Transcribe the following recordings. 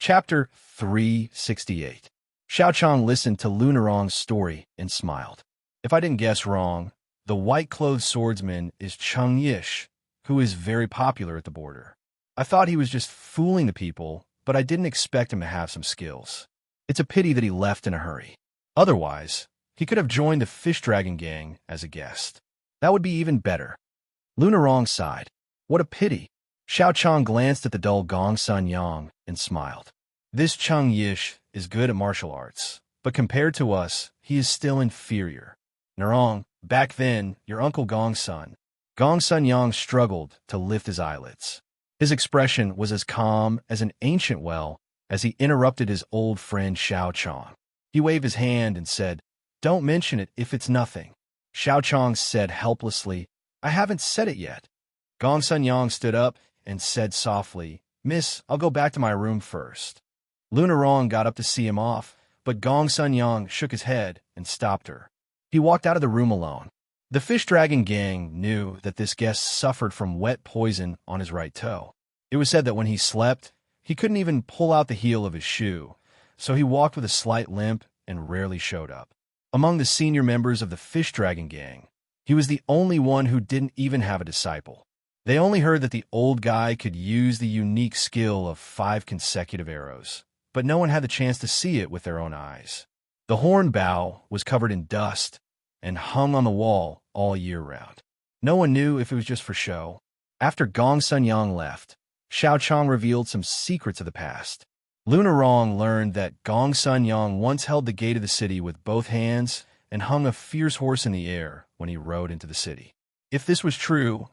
Chapter 368. Xiaochang listened to Lunarong's story and smiled. If I didn't guess wrong, the white-clothed swordsman is Cheng Yish, who is very popular at the border. I thought he was just fooling the people, but I didn't expect him to have some skills. It's a pity that he left in a hurry. Otherwise, he could have joined the Fish Dragon gang as a guest. That would be even better. Lunarong sighed. What a pity. Xiaochang glanced at the dull Gong Sun Yang and smiled. This Cheng Yish is good at martial arts, but compared to us, he is still inferior. Narong, back then, your uncle Gong Sun Yang struggled to lift his eyelids. His expression was as calm as an ancient well as he interrupted his old friend Xiaochang. He waved his hand and said, "Don't mention it if it's nothing." Xiaochang said helplessly, "I haven't said it yet." Gong Sun Yang stood up and said softly, "Miss, I'll go back to my room first." Lunarong got up to see him off, but Gong Sun Yang shook his head and stopped her. He walked out of the room alone. The Fish Dragon gang knew that this guest suffered from wet poison on his right toe. It was said that when he slept, he couldn't even pull out the heel of his shoe, so he walked with a slight limp and rarely showed up. Among the senior members of the Fish Dragon gang, he was the only one who didn't even have a disciple. They only heard that the old guy could use the unique skill of 5 consecutive arrows, but no one had the chance to see it with their own eyes. The horn bow was covered in dust and hung on the wall all year round. No one knew if it was just for show. After Gong Sun Yang left, Xiaochang revealed some secrets of the past. Lunarong learned that Gong Sun Yang once held the gate of the city with both hands and hung a fierce horse in the air when he rode into the city. If this was true,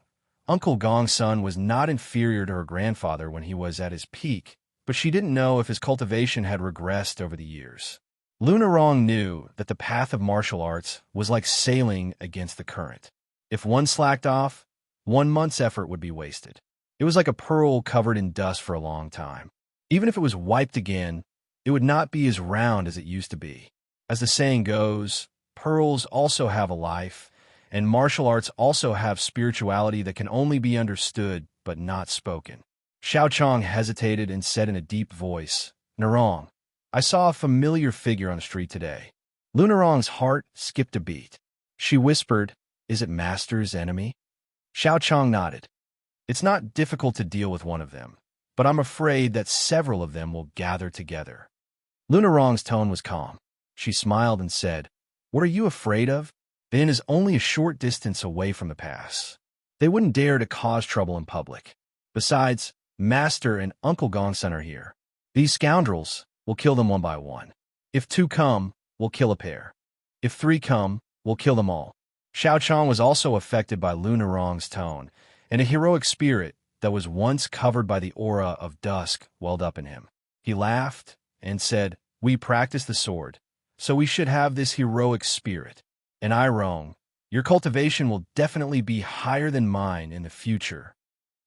Uncle Gong Sun was not inferior to her grandfather when he was at his peak, but she didn't know if his cultivation had regressed over the years. Lunarong knew that the path of martial arts was like sailing against the current. If one slacked off, 1 month's effort would be wasted. It was like a pearl covered in dust for a long time. Even if it was wiped again, it would not be as round as it used to be. As the saying goes, pearls also have a life, and martial arts also have spirituality that can only be understood but not spoken. Xiaochang hesitated and said in a deep voice, "Narong, I saw a familiar figure on the street today." Lunarong's heart skipped a beat. She whispered, "Is it Master's enemy?" Xiaochang nodded. "It's not difficult to deal with one of them, but I'm afraid that several of them will gather together." Lunarong's tone was calm. She smiled and said, "What are you afraid of? The inn is only a short distance away from the pass. They wouldn't dare to cause trouble in public. Besides, Master and Uncle Gongsun are here. These scoundrels will kill them one by one. If 2 come, we'll kill a pair. If 3 come, we'll kill them all." Xiaochang was also affected by Lunarong's tone, and a heroic spirit that was once covered by the aura of dusk welled up in him. He laughed and said, "We practice the sword, so we should have this heroic spirit. And I wrong. Your cultivation will definitely be higher than mine in the future."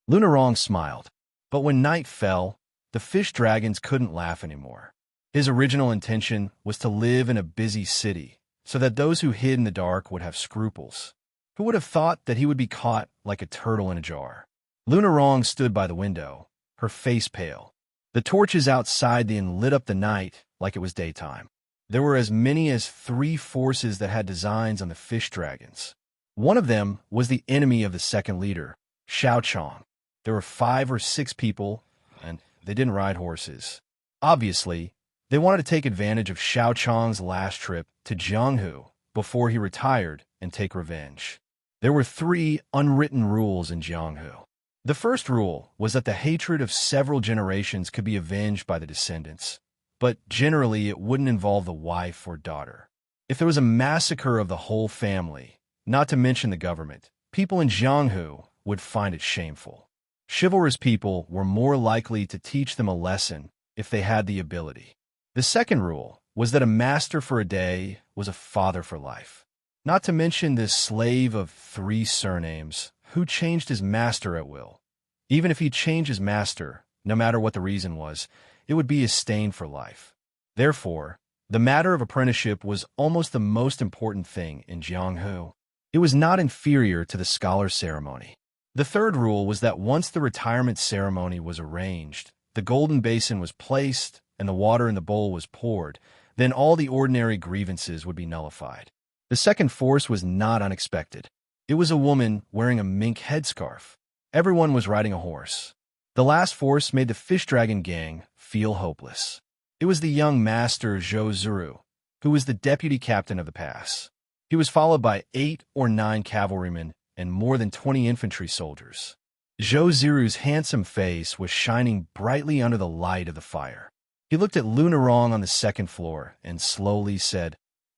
Lunarong smiled. But when night fell, the fish dragons couldn't laugh anymore. His original intention was to live in a busy city, so that those who hid in the dark would have scruples. Who would have thought that he would be caught like a turtle in a jar? Lunarong stood by the window, her face pale. The torches outside the inn lit up the night like it was daytime. There were as many as 3 forces that had designs on the fish dragons. One of them was the enemy of the second leader, Xiaochang. There were 5 or 6 people, and they didn't ride horses. Obviously, they wanted to take advantage of Xiaochang's last trip to Jianghu before he retired and take revenge. There were 3 unwritten rules in Jianghu. The first rule was that the hatred of several generations could be avenged by the descendants, but generally it wouldn't involve the wife or daughter. If there was a massacre of the whole family, not to mention the government, people in Jianghu would find it shameful. Chivalrous people were more likely to teach them a lesson if they had the ability. The second rule was that a master for a day was a father for life. Not to mention this slave of 3 surnames who changed his master at will. Even if he changed his master, no matter what the reason was, it would be a stain for life. Therefore, the matter of apprenticeship was almost the most important thing in Jianghu. It was not inferior to the scholar ceremony. The third rule was that once the retirement ceremony was arranged, the golden basin was placed, and the water in the bowl was poured, then all the ordinary grievances would be nullified. The second force was not unexpected. It was a woman wearing a mink headscarf. Everyone was riding a horse. The last force made the fish dragon gang feel hopeless. It was the young master Zhou Ziru, who was the deputy captain of the pass. He was followed by 8 or 9 cavalrymen and more than 20 infantry soldiers. Zhou Ziru's handsome face was shining brightly under the light of the fire. He looked at Lunarong on the second floor and slowly said,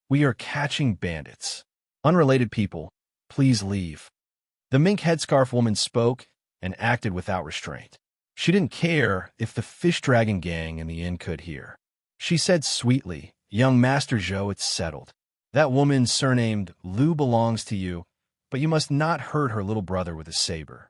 "We are catching bandits. Unrelated people, please leave." The mink headscarf woman spoke and acted without restraint. She didn't care if the fish dragon gang in the inn could hear. She said sweetly, "Young Master Zhou, it's settled. That woman surnamed Lu belongs to you, but you must not hurt her little brother with a saber."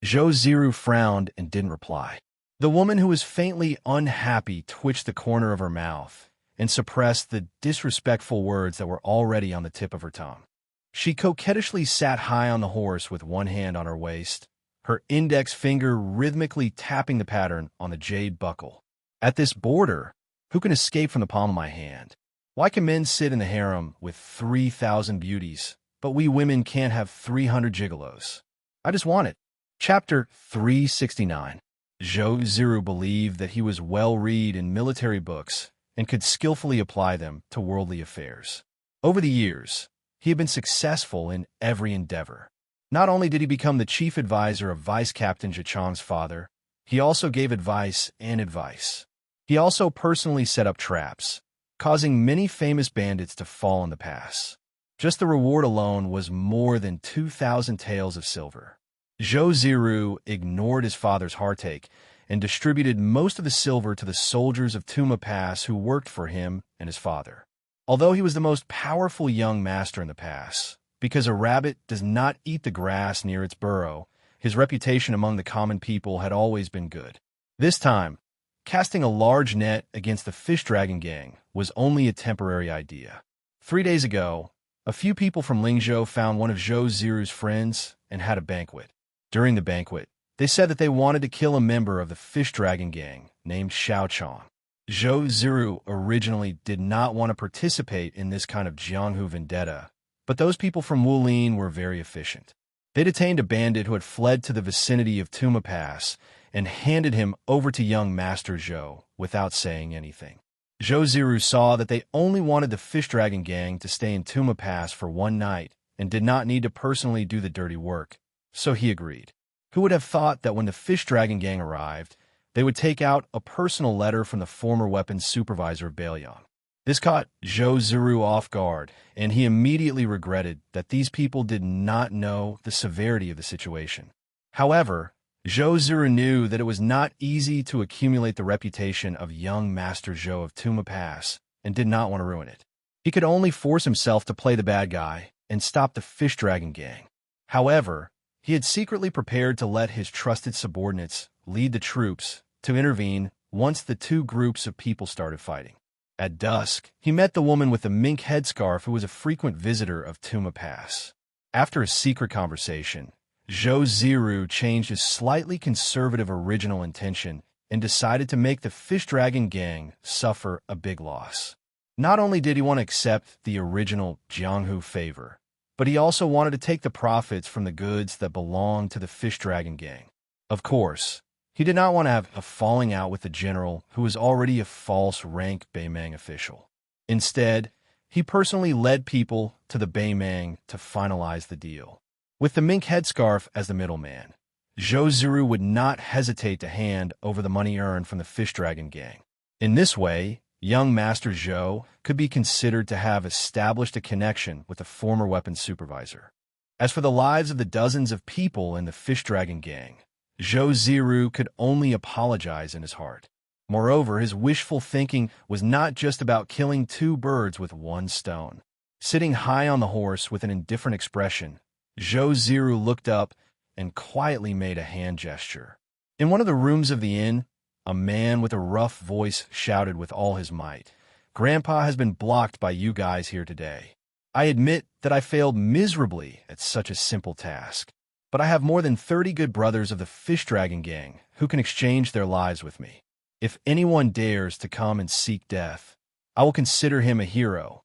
Zhou Ziru frowned and didn't reply. The woman, who was faintly unhappy, twitched the corner of her mouth and suppressed the disrespectful words that were already on the tip of her tongue. She coquettishly sat high on the horse with one hand on her waist, her index finger rhythmically tapping the pattern on the jade buckle. "At this border, who can escape from the palm of my hand? Why can men sit in the harem with 3,000 beauties, but we women can't have 300 gigolos? I just want it." Chapter 369. Zhou Ziru believed that he was well-read in military books and could skillfully apply them to worldly affairs. Over the years, he had been successful in every endeavor. Not only did he become the chief advisor of Vice Captain Zhichang's father, he also gave advice and advice. He also personally set up traps, causing many famous bandits to fall in the pass. Just the reward alone was more than 2,000 taels of silver. Zhou Ziru ignored his father's heartache and distributed most of the silver to the soldiers of Tuma Pass who worked for him and his father. Although he was the most powerful young master in the pass, because a rabbit does not eat the grass near its burrow, his reputation among the common people had always been good. This time, casting a large net against the fish dragon gang was only a temporary idea. 3 days ago, a few people from Lingzhou found one of Zhou Ziru's friends and had a banquet. During the banquet, they said that they wanted to kill a member of the fish dragon gang named Xiaochang. Zhou Ziru originally did not want to participate in this kind of Jianghu vendetta, but those people from Wulin were very efficient. They detained a bandit who had fled to the vicinity of Tuma Pass and handed him over to young Master Zhou without saying anything. Zhou Ziru saw that they only wanted the fish dragon gang to stay in Tuma Pass for one night and did not need to personally do the dirty work, so he agreed. Who would have thought that when the fish dragon gang arrived, they would take out a personal letter from the former weapons supervisor of Bailiang? This caught Zhou Ziru off guard, and he immediately regretted that these people did not know the severity of the situation. However, Zhou Ziru knew that it was not easy to accumulate the reputation of young Master Zhou of Tuma Pass and did not want to ruin it. He could only force himself to play the bad guy and stop the fish dragon gang. However, he had secretly prepared to let his trusted subordinates lead the troops to intervene once the two groups of people started fighting. At dusk, he met the woman with the mink headscarf who was a frequent visitor of Tuma Pass. After a secret conversation, Zhou Ziru changed his slightly conservative original intention and decided to make the fish dragon gang suffer a big loss. Not only did he want to accept the original Jianghu favor, but he also wanted to take the profits from the goods that belonged to the fish dragon gang. Of course, he did not want to have a falling out with the general who was already a false-rank Beimang official. Instead, he personally led people to the Beimang to finalize the deal. With the mink headscarf as the middleman, Zhou Ziru would not hesitate to hand over the money earned from the fish dragon gang. In this way, young Master Zhou could be considered to have established a connection with the former weapons supervisor. As for the lives of the dozens of people in the fish dragon gang, Zhou Ziru could only apologize in his heart. Moreover, his wishful thinking was not just about killing 2 birds with 1 stone. Sitting high on the horse with an indifferent expression, Zhou Ziru looked up and quietly made a hand gesture. In one of the rooms of the inn, a man with a rough voice shouted with all his might, "Grandpa has been blocked by you guys here today. I admit that I failed miserably at such a simple task, but I have more than 30 good brothers of the Fish Dragon Gang who can exchange their lives with me. If anyone dares to come and seek death, I will consider him a hero."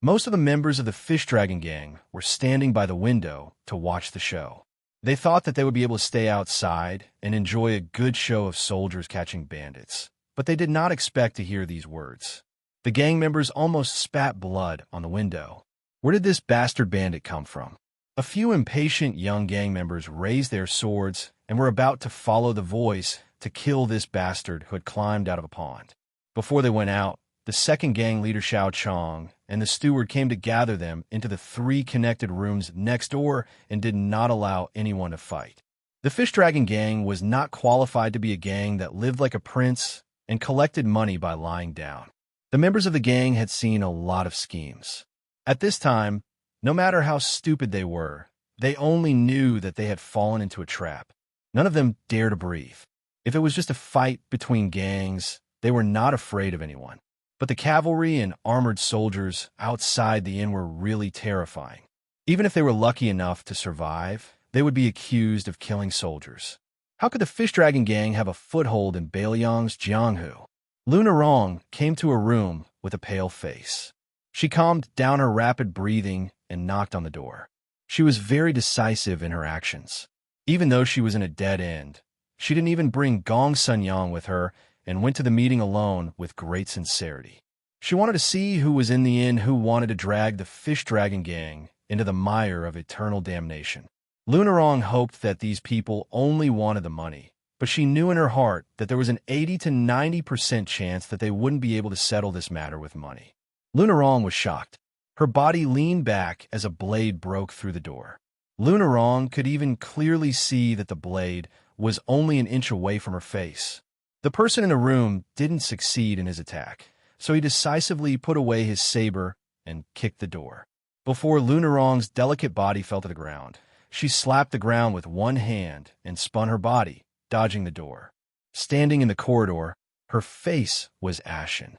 Most of the members of the Fish Dragon Gang were standing by the window to watch the show. They thought that they would be able to stay outside and enjoy a good show of soldiers catching bandits, but they did not expect to hear these words. The gang members almost spat blood on the window. Where did this bastard bandit come from? A few impatient young gang members raised their swords and were about to follow the voice to kill this bastard who had climbed out of a pond. Before they went out, the second gang leader Xianxia and the steward came to gather them into the 3 connected rooms next door and did not allow anyone to fight. The Fish Dragon Gang was not qualified to be a gang that lived like a prince and collected money by lying down. The members of the gang had seen a lot of schemes. At this time, no matter how stupid they were, they only knew that they had fallen into a trap. None of them dared to breathe. If it was just a fight between gangs, they were not afraid of anyone. But the cavalry and armored soldiers outside the inn were really terrifying. Even if they were lucky enough to survive, they would be accused of killing soldiers. How could the Fish Dragon Gang have a foothold in Bailiang's Jianghu? Lunarong came to her room with a pale face. She calmed down her rapid breathing and knocked on the door. She was very decisive in her actions. Even though she was in a dead end, she didn't even bring Gong Sunyang with her and went to the meeting alone with great sincerity. She wanted to see who was in the inn who wanted to drag the Fish Dragon Gang into the mire of eternal damnation. Lunarong hoped that these people only wanted the money, but she knew in her heart that there was an 80 to 90% chance that they wouldn't be able to settle this matter with money. Lunarong was shocked. Her body leaned back as a blade broke through the door. Lunarong could even clearly see that the blade was only an inch away from her face. The person in the room didn't succeed in his attack, so he decisively put away his saber and kicked the door. Before Lunarong's delicate body fell to the ground, she slapped the ground with one hand and spun her body, dodging the door. Standing in the corridor, her face was ashen.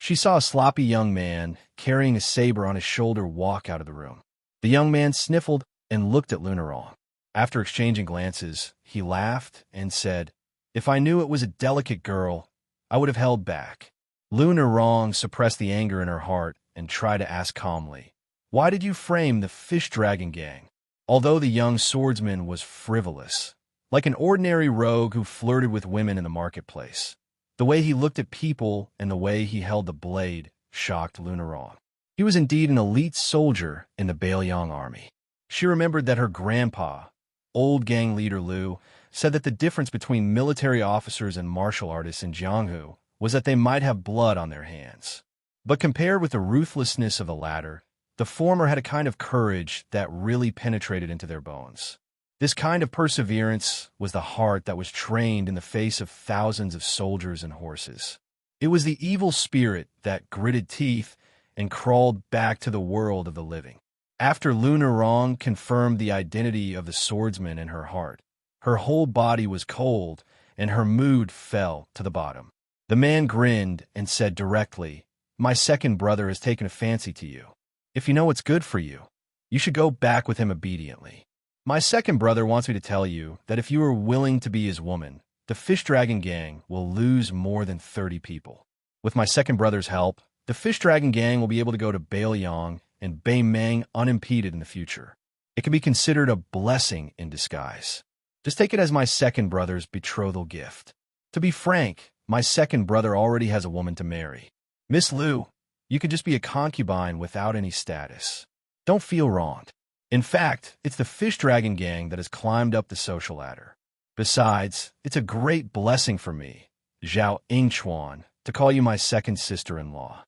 She saw a sloppy young man carrying a saber on his shoulder walk out of the room. The young man sniffled and looked at Lunarong. After exchanging glances, he laughed and said, "If I knew it was a delicate girl, I would have held back." Lunarong suppressed the anger in her heart and tried to ask calmly, "Why did you frame the Fish Dragon Gang?" Although the young swordsman was frivolous, like an ordinary rogue who flirted with women in the marketplace, the way he looked at people and the way he held the blade shocked Lunarong. He was indeed an elite soldier in the Bailiang army. She remembered that her grandpa, old gang leader Lu, said that the difference between military officers and martial artists in Jianghu was that they might have blood on their hands. But compared with the ruthlessness of the latter, the former had a kind of courage that really penetrated into their bones. This kind of perseverance was the heart that was trained in the face of thousands of soldiers and horses. It was the evil spirit that gritted teeth and crawled back to the world of the living. After Lunarong confirmed the identity of the swordsman in her heart, her whole body was cold and her mood fell to the bottom. The man grinned and said directly, "My second brother has taken a fancy to you. If you know what's good for you, you should go back with him obediently. My second brother wants me to tell you that if you are willing to be his woman, the Fish Dragon Gang will lose more than 30 people. With my second brother's help, the Fish Dragon Gang will be able to go to Bailiang and Baimeng unimpeded in the future. It can be considered a blessing in disguise. Just take it as my second brother's betrothal gift. To be frank, my second brother already has a woman to marry. Miss Lu, you could just be a concubine without any status. Don't feel wronged. In fact, it's the Fish Dragon Gang that has climbed up the social ladder. Besides, it's a great blessing for me, Xianxia, to call you my second sister-in-law."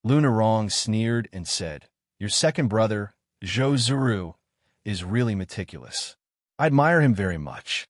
Lunarong sneered and said, "Your second brother, Zhou Zuru, is really meticulous. I admire him very much."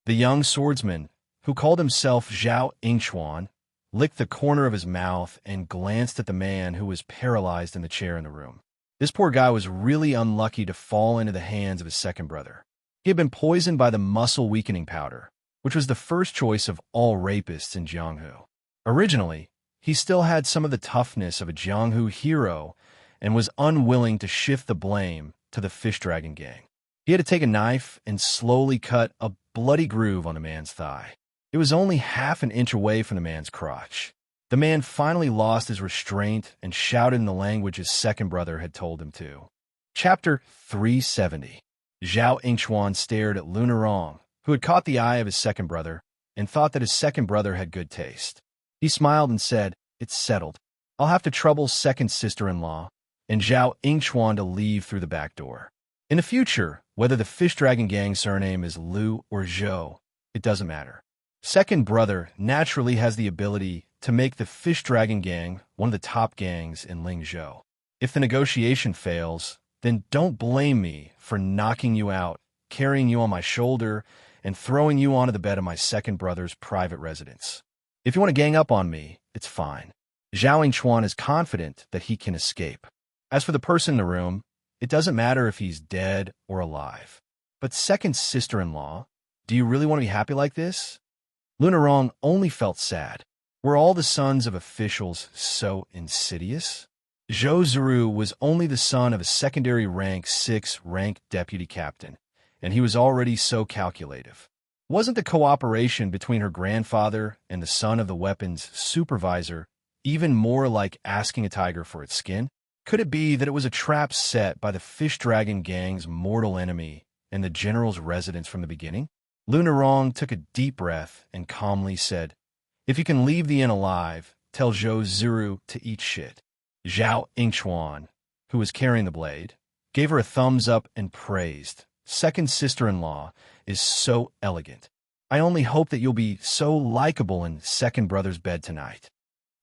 The young swordsman, who called himself Zhao Yingchuan, licked the corner of his mouth and glanced at the man who was paralyzed in the chair in the room. This poor guy was really unlucky to fall into the hands of his second brother. He had been poisoned by the muscle-weakening powder, which was the first choice of all rapists in Jianghu. Originally, he still had some of the toughness of a Jianghu hero and was unwilling to shift the blame to the Fish Dragon Gang. He had to take a knife and slowly cut a bloody groove on the man's thigh. It was only half an inch away from the man's crotch. The man finally lost his restraint and shouted in the language his second brother had told him to. Chapter 370. Zhao Yingchuan stared at Lunarong, who had caught the eye of his second brother, and thought that his second brother had good taste. He smiled and said, "It's settled. I'll have to trouble second sister-in-law," and Zhao Yingchuan to leave through the back door. In the future, whether the Fish Dragon Gang surname is Lu or Zhou, it doesn't matter. Second brother naturally has the ability to make the Fish Dragon Gang one of the top gangs in Lingzhou. If the negotiation fails, then don't blame me for knocking you out, carrying you on my shoulder, and throwing you onto the bed of my second brother's private residence. If you want to gang up on me, it's fine. Zhao Yingchuan is confident that he can escape. As for the person in the room, it doesn't matter if he's dead or alive. But second sister-in-law, do you really want to be happy like this? Lunarong only felt sad. Were all the sons of officials so insidious? Zhou Ziru was only the son of a secondary rank 6 rank deputy captain, and he was already so calculative. Wasn't the cooperation between her grandfather and the son of the weapons supervisor even more like asking a tiger for its skin? Could it be that it was a trap set by the Fish Dragon Gang's mortal enemy and the general's residence from the beginning? Lunarong took a deep breath and calmly said, "If you can leave the inn alive, tell Zhou Ziru to eat shit." Zhao Yingchuan, who was carrying the blade, gave her a thumbs up and praised, "Second sister-in-law is so elegant. I only hope that you'll be so likable in second brother's bed tonight."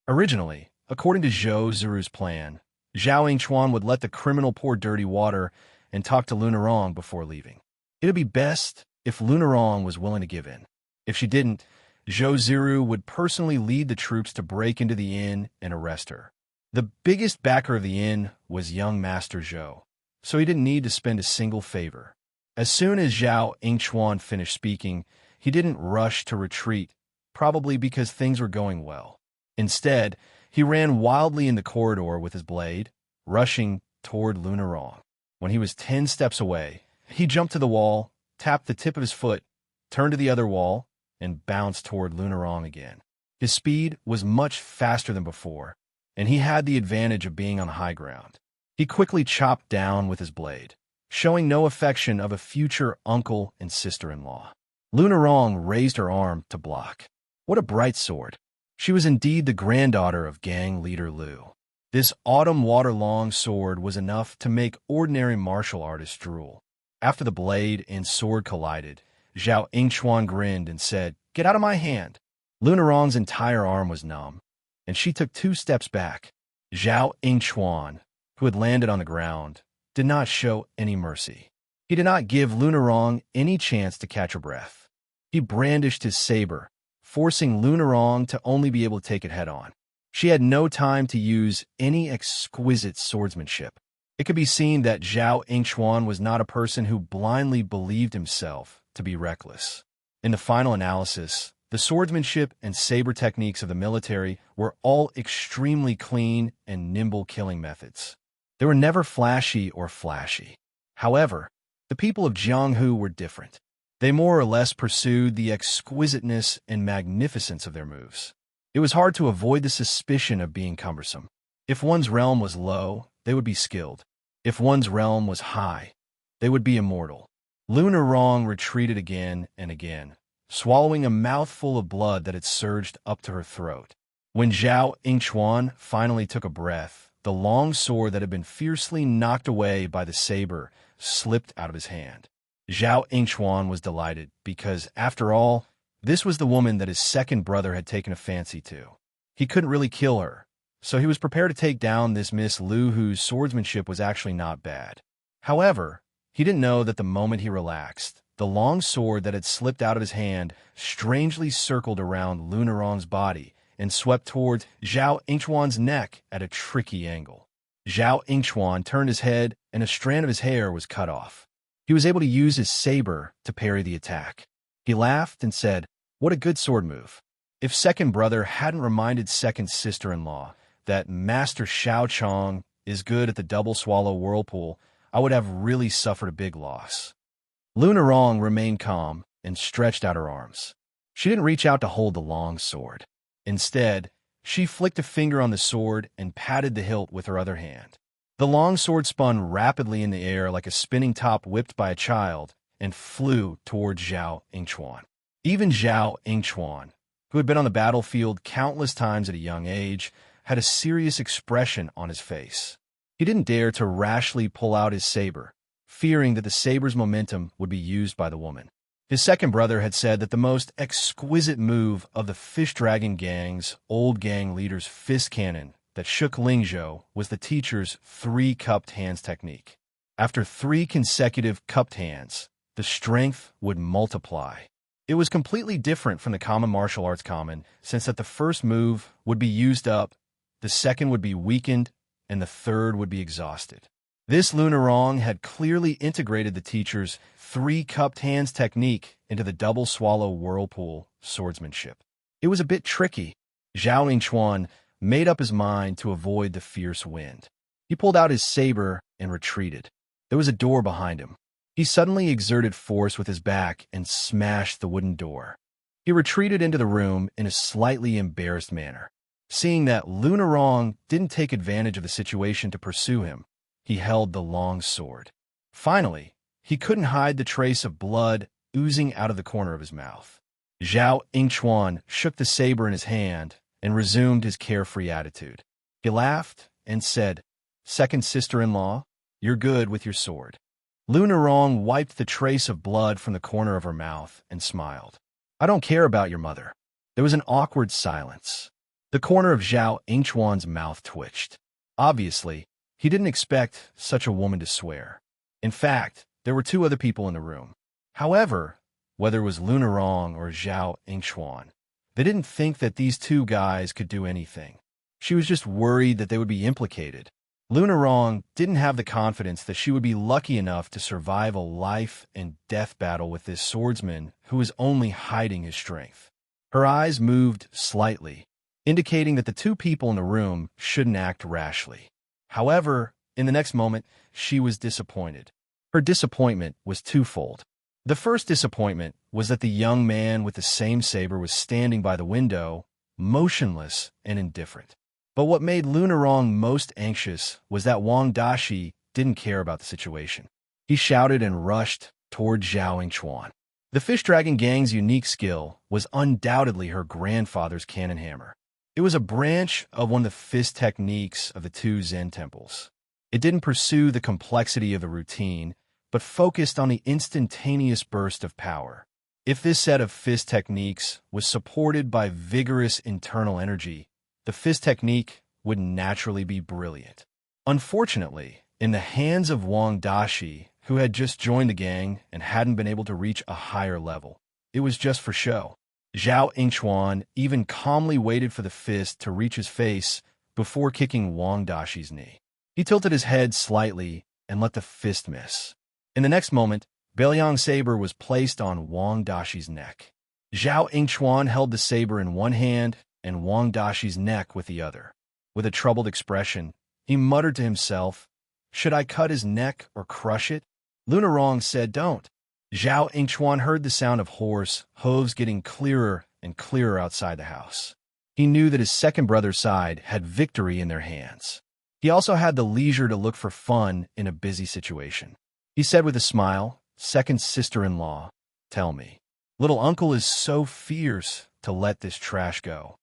Originally, according to Zhou Ziru's plan, Zhao Yingchuan would let the criminal pour dirty water and talk to Lunarong before leaving. It would be best if Lunarong was willing to give in. If she didn't, Zhou Ziru would personally lead the troops to break into the inn and arrest her. The biggest backer of the inn was young Master Zhou, so he didn't need to spend a single favor. As soon as Zhao Yingchuan finished speaking, he didn't rush to retreat, probably because things were going well. Instead, he ran wildly in the corridor with his blade, rushing toward Lunarong. When he was 10 steps away, he jumped to the wall, tapped the tip of his foot, turned to the other wall, and bounced toward Lunarong again. His speed was much faster than before, and he had the advantage of being on high ground. He quickly chopped down with his blade, showing no affection of a future uncle and sister-in-law. Lunarong raised her arm to block. What a bright sword! She was indeed the granddaughter of gang leader Lu. This autumn water-long sword was enough to make ordinary martial artists drool. After the blade and sword collided, Zhao Yingchuan grinned and said, "Get out of my hand." Lunarong's entire arm was numb, and she took 2 steps back. Zhao Yingchuan, who had landed on the ground, did not show any mercy. He did not give Lunarong any chance to catch her breath. He brandished his saber, forcing Lunarong to only be able to take it head-on. She had no time to use any exquisite swordsmanship. It could be seen that Zhao Yingchuan was not a person who blindly believed himself to be reckless. In the final analysis, the swordsmanship and saber techniques of the military were all extremely clean and nimble killing methods. They were never flashy or flashy. However, the people of Jianghu were different. They more or less pursued the exquisiteness and magnificence of their moves. It was hard to avoid the suspicion of being cumbersome. If one's realm was low, they would be skilled. If one's realm was high, they would be immortal. Lunarong retreated again and again, swallowing a mouthful of blood that had surged up to her throat. When Zhao Yingchuan finally took a breath, the long sword that had been fiercely knocked away by the saber slipped out of his hand. Zhao Yingchuan was delighted because, after all, this was the woman that his second brother had taken a fancy to. He couldn't really kill her, so he was prepared to take down this Miss Lu whose swordsmanship was actually not bad. However, he didn't know that the moment he relaxed, the long sword that had slipped out of his hand strangely circled around Lunarong's body and swept towards Zhao Yingchuan's neck at a tricky angle. Zhao Yingchuan turned his head and a strand of his hair was cut off. He was able to use his saber to parry the attack. He laughed and said, "What a good sword move." If second brother hadn't reminded second sister-in-law that Master Xiaochong is good at the double swallow whirlpool, I would have really suffered a big loss. Lunarong remained calm and stretched out her arms. She didn't reach out to hold the long sword. Instead, she flicked a finger on the sword and patted the hilt with her other hand. The long sword spun rapidly in the air like a spinning top whipped by a child and flew toward Zhao Yingchuan. Even Zhao Yingchuan, who had been on the battlefield countless times at a young age, had a serious expression on his face. He didn't dare to rashly pull out his saber, fearing that the saber's momentum would be used by the woman. His second brother had said that the most exquisite move of the Fish Dragon Gang's old gang leader's fist cannon that shook Lingzhou was the teacher's 3 cupped hands technique. After 3 consecutive cupped hands, the strength would multiply. It was completely different from the common martial arts common, since that the first move would be used up, the second would be weakened, and the third would be exhausted. This Lunarong had clearly integrated the teacher's 3 cupped hands technique into the double swallow whirlpool swordsmanship. It was a bit tricky. Zhao Yingchuan made up his mind to avoid the fierce wind. He pulled out his saber and retreated. There was a door behind him. He suddenly exerted force with his back and smashed the wooden door. He retreated into the room in a slightly embarrassed manner. Seeing that Lunarong didn't take advantage of the situation to pursue him, he held the long sword. Finally, he couldn't hide the trace of blood oozing out of the corner of his mouth. Zhao Yingchuan shook the saber in his hand and resumed his carefree attitude. He laughed and said, "Second sister-in-law, you're good with your sword." Lunarong wiped the trace of blood from the corner of her mouth and smiled. "I don't care about your mother." There was an awkward silence. The corner of Zhao Yingchuan's mouth twitched. Obviously, he didn't expect such a woman to swear. In fact, there were 2 other people in the room. However, whether it was Lunarong or Zhao Yingchuan, they didn't think that these 2 guys could do anything. She was just worried that they would be implicated. Lunarong didn't have the confidence that she would be lucky enough to survive a life and death battle with this swordsman who was only hiding his strength. Her eyes moved slightly, indicating that the 2 people in the room shouldn't act rashly. However, in the next moment, she was disappointed. Her disappointment was twofold. The first disappointment was that the young man with the same saber was standing by the window, motionless and indifferent. But what made Lunarong most anxious was that Wang Dashi didn't care about the situation. He shouted and rushed toward Zhao Yingchuan. The Fish Dragon Gang's unique skill was undoubtedly her grandfather's cannon hammer. It was a branch of one of the fist techniques of the 2 Zen temples. It didn't pursue the complexity of the routine, but focused on the instantaneous burst of power. If this set of fist techniques was supported by vigorous internal energy, the fist technique would naturally be brilliant. Unfortunately, in the hands of Wang Dashi, who had just joined the gang and hadn't been able to reach a higher level, it was just for show. Zhao Yingchuan even calmly waited for the fist to reach his face before kicking Wang Dashi's knee. He tilted his head slightly and let the fist miss. In the next moment, Beiliang's saber was placed on Wang Dashi's neck. Zhao Yingchuan held the saber in one hand and Wang Dashi's neck with the other. With a troubled expression, he muttered to himself, "Should I cut his neck or crush it?" Lunarong said, "Don't." Zhao Yingchuan heard the sound of horse hooves getting clearer and clearer outside the house. He knew that his second brother's side had victory in their hands. He also had the leisure to look for fun in a busy situation. He said with a smile, "Second sister-in-law, tell me. Little uncle is so fierce to let this trash go."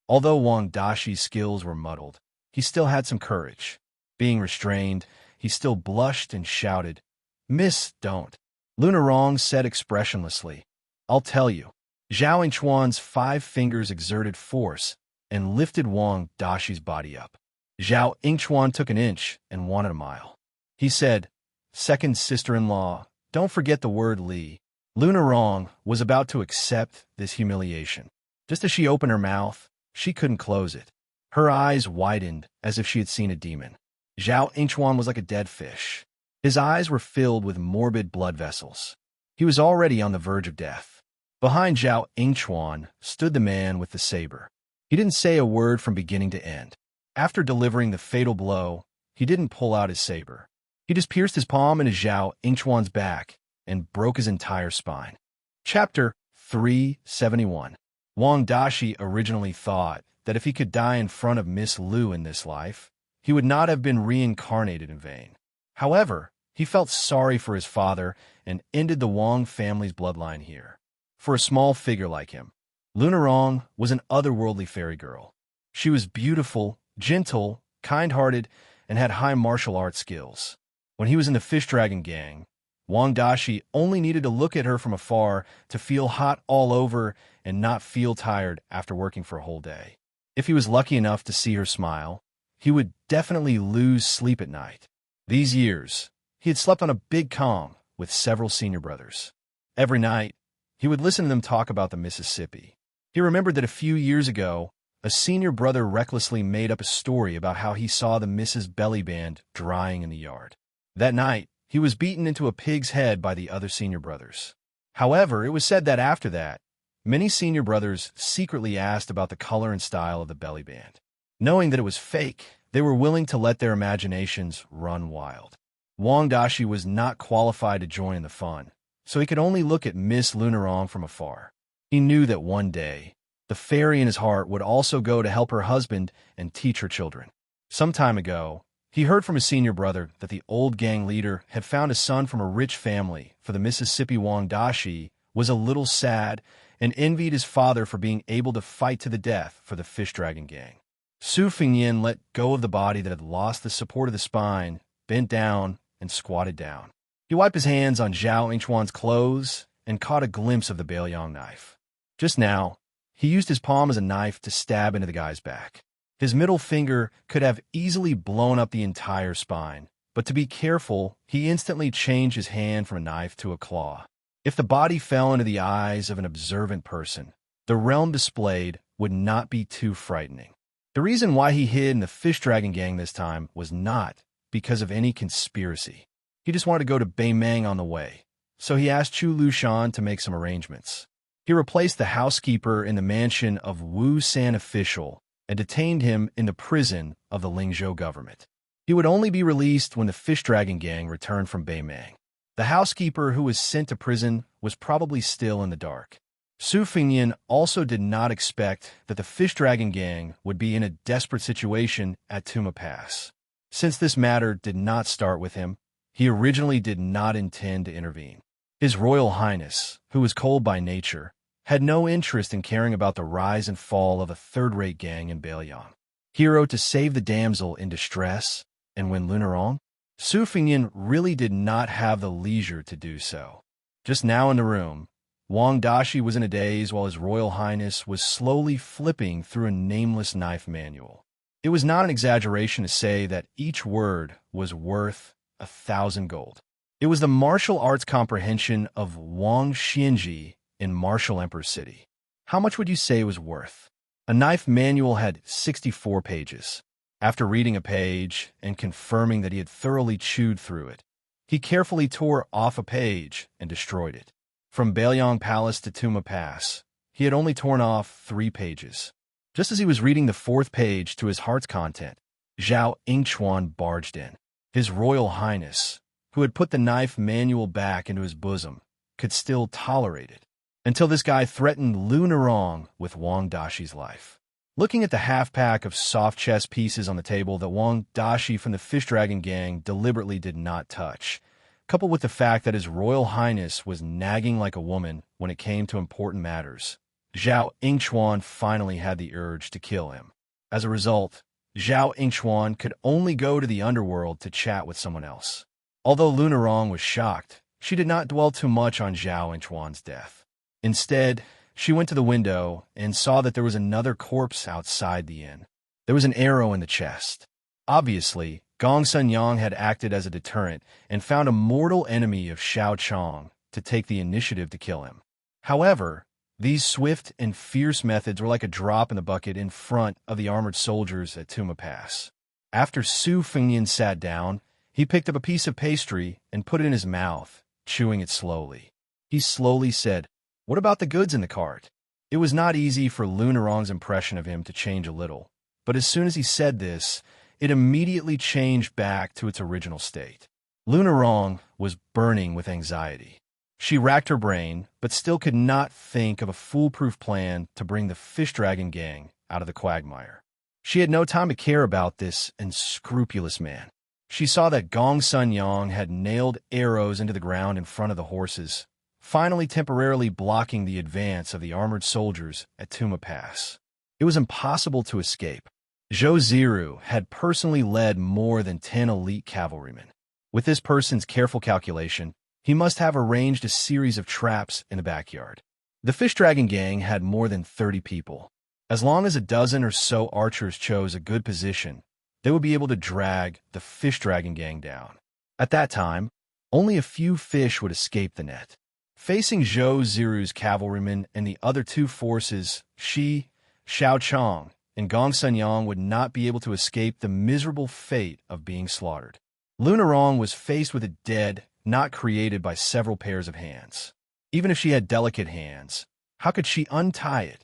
Although Wang Dashi's skills were muddled, he still had some courage. Being restrained, he still blushed and shouted, "Miss, don't." Lunarong said expressionlessly, "I'll tell you." Zhao Yingchuan's 5 fingers exerted force and lifted Wang Dashi's body up. Zhao Yingchuan took an inch and wanted a mile. He said, "Second sister-in-law, don't forget the word Li." Lunarong was about to accept this humiliation. Just as she opened her mouth, she couldn't close it. Her eyes widened as if she had seen a demon. Zhao Yingchuan was like a dead fish. His eyes were filled with morbid blood vessels. He was already on the verge of death. Behind Zhao Yingchuan stood the man with the saber. He didn't say a word from beginning to end. After delivering the fatal blow, he didn't pull out his saber. He just pierced his palm into Zhao Yingchuan's back and broke his entire spine. Chapter 371. Wang Dashi originally thought that if he could die in front of Miss Lu in this life, he would not have been reincarnated in vain. However, he felt sorry for his father and ended the Wang family's bloodline here. For a small figure like him, Lunarong was an otherworldly fairy girl. She was beautiful, gentle, kind-hearted, and had high martial arts skills. When he was in the Fish Dragon gang, Wang Dashi only needed to look at her from afar to feel hot all over and not feel tired after working for a whole day. If he was lucky enough to see her smile, he would definitely lose sleep at night. These years, he had slept on a big Kong with several senior brothers. Every night, he would listen to them talk about the Mississippi. He remembered that a few years ago, a senior brother recklessly made up a story about how he saw the Mrs. Belly Band drying in the yard. That night, he was beaten into a pig's head by the other senior brothers. However, it was said that after that, many senior brothers secretly asked about the color and style of the belly band. Knowing that it was fake, they were willing to let their imaginations run wild. Wang Dashi was not qualified to join in the fun, so he could only look at Miss Lunarong from afar. He knew that one day, the fairy in his heart would also go to help her husband and teach her children. Some time ago, he heard from his senior brother that the old gang leader had found a son from a rich family for the Mississippi. Wang Dashi was a little sad and envied his father for being able to fight to the death for the Fish Dragon gang. Su Fengyan let go of the body that had lost the support of the spine, bent down, and squatted down. He wiped his hands on Zhao Yingchuan's clothes and caught a glimpse of the Baoyang knife. Just now, he used his palm as a knife to stab into the guy's back. His middle finger could have easily blown up the entire spine, but to be careful, he instantly changed his hand from a knife to a claw. If the body fell into the eyes of an observant person, the realm displayed would not be too frightening. The reason why he hid in the Fish Dragon gang this time was not because of any conspiracy. He just wanted to go to Beimeng on the way, so he asked Chu Lushan to make some arrangements. He replaced the housekeeper in the mansion of Wu San official and detained him in the prison of the Lingzhou government. He would only be released when the Fish Dragon gang returned from Beimeng. The housekeeper who was sent to prison was probably still in the dark. Su Fengyan also did not expect that the Fish Dragon gang would be in a desperate situation at Tuma Pass. Since this matter did not start with him, he originally did not intend to intervene. His Royal Highness, who was cold by nature, had no interest in caring about the rise and fall of a third-rate gang in Baoyang. Hero to save the damsel in distress and win Lunarong? Su Fengyan really did not have the leisure to do so. Just now in the room, Wang Dashi was in a daze while his Royal Highness was slowly flipping through a nameless knife manual. It was not an exaggeration to say that each word was worth 1,000 gold. It was the martial arts comprehension of Wang Xianxia in Martial Emperor City. How much would you say it was worth? A knife manual had 64 pages. After reading a page and confirming that he had thoroughly chewed through it, he carefully tore off a page and destroyed it. From Baoyang Palace to Tuma Pass, he had only torn off 3 pages. Just as he was reading the 4th page to his heart's content, Zhao Yingchuan barged in. His Royal Highness, who had put the knife manual back into his bosom, could still tolerate it, until this guy threatened Lunarong with Wang Dashi's life. Looking at the half-pack of soft chess pieces on the table that Wang Dashi from the Fish Dragon gang deliberately did not touch, coupled with the fact that his Royal Highness was nagging like a woman when it came to important matters, Zhao Yingchuan finally had the urge to kill him. As a result, Zhao Yingchuan could only go to the underworld to chat with someone else. Although Lunarong was shocked, she did not dwell too much on Zhao Yingchuan's death. Instead, she went to the window and saw that there was another corpse outside the inn. There was an arrow in the chest. Obviously, Gong Sun Yang had acted as a deterrent and found a mortal enemy of Xiao Chong to take the initiative to kill him. However, these swift and fierce methods were like a drop in the bucket in front of the armored soldiers at Tuma Pass. After Su Fengyan sat down, he picked up a piece of pastry and put it in his mouth, chewing it slowly. He slowly said, "What about the goods in the cart?" It was not easy for Lunarong's impression of him to change a little, but as soon as he said this, it immediately changed back to its original state. Lunarong was burning with anxiety. She racked her brain, but still could not think of a foolproof plan to bring the Fish Dragon gang out of the quagmire. She had no time to care about this unscrupulous man. She saw that Gong Sun Yang had nailed arrows into the ground in front of the horses, finally temporarily blocking the advance of the armored soldiers at Tuma Pass. It was impossible to escape. Zhou Ziru had personally led more than 10 elite cavalrymen. With this person's careful calculation, he must have arranged a series of traps in the backyard. The Fish Dragon gang had more than 30 people. As long as a dozen or so archers chose a good position, they would be able to drag the Fish Dragon gang down. At that time, only a few fish would escape the net. Facing Zhou Ziru's cavalrymen and the other two forces, Xiaochang, and Gong Sun Yang would not be able to escape the miserable fate of being slaughtered. Lunarong was faced with a dead, not created by several pairs of hands. Even if she had delicate hands, how could she untie it?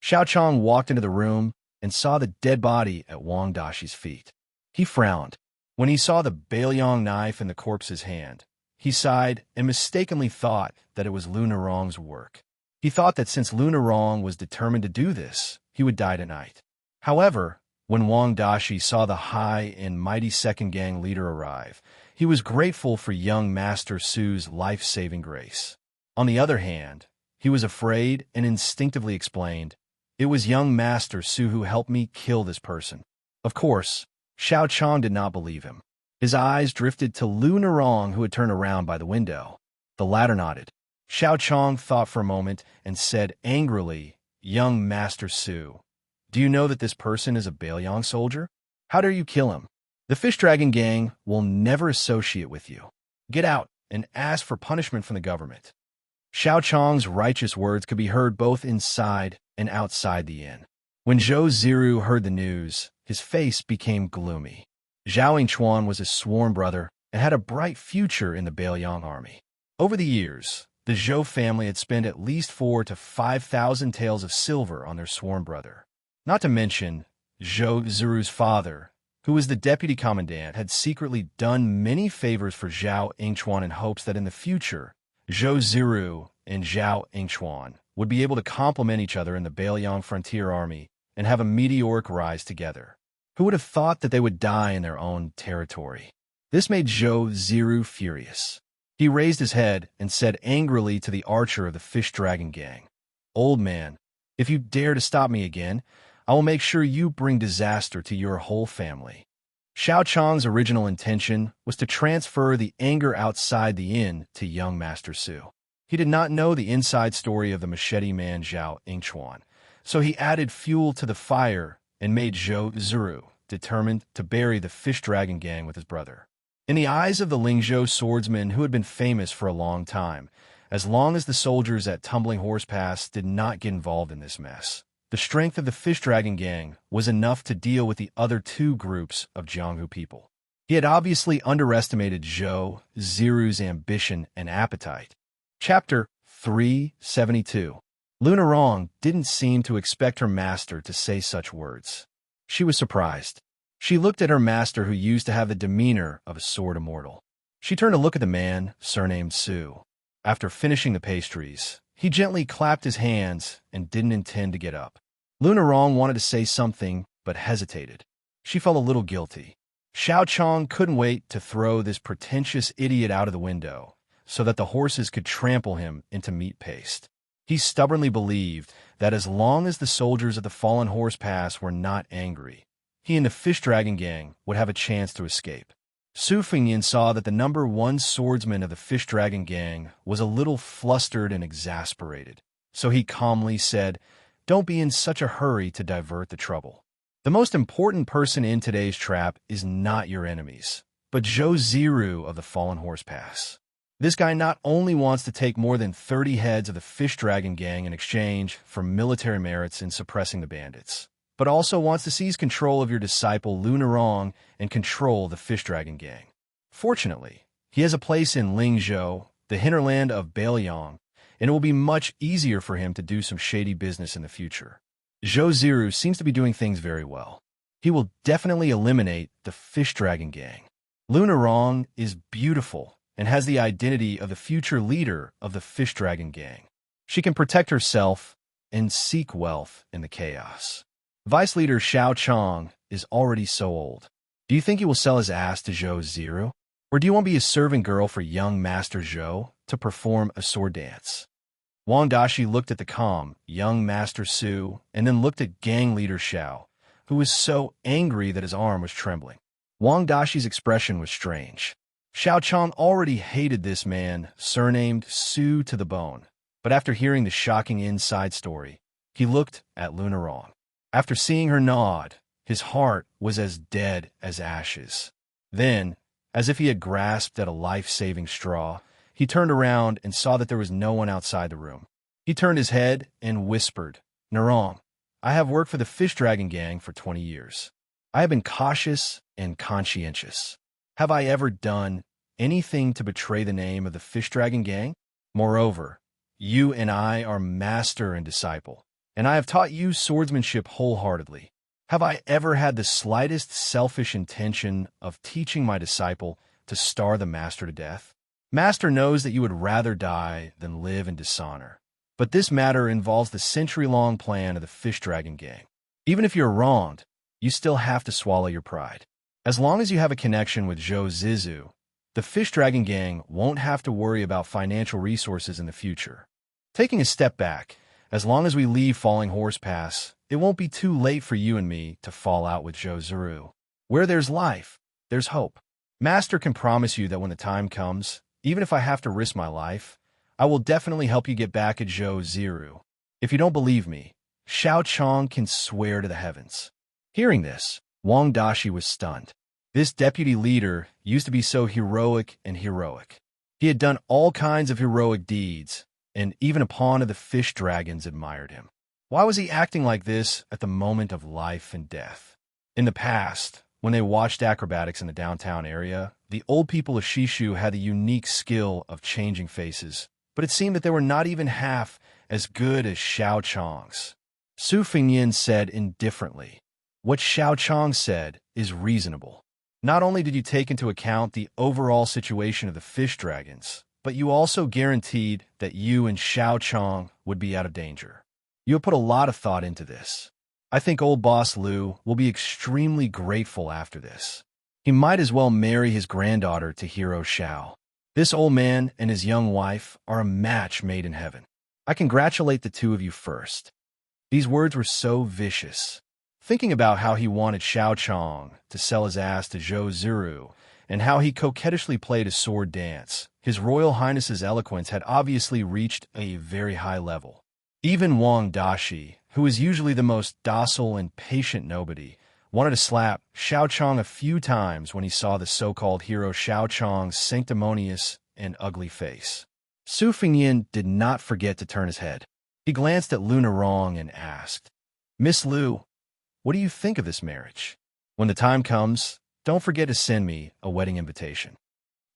Xiaochang walked into the room and saw the dead body at Wang Dashi's feet. He frowned. When he saw the Bailiang knife in the corpse's hand, he sighed and mistakenly thought that it was Lunarong's work. He thought that since Lunarong was determined to do this, he would die tonight. However, when Wang Dashi saw the high and mighty second gang leader arrive, he was grateful for young Master Su's life-saving grace. On the other hand, he was afraid and instinctively explained, "It was young Master Su who helped me kill this person." Of course, Xiaochang did not believe him. His eyes drifted to Lunarong, who had turned around by the window. The latter nodded. Xiaochang thought for a moment and said angrily, "Young Master Su, do you know that this person is a Bailiang soldier? How dare you kill him? The Fish Dragon gang will never associate with you. Get out and ask for punishment from the government." Xiaochang's righteous words could be heard both inside and outside the inn. When Zhou Ziru heard the news, his face became gloomy. Zhao Yingchuan was his sworn brother and had a bright future in the Bailiang army. Over the years, the Zhou family had spent at least 4,000 to 5,000 taels of silver on their sworn brother. Not to mention, Zhou Ziru's father, who was the deputy commandant, had secretly done many favors for Zhao Yingchuan in hopes that in the future, Zhou Ziru and Zhao Yingchuan would be able to complement each other in the Bailiang frontier army and have a meteoric rise together. Who would have thought that they would die in their own territory? This made Zhou Ziru furious. He raised his head and said angrily to the archer of the Fish Dragon gang, "Old man, if you dare to stop me again, I will make sure you bring disaster to your whole family." Xiaochang's original intention was to transfer the anger outside the inn to young Master Su. He did not know the inside story of the machete man Zhao Yingchuan, so he added fuel to the fire and made Zhou Ziru determined to bury the Fish Dragon gang with his brother. In the eyes of the Lingzhou swordsmen who had been famous for a long time, as long as the soldiers at Tumbling Horse Pass did not get involved in this mess, the strength of the Fish Dragon gang was enough to deal with the other two groups of Jianghu people. He had obviously underestimated Zhou Ziru's ambition and appetite. Chapter 372. Lunarong didn't seem to expect her master to say such words. She was surprised. She looked at her master, who used to have the demeanor of a sword immortal. She turned to look at the man, surnamed Su. After finishing the pastries, he gently clapped his hands and didn't intend to get up. Lunarong wanted to say something, but hesitated. She felt a little guilty. Xiaochang couldn't wait to throw this pretentious idiot out of the window so that the horses could trample him into meat paste. He stubbornly believed that as long as the soldiers of the Fallen Horse Pass were not angry, he and the Fish Dragon gang would have a chance to escape. Su Fengyan saw that the number one swordsman of the Fish Dragon gang was a little flustered and exasperated, so he calmly said, "Don't be in such a hurry to divert the trouble. The most important person in today's trap is not your enemies, but Zhou Ziru of the Fallen Horse Pass. This guy not only wants to take more than 30 heads of the Fish Dragon gang in exchange for military merits in suppressing the bandits, but also wants to seize control of your disciple Lunarong and control the Fish Dragon gang. Fortunately, he has a place in Lingzhou, the hinterland of Bailiang, and it will be much easier for him to do some shady business in the future. Zhou Ziru seems to be doing things very well. He will definitely eliminate the Fish Dragon gang. Lunarong is beautiful and has the identity of the future leader of the Fish Dragon Gang. She can protect herself and seek wealth in the chaos. Vice leader Xiao Chong is already so old. Do you think he will sell his ass to Zhou Ziru? Or do you want to be a servant girl for young Master Zhou to perform a sword dance? Wang Dashi looked at the calm, young Master Su and then looked at gang leader Xiao, who was so angry that his arm was trembling. Wang Dashi's expression was strange. Xiao Chong already hated this man, surnamed Su, to the bone. But after hearing the shocking inside story, he looked at Lunarong. After seeing her nod, his heart was as dead as ashes. Then, as if he had grasped at a life-saving straw, he turned around and saw that there was no one outside the room. He turned his head and whispered, "Narong, I have worked for the Fish Dragon Gang for 20 years. I have been cautious and conscientious. Have I ever done anything to betray the name of the Fish Dragon Gang? Moreover, you and I are master and disciple, and I have taught you swordsmanship wholeheartedly. Have I ever had the slightest selfish intention of teaching my disciple to starve the master to death? Master knows that you would rather die than live in dishonor. But this matter involves the century-long plan of the Fish Dragon Gang. Even if you're wronged, you still have to swallow your pride. As long as you have a connection with Zhou Zizu, the Fish Dragon Gang won't have to worry about financial resources in the future. Taking a step back, as long as we leave Falling Horse Pass, it won't be too late for you and me to fall out with Zhou Ziru. Where there's life, there's hope. Master can promise you that when the time comes, even if I have to risk my life, I will definitely help you get back at Zhou Ziru. If you don't believe me, Xiao Chong can swear to the heavens." Hearing this, Wang Dashi was stunned. This deputy leader used to be so heroic and heroic. He had done all kinds of heroic deeds, and even a pawn of the fish dragons admired him. Why was he acting like this at the moment of life and death? In the past, when they watched acrobatics in the downtown area, the old people of Shishu had the unique skill of changing faces, but it seemed that they were not even half as good as Xiao Chong's. Su Fingyin said indifferently, "What Xiao Chong said is reasonable. Not only did you take into account the overall situation of the fish dragons, but you also guaranteed that you and Xiao Chong would be out of danger. You have put a lot of thought into this. I think old boss Lu will be extremely grateful after this. He might as well marry his granddaughter to Hero Xiao. This old man and his young wife are a match made in heaven. I congratulate the two of you first." These words were so vicious. Thinking about how he wanted Xiao Chong to sell his ass to Zhou Ziru, and how he coquettishly played a sword dance, His Royal Highness's eloquence had obviously reached a very high level. Even Wang Dashi, who is usually the most docile and patient nobody, wanted to slap Xiao Chong a few times when he saw the so-called hero Xiao Chong's sanctimonious and ugly face. Su Fingyin did not forget to turn his head. He glanced at Lu Narong and asked, "Miss Lu, what do you think of this marriage? When the time comes, don't forget to send me a wedding invitation."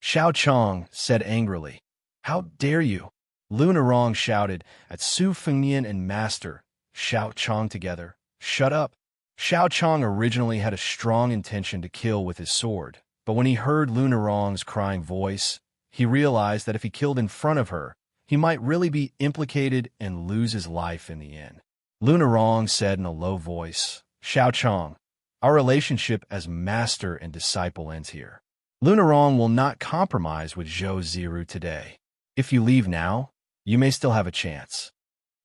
Xiao Chong said angrily, "How dare you?" Lu Narong shouted at Su Fingyin and Master Xiao Chong together, "Shut up." Xiao Chong originally had a strong intention to kill with his sword, but when he heard Lu Narong's crying voice, he realized that if he killed in front of her, he might really be implicated and lose his life in the end. Lu Narong said in a low voice, "Xiao Chong, our relationship as master and disciple ends here. Lu Narong will not compromise with Zhou Ziru today. If you leave now, you may still have a chance."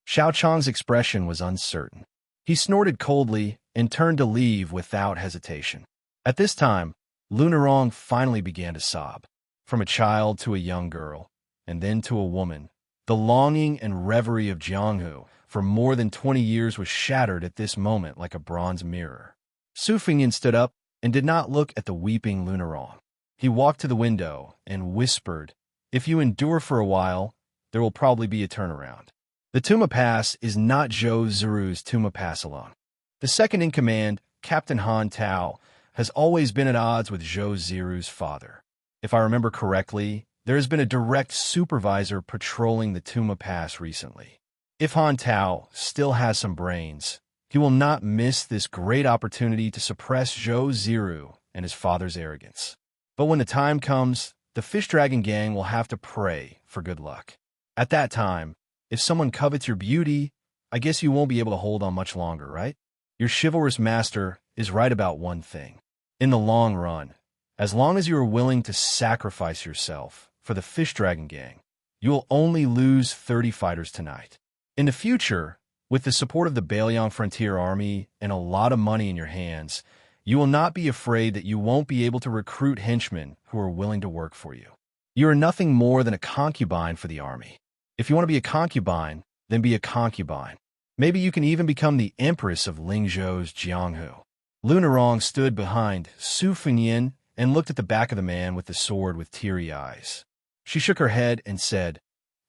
Xiao Chong's expression was uncertain. He snorted coldly and turned to leave without hesitation. At this time, Lu Narong finally began to sob. From a child to a young girl, and then to a woman, the longing and reverie of Jianghu for more than 20 years was shattered at this moment like a bronze mirror. Su Fingyin stood up and did not look at the weeping Lu Narong. He walked to the window and whispered, "If you endure for a while, there will probably be a turnaround. The Tuma Pass is not Zhou Ziru's Tuma Pass alone. The second in command, Captain Han Tao, has always been at odds with Zhou Ziru's father. If I remember correctly, there has been a direct supervisor patrolling the Tuma Pass recently. If Han Tao still has some brains, he will not miss this great opportunity to suppress Zhou Ziru and his father's arrogance. But when the time comes, the fish dragon gang will have to pray for good luck. At that time, if someone covets your beauty, I guess you won't be able to hold on much longer, right? Your chivalrous master is right about one thing. In the long run, as long as you are willing to sacrifice yourself for the fish dragon gang, you will only lose 30 fighters tonight. In the future, with the support of the Bailiang Frontier Army and a lot of money in your hands, you will not be afraid that you won't be able to recruit henchmen who are willing to work for you. You are nothing more than a concubine for the army. If you want to be a concubine, then be a concubine. Maybe you can even become the empress of Lingzhou's Jianghu. Lunarong stood behind Su Fengyin and looked at the back of the man with the sword with teary eyes. She shook her head and said,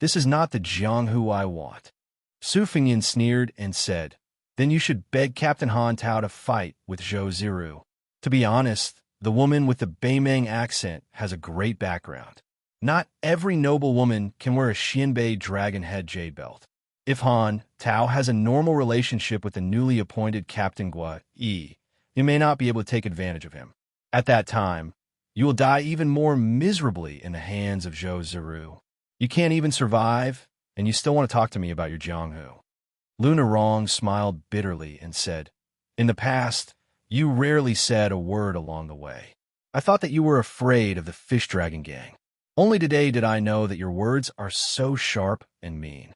"This is not the Jianghu I want." Su Fengyin sneered and said, "Then you should beg Captain Han Tao to fight with Zhou Ziru." To be honest, the woman with the Beimeng accent has a great background. Not every noble woman can wear a Xianbei dragon head jade belt. If Han Tao has a normal relationship with the newly appointed Captain Gua Yi, you may not be able to take advantage of him. At that time, you will die even more miserably in the hands of Zhou Ziru. You can't even survive, and you still want to talk to me about your Jianghu. Lunarong smiled bitterly and said, "In the past, you rarely said a word along the way. I thought that you were afraid of the fish dragon gang. Only today did I know that your words are so sharp and mean."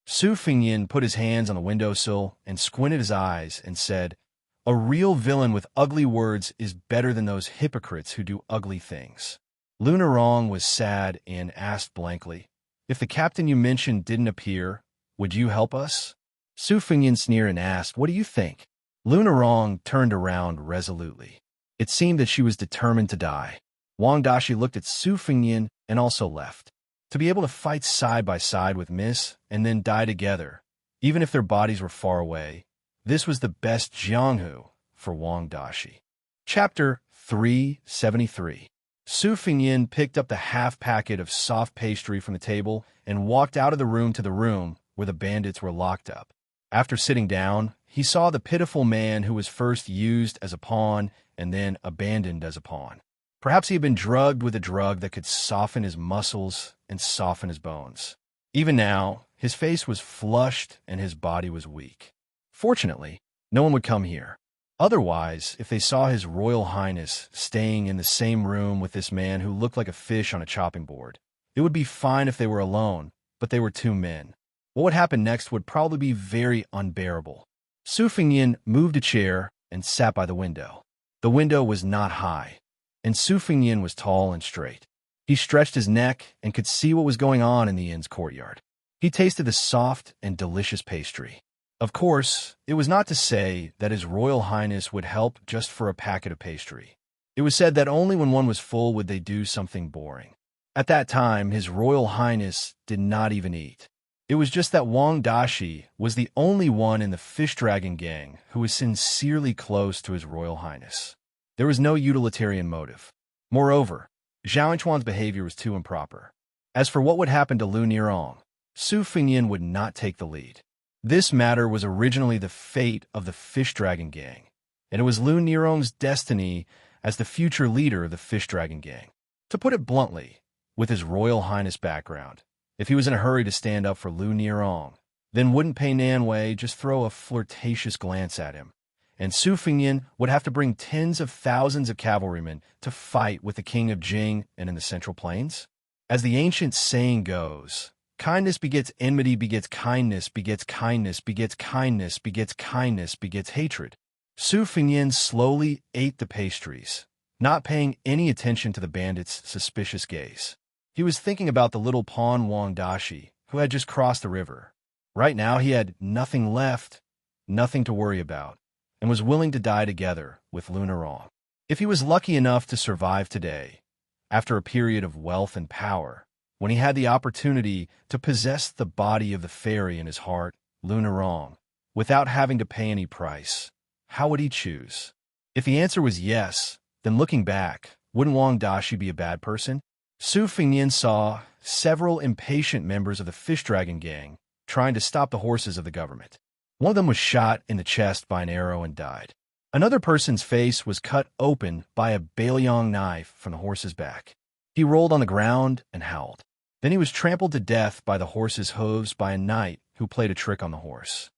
Su Fengyin put his hands on the windowsill and squinted his eyes and said, "A real villain with ugly words is better than those hypocrites who do ugly things." Lunarong was sad and asked blankly, "If the captain you mentioned didn't appear, would you help us?" Su Fengyin sneered and asked, "What do you think?" Lunarong turned around resolutely. It seemed that she was determined to die. Wang Dashi looked at Su Fengyin and also left. To be able to fight side by side with Miss and then die together, even if their bodies were far away, this was the best Jianghu for Wang Dashi. Chapter 373. Su Fengyin picked up the half packet of soft pastry from the table and walked out of the room where the bandits were locked up. After sitting down, he saw the pitiful man who was first used as a pawn and then abandoned as a pawn. Perhaps he had been drugged with a drug that could soften his muscles and soften his bones. Even now, his face was flushed and his body was weak. Fortunately, no one would come here. Otherwise, if they saw His Royal Highness staying in the same room with this man who looked like a fish on a chopping board, it would be fine if they were alone, but they were two men. What would happen next would probably be very unbearable. Su Fengyin moved a chair and sat by the window. The window was not high, and Su Fengyin was tall and straight. He stretched his neck and could see what was going on in the inn's courtyard. He tasted the soft and delicious pastry. Of course, it was not to say that His Royal Highness would help just for a packet of pastry. It was said that only when one was full would they do something boring. At that time, His Royal Highness did not even eat. It was just that Wang Dashi was the only one in the fish dragon gang who was sincerely close to His Royal Highness. There was no utilitarian motive. Moreover, Zhao Yinchuan's behavior was too improper. As for what would happen to Lu Nirong, Su Fengyin would not take the lead. This matter was originally the fate of the fish dragon gang, and it was Lu Nirong's destiny as the future leader of the fish dragon gang. To put it bluntly, with His Royal Highness background, if he was in a hurry to stand up for Lu Nirong, then wouldn't Pei Nanwei just throw a flirtatious glance at him, and Su Fengyin would have to bring tens of thousands of cavalrymen to fight with the king of Jing and in the Central Plains? As the ancient saying goes, kindness begets enmity begets kindness begets kindness begets kindness begets kindness begets hatred. Su Fengyin slowly ate the pastries, not paying any attention to the bandits' suspicious gaze. He was thinking about the little pawn Wang Dashi, who had just crossed the river. Right now he had nothing left, nothing to worry about, and was willing to die together with Lu Nirong. If he was lucky enough to survive today, after a period of wealth and power, when he had the opportunity to possess the body of the fairy in his heart, Lu Nirong, without having to pay any price, how would he choose? If the answer was yes, then looking back, wouldn't Wang Dashi be a bad person? Su Fengyin saw several impatient members of the fish dragon gang trying to stop the horses of the government. One of them was shot in the chest by an arrow and died. Another person's face was cut open by a Bailiang knife from the horse's back. He rolled on the ground and howled. Then he was trampled to death by the horse's hooves by a knight who played a trick on the horse.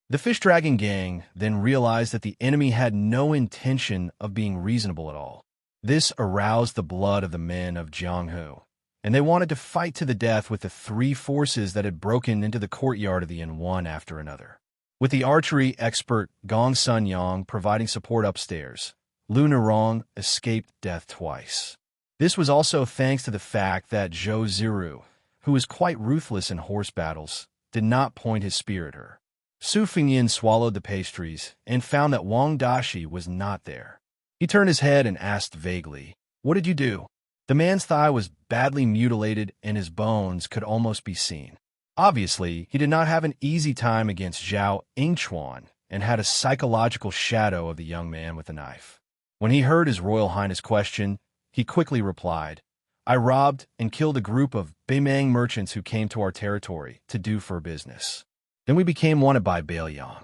The fish dragon gang then realized that the enemy had no intention of being reasonable at all. This aroused the blood of the men of Jianghu, and they wanted to fight to the death with the three forces that had broken into the courtyard of the inn one after another. With the archery expert Gong Sun Yang providing support upstairs, Lu Nurong escaped death twice. This was also thanks to the fact that Zhou Ziru, who was quite ruthless in horse battles, did not point his spear at her. Su Fengyin swallowed the pastries and found that Wang Dashi was not there. He turned his head and asked vaguely, "What did you do?" The man's thigh was badly mutilated and his bones could almost be seen. Obviously, he did not have an easy time against Zhao Yingchuan and had a psychological shadow of the young man with the knife. When he heard His Royal Highness question, he quickly replied, "I robbed and killed a group of Beimang merchants who came to our territory to do for business. Then we became wanted by Bailiang."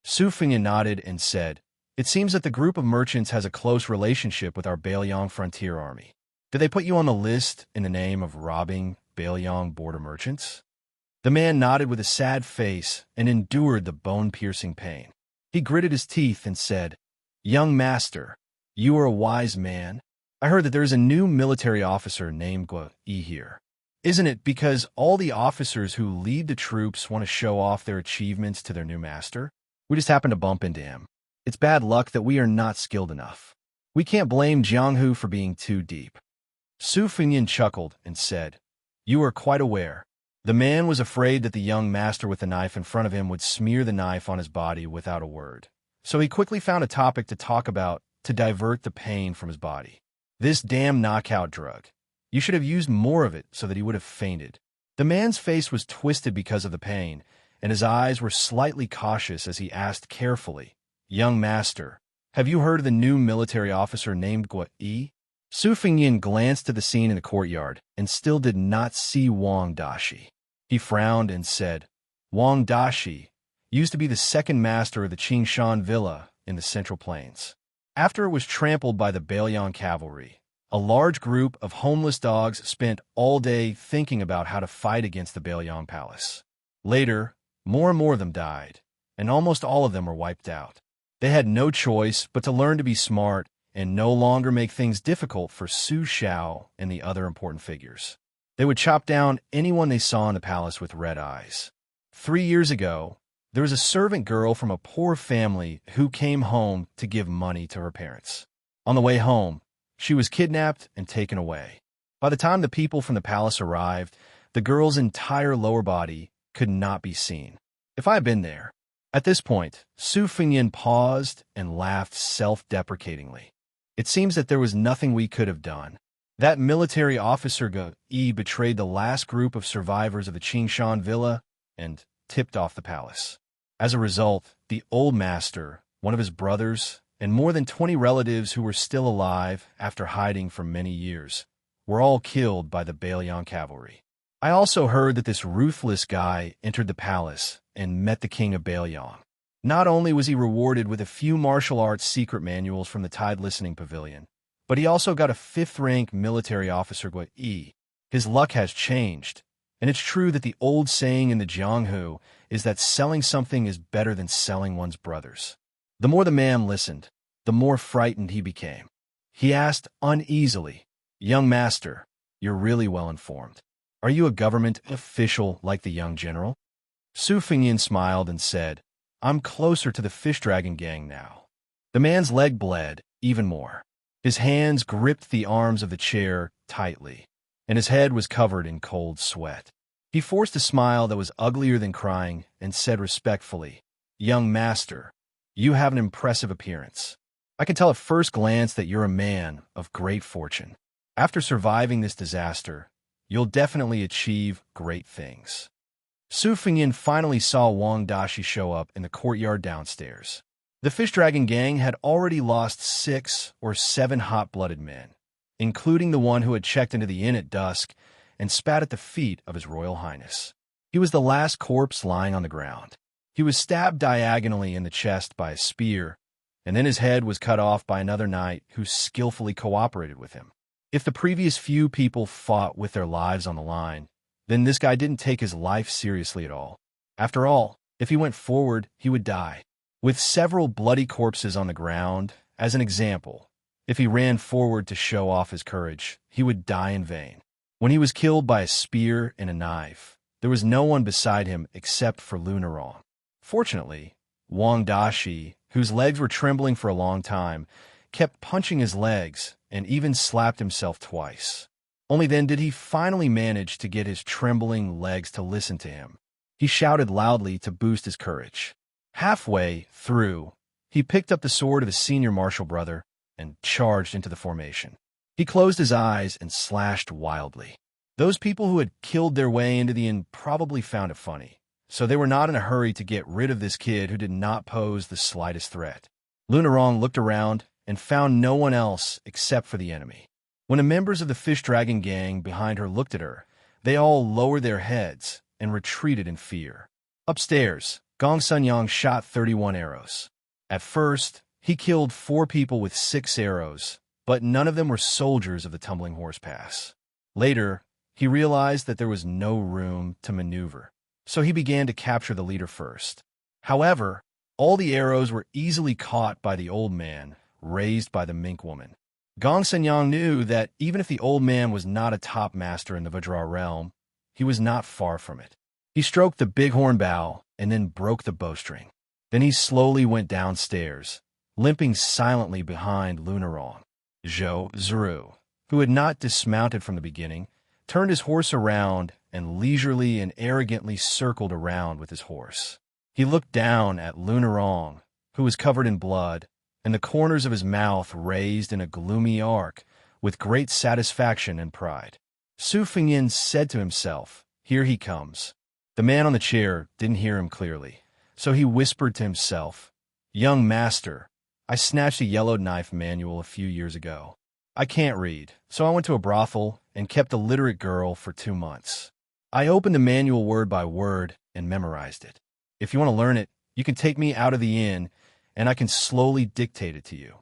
Su Fengyin nodded and said, "It seems that the group of merchants has a close relationship with our Bailiang frontier army. Did they put you on the list in the name of robbing Bailiang border merchants?" The man nodded with a sad face and endured the bone-piercing pain. He gritted his teeth and said, "Young master, you are a wise man. I heard that there is a new military officer named Guo Yi here. Isn't it because all the officers who lead the troops want to show off their achievements to their new master? We just happened to bump into him. It's bad luck that we are not skilled enough. We can't blame Jianghu for being too deep." Su Fengyin chuckled and said, "You are quite aware." The man was afraid that the young master with the knife in front of him would smear the knife on his body without a word. So he quickly found a topic to talk about to divert the pain from his body. "This damn knockout drug. You should have used more of it so that he would have fainted." The man's face was twisted because of the pain, and his eyes were slightly cautious as he asked carefully, "Young master, have you heard of the new military officer named Guo Yi?" Su Fengyin glanced to the scene in the courtyard and still did not see Wang Dashi. He frowned and said, "Wang Dashi used to be the second master of the Qingshan Villa in the Central Plains. After it was trampled by the Bailiang cavalry, a large group of homeless dogs spent all day thinking about how to fight against the Bailiang Palace. Later, more and more of them died, and almost all of them were wiped out. They had no choice but to learn to be smart and no longer make things difficult for Su Xiao and the other important figures. They would chop down anyone they saw in the palace with red eyes. 3 years ago, there was a servant girl from a poor family who came home to give money to her parents. On the way home, she was kidnapped and taken away. By the time the people from the palace arrived, the girl's entire lower body could not be seen. If I had been there." At this point, Su Fengyin paused and laughed self-deprecatingly. "It seems that there was nothing we could have done. That military officer Guo Yi betrayed the last group of survivors of the Qingshan Villa and tipped off the palace. As a result, the old master, one of his brothers, and more than 20 relatives who were still alive after hiding for many years were all killed by the Bailiang cavalry. I also heard that this ruthless guy entered the palace and met the king of Bailiang. Not only was he rewarded with a few martial arts secret manuals from the Tide Listening Pavilion, but he also got a 5th-rank military officer Guo Yi. His luck has changed, and it's true that the old saying in the Jianghu is that selling something is better than selling one's brothers." The more the man listened, the more frightened he became. He asked uneasily, "Young master, you're really well informed. Are you a government official like the young general?" Su Fengyin smiled and said, "I'm closer to the fish dragon gang now." The man's leg bled even more. His hands gripped the arms of the chair tightly, and his head was covered in cold sweat. He forced a smile that was uglier than crying and said respectfully, "Young master, you have an impressive appearance. I can tell at first glance that you're a man of great fortune. After surviving this disaster, you'll definitely achieve great things." Su Fengyin finally saw Wang Dashi show up in the courtyard downstairs. The fish dragon gang had already lost 6 or 7 hot-blooded men, including the one who had checked into the inn at dusk and spat at the feet of His Royal Highness. He was the last corpse lying on the ground. He was stabbed diagonally in the chest by a spear, and then his head was cut off by another knight who skillfully cooperated with him. If the previous few people fought with their lives on the line, then this guy didn't take his life seriously at all. After all, if he went forward, he would die. With several bloody corpses on the ground, as an example, if he ran forward to show off his courage, he would die in vain. When he was killed by a spear and a knife, there was no one beside him except for Lunarong. Fortunately, Wang Dashi, whose legs were trembling for a long time, kept punching his legs and even slapped himself twice. Only then did he finally manage to get his trembling legs to listen to him. He shouted loudly to boost his courage. Halfway through, he picked up the sword of his senior martial brother and charged into the formation. He closed his eyes and slashed wildly. Those people who had killed their way into the inn probably found it funny, so they were not in a hurry to get rid of this kid who did not pose the slightest threat. Lunarong looked around and found no one else except for the enemy. When the members of the fish dragon gang behind her looked at her, they all lowered their heads and retreated in fear. Upstairs, Gong Sunyang shot 31 arrows. At first, he killed 4 people with 6 arrows, but none of them were soldiers of the Tumbling Horse Pass. Later, he realized that there was no room to maneuver, so he began to capture the leader first. However, all the arrows were easily caught by the old man, raised by the mink woman. Gong Sunyang knew that even if the old man was not a top master in the Vajra realm, he was not far from it. He stroked the bighorn bow and then broke the bowstring. Then he slowly went downstairs, limping silently behind Lunarong. Zhou Ziru, who had not dismounted from the beginning, turned his horse around and leisurely and arrogantly circled around with his horse. He looked down at Lunarong, who was covered in blood, and the corners of his mouth raised in a gloomy arc with great satisfaction and pride. Su Fengyin said to himself, "Here he comes." The man on the chair didn't hear him clearly, so he whispered to himself, "Young master, I snatched a yellowed knife manual a few years ago. I can't read, so I went to a brothel and kept a literate girl for 2 months. I opened the manual word by word and memorized it. If you want to learn it, you can take me out of the inn, and I can slowly dictate it to you."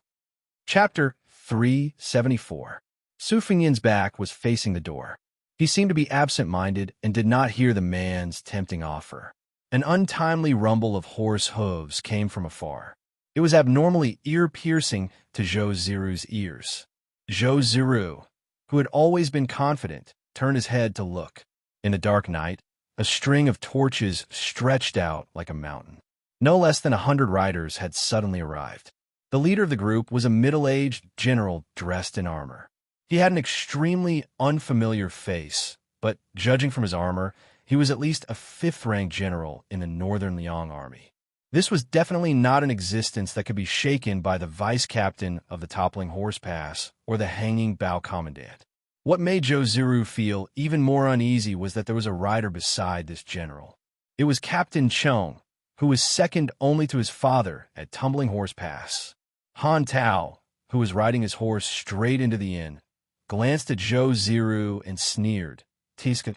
Chapter 374. Su Fengyin's back was facing the door. He seemed to be absent-minded and did not hear the man's tempting offer. An untimely rumble of horse hooves came from afar. It was abnormally ear-piercing to Zhou Ziru's ears. Zhou Ziru, who had always been confident, turned his head to look. In the dark night, a string of torches stretched out like a mountain. No less than 100 riders had suddenly arrived. The leader of the group was a middle-aged general dressed in armor. He had an extremely unfamiliar face, but judging from his armor, he was at least a 5th-rank general in the Northern Liang army. This was definitely not an existence that could be shaken by the vice-captain of the Toppling Horse Pass or the hanging Bao Commandant. What made Zhou Ziru feel even more uneasy was that there was a rider beside this general. It was Captain Chong, who was second only to his father at Tumbling Horse Pass. Han Tao, who was riding his horse straight into the inn, glanced at Zhou Ziru and sneered. "Tiska,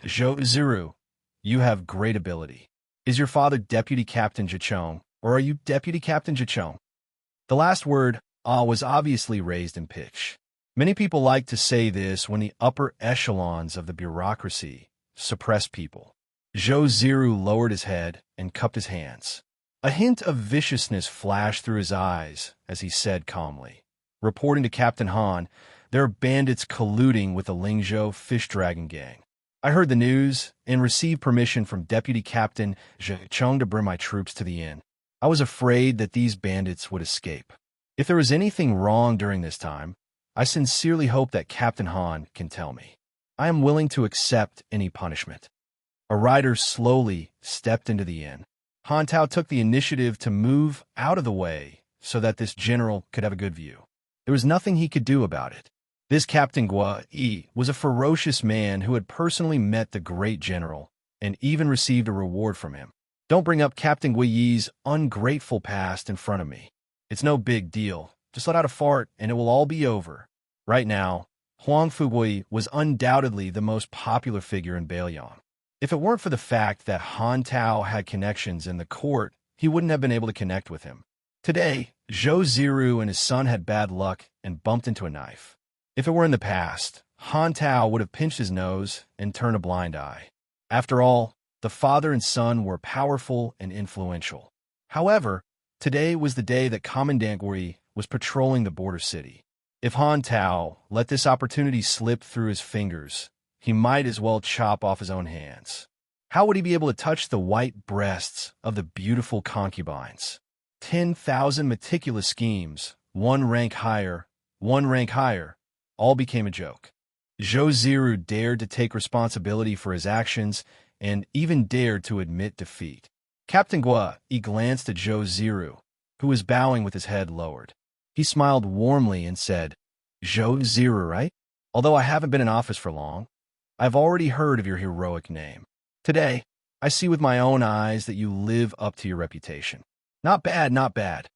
Zhou Ziru, you have great ability. Is your father Deputy Captain Zhichong, or are you Deputy Captain Zhichong?" The last word, was obviously raised in pitch. Many people like to say this when the upper echelons of the bureaucracy suppress people. Zhou Ziru lowered his head and cupped his hands. A hint of viciousness flashed through his eyes as he said calmly, "Reporting to Captain Han, there are bandits colluding with the Lingzhou fish dragon gang. I heard the news and received permission from Deputy Captain Zhichong to bring my troops to the inn. I was afraid that these bandits would escape. If there was anything wrong during this time, I sincerely hope that Captain Han can tell me. I am willing to accept any punishment." A rider slowly stepped into the inn. Han Tao took the initiative to move out of the way so that this general could have a good view. There was nothing he could do about it. This Captain Gua Yi was a ferocious man who had personally met the great general and even received a reward from him. "Don't bring up Captain Gua Yi's ungrateful past in front of me. It's no big deal. Just let out a fart and it will all be over." Right now, Huang Fugui was undoubtedly the most popular figure in Bailiang. If it weren't for the fact that Han Tao had connections in the court, he wouldn't have been able to connect with him. Today, Zhou Ziru and his son had bad luck and bumped into a knife. If it were in the past, Han Tao would have pinched his nose and turned a blind eye. After all, the father and son were powerful and influential. However, today was the day that Commandant Gui was patrolling the border city. If Han Tao let this opportunity slip through his fingers, he might as well chop off his own hands. How would he be able to touch the white breasts of the beautiful concubines? 10,000 meticulous schemes, one rank higher, all became a joke. Zhou Ziru dared to take responsibility for his actions and even dared to admit defeat. Captain Gua glanced at Zhou Ziru, who was bowing with his head lowered. He smiled warmly and said, "Zhou Ziru, right? Although I haven't been in office for long, I've already heard of your heroic name. Today, I see with my own eyes that you live up to your reputation. Not bad, not bad."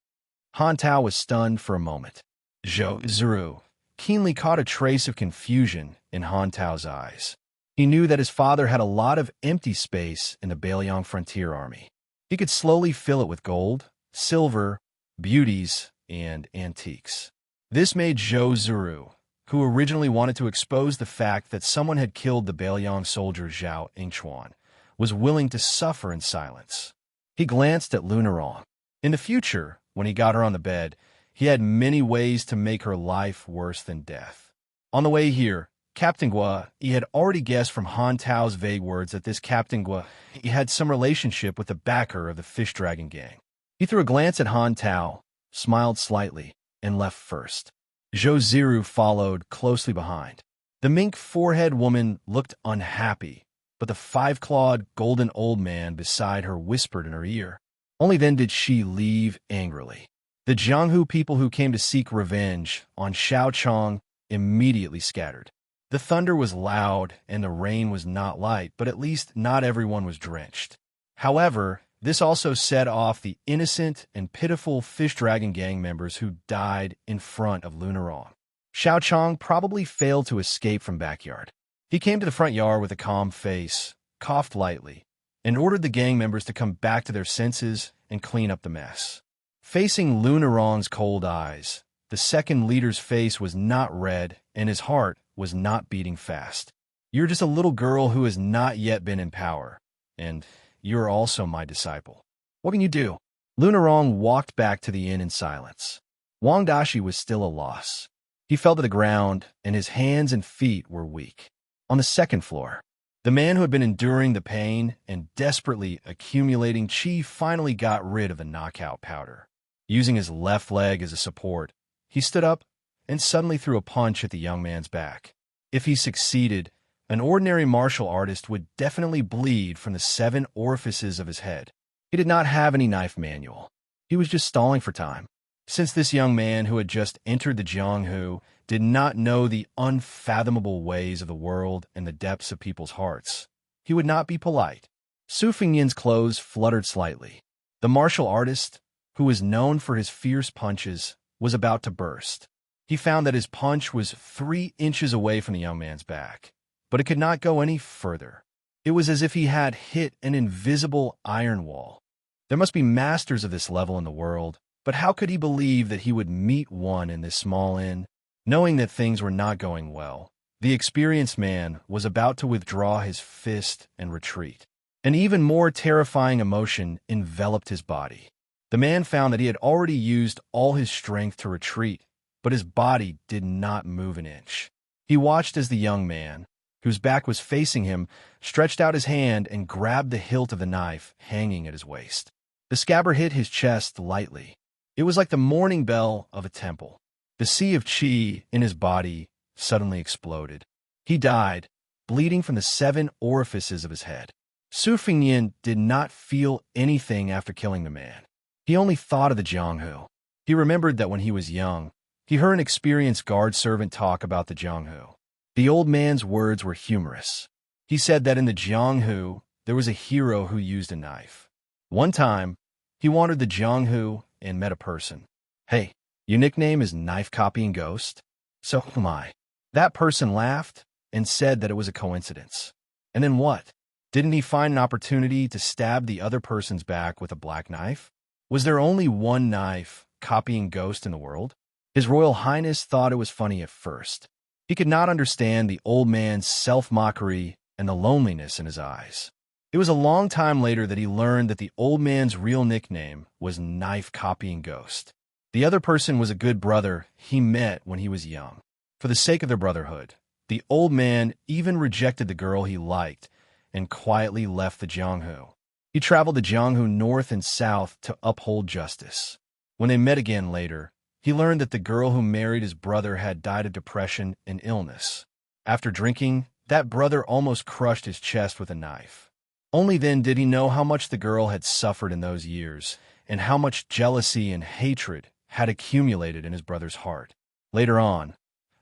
Han Tao was stunned for a moment. Zhou Ziru keenly caught a trace of confusion in Han Tao's eyes. He knew that his father had a lot of empty space in the Bailiang Frontier Army. He could slowly fill it with gold, silver, beauties, and antiques. This made Zhou Ziru, who originally wanted to expose the fact that someone had killed the Bailiang soldier Zhao Yingchuan, was willing to suffer in silence. He glanced at Lunarong. In the future, when he got her on the bed, he had many ways to make her life worse than death. On the way here, Captain Gua, he had already guessed from Han Tao's vague words that this Captain Gua, he had some relationship with the backer of the Fish Dragon gang. He threw a glance at Han Tao, smiled slightly, and left first. Zhou Ziru followed closely behind. The mink forehead woman looked unhappy, but the five-clawed golden old man beside her whispered in her ear. Only then did she leave angrily. The Jianghu people who came to seek revenge on Xiaochang immediately scattered. The thunder was loud and the rain was not light, but at least not everyone was drenched. However, this also set off the innocent and pitiful Fish Dragon gang members who died in front of Lunarong. Xiaochang probably failed to escape from backyard. He came to the front yard with a calm face, coughed lightly, and ordered the gang members to come back to their senses and clean up the mess. Facing Lunarong's cold eyes, the second leader's face was not red and his heart was not beating fast. "You're just a little girl who has not yet been in power, and you're also my disciple. What can you do?" Lunarong walked back to the inn in silence. Wang Dashi was still a loss. He fell to the ground, and his hands and feet were weak. On the second floor, the man who had been enduring the pain and desperately accumulating qi finally got rid of the knockout powder. Using his left leg as a support, he stood up and suddenly threw a punch at the young man's back. If he succeeded, an ordinary martial artist would definitely bleed from the 7 orifices of his head. He did not have any knife manual. He was just stalling for time. Since this young man who had just entered the Jianghu did not know the unfathomable ways of the world and the depths of people's hearts, he would not be polite. Su Fengyan's clothes fluttered slightly. The martial artist, who was known for his fierce punches, was about to burst. He found that his punch was 3 inches away from the young man's back, but it could not go any further. It was as if he had hit an invisible iron wall. There must be masters of this level in the world, but how could he believe that he would meet one in this small inn? Knowing that things were not going well, the experienced man was about to withdraw his fist and retreat. An even more terrifying emotion enveloped his body. The man found that he had already used all his strength to retreat, but his body did not move an inch. He watched as the young man, whose back was facing him, stretched out his hand and grabbed the hilt of the knife hanging at his waist. The scabbard hit his chest lightly. It was like the morning bell of a temple. The sea of qi in his body suddenly exploded. He died, bleeding from the 7 orifices of his head. Su Fengyan did not feel anything after killing the man. He only thought of the Jianghu. He remembered that when he was young, he heard an experienced guard servant talk about the Jianghu. The old man's words were humorous. He said that in the Jianghu, there was a hero who used a knife. One time, he wandered the Jianghu and met a person. "Hey, your nickname is Knife Copying Ghost?" "So am I." That person laughed and said that it was a coincidence. And then what? Didn't he find an opportunity to stab the other person's back with a black knife? Was there only one knife copying ghost in the world? His Royal Highness thought it was funny at first. He could not understand the old man's self-mockery and the loneliness in his eyes. It was a long time later that he learned that the old man's real nickname was Knife Copying Ghost. The other person was a good brother he met when he was young. For the sake of their brotherhood, the old man even rejected the girl he liked and quietly left the Jianghu. He traveled to Jianghu north and south to uphold justice. When they met again later, he learned that the girl who married his brother had died of depression and illness. After drinking, that brother almost crushed his chest with a knife. Only then did he know how much the girl had suffered in those years, and how much jealousy and hatred had accumulated in his brother's heart. Later on,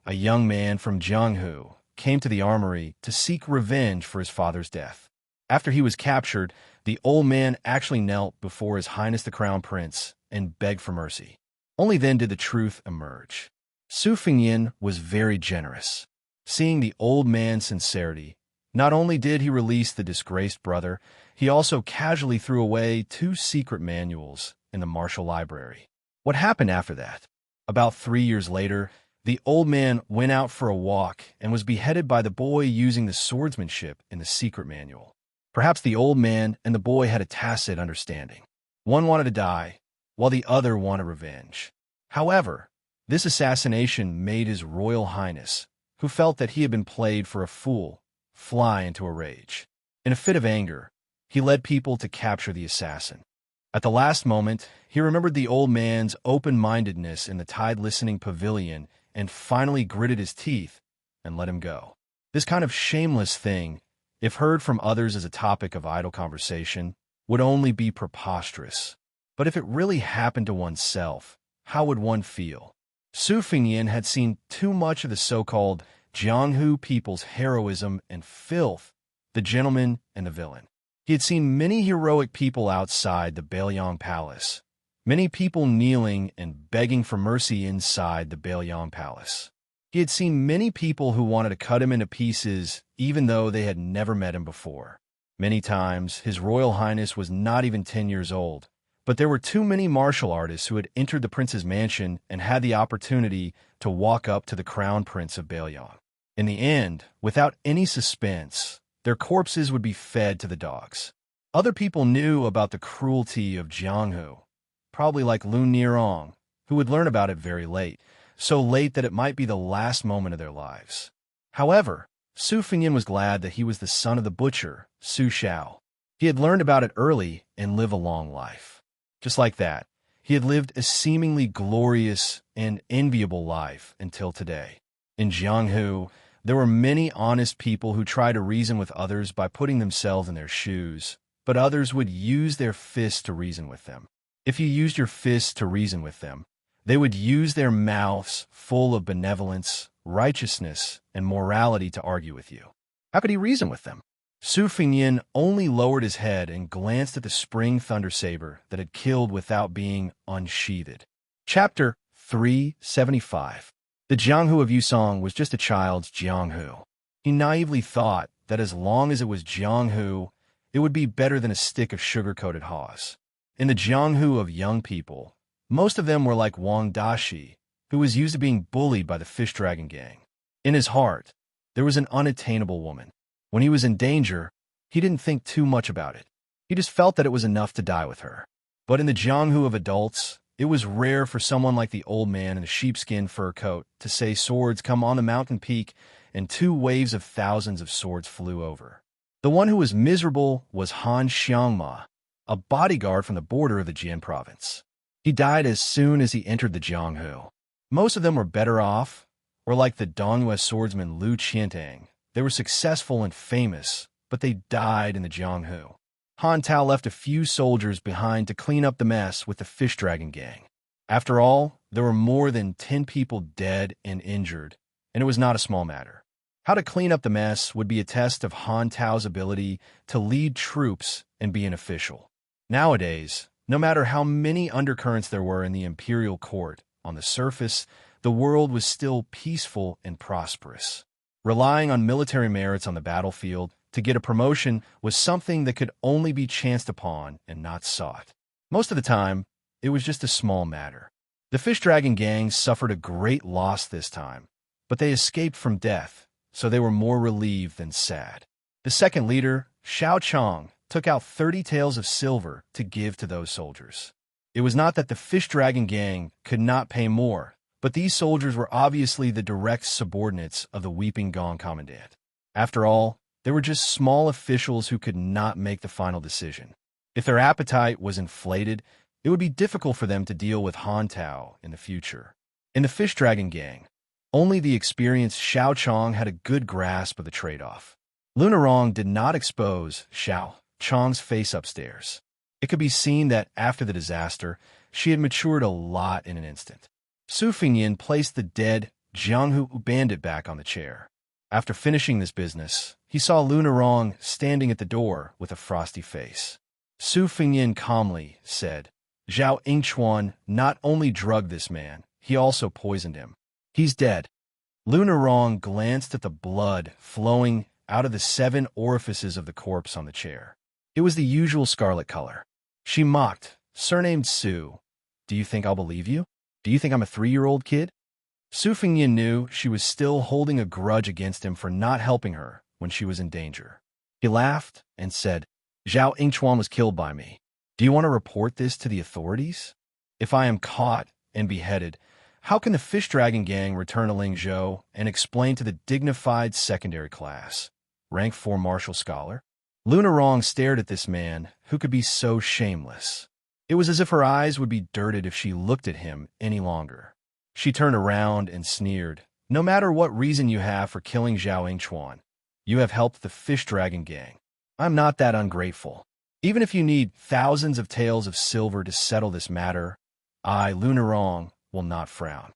a young man from Jianghu came to the armory to seek revenge for his father's death. After he was captured, the old man actually knelt before His Highness the Crown Prince and begged for mercy. Only then did the truth emerge. Su Fengyin was very generous. Seeing the old man's sincerity, not only did he release the disgraced brother, he also casually threw away 2 secret manuals in the martial library. What happened after that? About 3 years later, the old man went out for a walk and was beheaded by the boy using the swordsmanship in the secret manual. Perhaps the old man and the boy had a tacit understanding. One wanted to die, while the other wanted revenge. However, this assassination made His Royal Highness, who felt that he had been played for a fool, fly into a rage. In a fit of anger, he led people to capture the assassin. At the last moment, he remembered the old man's open-mindedness in the tide-listening pavilion and finally gritted his teeth and let him go. This kind of shameless thing, if heard from others as a topic of idle conversation, would only be preposterous. But if it really happened to oneself, how would one feel? Su Fengyin had seen too much of the so-called Jianghu people's heroism and filth, the gentleman and the villain. He had seen many heroic people outside the Bailiang Palace, many people kneeling and begging for mercy inside the Bailiang Palace. He had seen many people who wanted to cut him into pieces even though they had never met him before. Many times, His Royal Highness was not even 10 years old, but there were too many martial artists who had entered the prince's mansion and had the opportunity to walk up to the crown prince of Bailiang. In the end, without any suspense, their corpses would be fed to the dogs. Other people knew about the cruelty of Jianghu, probably like Lun Nirong, who would learn about it very late, so late that it might be the last moment of their lives. However, Su Fengyin was glad that he was the son of the butcher, Su Xiao. He had learned about it early and lived a long life. Just like that, he had lived a seemingly glorious and enviable life until today. In Jianghu, there were many honest people who tried to reason with others by putting themselves in their shoes, but others would use their fists to reason with them. If you used your fists to reason with them, they would use their mouths full of benevolence, righteousness, and morality to argue with you. How could he reason with them? Su Fengyin only lowered his head and glanced at the spring thunder saber that had killed without being unsheathed. Chapter 375. The Jianghu of Yusong was just a child's Jianghu. He naively thought that as long as it was Jianghu, it would be better than a stick of sugar-coated haws. In the Jianghu of young people, most of them were like Wang Dashi, who was used to being bullied by the fish dragon gang. In his heart, there was an unattainable woman. When he was in danger, he didn't think too much about it. He just felt that it was enough to die with her. But in the Jianghu of adults, it was rare for someone like the old man in the sheepskin fur coat to say swords come on the mountain peak, and 2 waves of thousands of swords flew over. The one who was miserable was Han Xiangma, a bodyguard from the border of the Jian province. He died as soon as he entered the Jianghu. Most of them were better off, or like the Dongyue swordsman Lu Qiantang. They were successful and famous, but they died in the Jianghu. Han Tao left a few soldiers behind to clean up the mess with the fish dragon gang. After all, there were more than 10 people dead and injured, and it was not a small matter. How to clean up the mess would be a test of Han Tao's ability to lead troops and be an official. Nowadays, no matter how many undercurrents there were in the imperial court, on the surface, the world was still peaceful and prosperous. Relying on military merits on the battlefield to get a promotion was something that could only be chanced upon and not sought. Most of the time, it was just a small matter. The fish dragon gang suffered a great loss this time, but they escaped from death, so they were more relieved than sad. The second leader, Xianxia, took out 30 taels of silver to give to those soldiers. It was not that the Fish Dragon Gang could not pay more, but these soldiers were obviously the direct subordinates of the Weeping Gong Commandant. After all, they were just small officials who could not make the final decision. If their appetite was inflated, it would be difficult for them to deal with Han Tao in the future. In the Fish Dragon Gang, only the experienced Xianxia had a good grasp of the trade-off. Lunarong did not expose Xianxia's face upstairs. It could be seen that after the disaster, she had matured a lot in an instant. Su Fengyin placed the dead Jianghu bandit back on the chair. After finishing this business, he saw Lunarong standing at the door with a frosty face. Su Fengyin calmly said, "Zhao Yingchuan not only drugged this man, he also poisoned him. He's dead." Lunarong glanced at the blood flowing out of the 7 orifices of the corpse on the chair. It was the usual scarlet color. She mocked, "Surnamed Su. Do you think I'll believe you? Do you think I'm a 3-year-old kid?" Su Fengyin knew she was still holding a grudge against him for not helping her when she was in danger. He laughed and said, "Zhao Yingchuan was killed by me. Do you want to report this to the authorities? If I am caught and beheaded, how can the Fish Dragon Gang return to Lingzhou and explain to the dignified secondary class, rank 4 martial scholar?" Lunarong stared at this man who could be so shameless. It was as if her eyes would be dirted if she looked at him any longer. She turned around and sneered, "No matter what reason you have for killing Zhao Yingchuan, you have helped the Fish Dragon Gang. I'm not that ungrateful. Even if you need thousands of taels of silver to settle this matter, I, Lunarong, will not frown."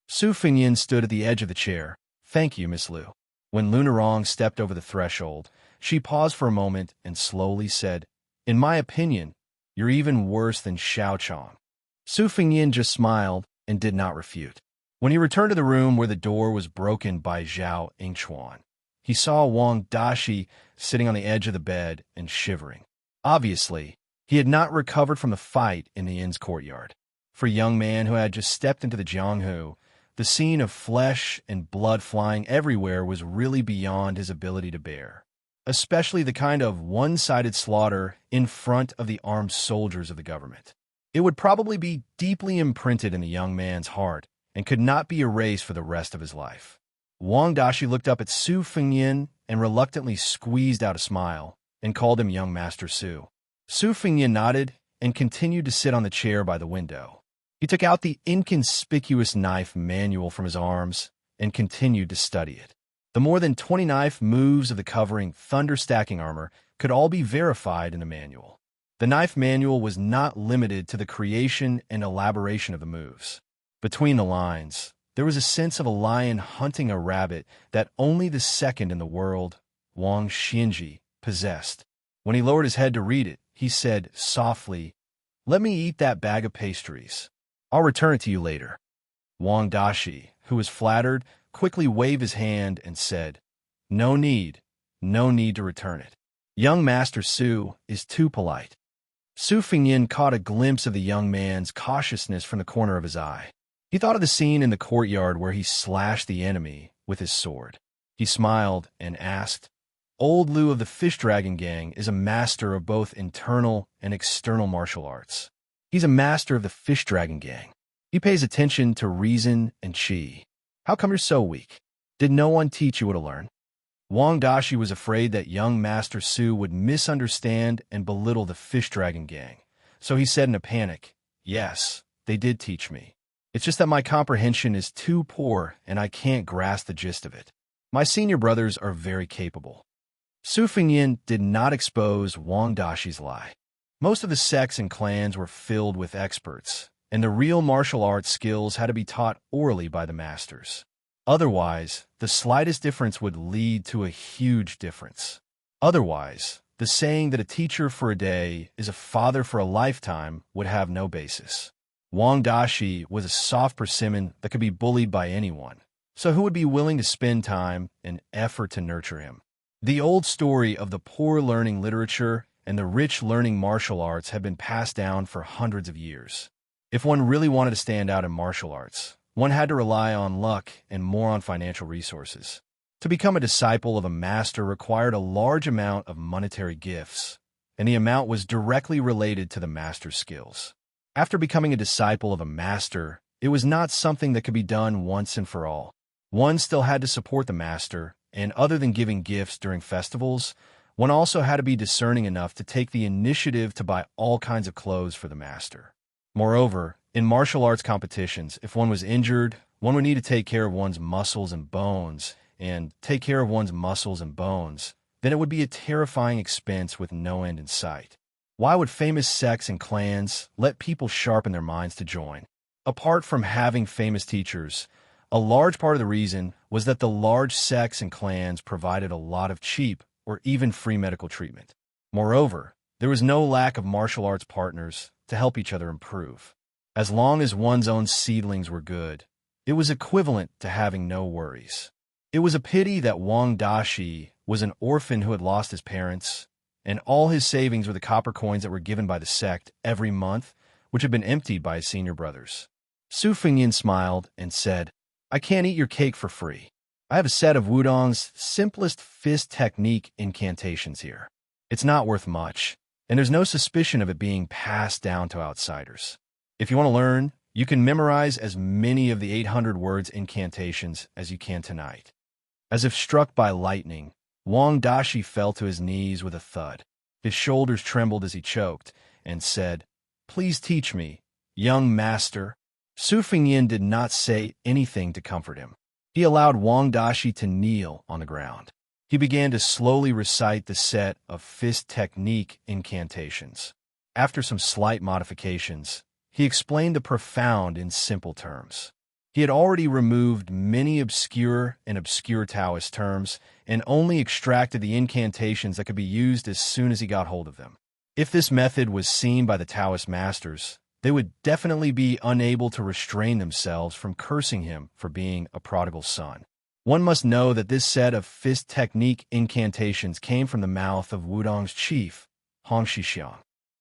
Su Fengyin stood at the edge of the chair. "Thank you, Miss Lu." When Lunarong stepped over the threshold, she paused for a moment and slowly said, "In my opinion, you're even worse than Xiaochang." Su Fengyin just smiled and did not refute. When he returned to the room where the door was broken by Zhao Yingchuan, he saw Wang Dashi sitting on the edge of the bed and shivering. Obviously, he had not recovered from the fight in the inn's courtyard. For a young man who had just stepped into the Jianghu, the scene of flesh and blood flying everywhere was really beyond his ability to bear, especially the kind of one-sided slaughter in front of the armed soldiers of the government. It would probably be deeply imprinted in the young man's heart and could not be erased for the rest of his life. Wang Dashi looked up at Su Fengyin and reluctantly squeezed out a smile and called him young Master Su. Su Fengyin nodded and continued to sit on the chair by the window. He took out the inconspicuous knife manual from his arms and continued to study it. The more than 20 knife moves of the covering thunder stacking armor could all be verified in the manual. The knife manual was not limited to the creation and elaboration of the moves. Between the lines, there was a sense of a lion hunting a rabbit that only the second in the world, Wang Xianxia, possessed. When he lowered his head to read it, he said softly, "Let me eat that bag of pastries. I'll return it to you later." Wang Dashi, who was flattered, quickly waved his hand and said, no need to return it. Young Master Su is too polite." Su Fengyin caught a glimpse of the young man's cautiousness from the corner of his eye. He thought of the scene in the courtyard where he slashed the enemy with his sword. He smiled and asked, "Old Lu of the Fish Dragon Gang is a master of both internal and external martial arts. He's a master of the Fish Dragon Gang. He pays attention to reason and qi. How come you're so weak? Did no one teach you what to learn?" Wang Dashi was afraid that young Master Su would misunderstand and belittle the Fish Dragon Gang, so he said in a panic, "Yes, they did teach me. It's just that my comprehension is too poor and I can't grasp the gist of it. My senior brothers are very capable." Su Fengyin did not expose Wang Dashi's lie. Most of the sects and clans were filled with experts, and the real martial arts skills had to be taught orally by the masters. Otherwise, the slightest difference would lead to a huge difference. Otherwise, the saying that a teacher for a day is a father for a lifetime would have no basis. Wang Dashi was a soft persimmon that could be bullied by anyone, so who would be willing to spend time and effort to nurture him? The old story of the poor learning literature and the rich learning martial arts had been passed down for hundreds of years. If one really wanted to stand out in martial arts, one had to rely on luck and more on financial resources. To become a disciple of a master required a large amount of monetary gifts, and the amount was directly related to the master's skills. After becoming a disciple of a master, it was not something that could be done once and for all. One still had to support the master, and other than giving gifts during festivals, one also had to be discerning enough to take the initiative to buy all kinds of clothes for the master. Moreover, in martial arts competitions, if one was injured, one would need to take care of one's muscles and bones, then it would be a terrifying expense with no end in sight. Why would famous sects and clans let people sharpen their minds to join? Apart from having famous teachers, a large part of the reason was that the large sects and clans provided a lot of cheap or even free medical treatment. Moreover, there was no lack of martial arts partners to help each other improve. As long as one's own seedlings were good, it was equivalent to having no worries. It was a pity that Wang Dashi was an orphan who had lost his parents, and all his savings were the copper coins that were given by the sect every month, which had been emptied by his senior brothers. Su Fengyin smiled and said, "I can't eat your cake for free. I have a set of Wudong's simplest fist technique incantations here. It's not worth much, and there's no suspicion of it being passed down to outsiders. If you want to learn, you can memorize as many of the 800 words incantations as you can tonight." As if struck by lightning, Wang Dashi fell to his knees with a thud. His shoulders trembled as he choked and said, "Please teach me, young master." Su Fengyin did not say anything to comfort him. He allowed Wang Dashi to kneel on the ground. He began to slowly recite the set of fist technique incantations. After some slight modifications, he explained the profound in simple terms. He had already removed many obscure Taoist terms and only extracted the incantations that could be used as soon as he got hold of them. If this method was seen by the Taoist masters, they would definitely be unable to restrain themselves from cursing him for being a prodigal son. One must know that this set of fist technique incantations came from the mouth of Wudong's chief, Xianxia,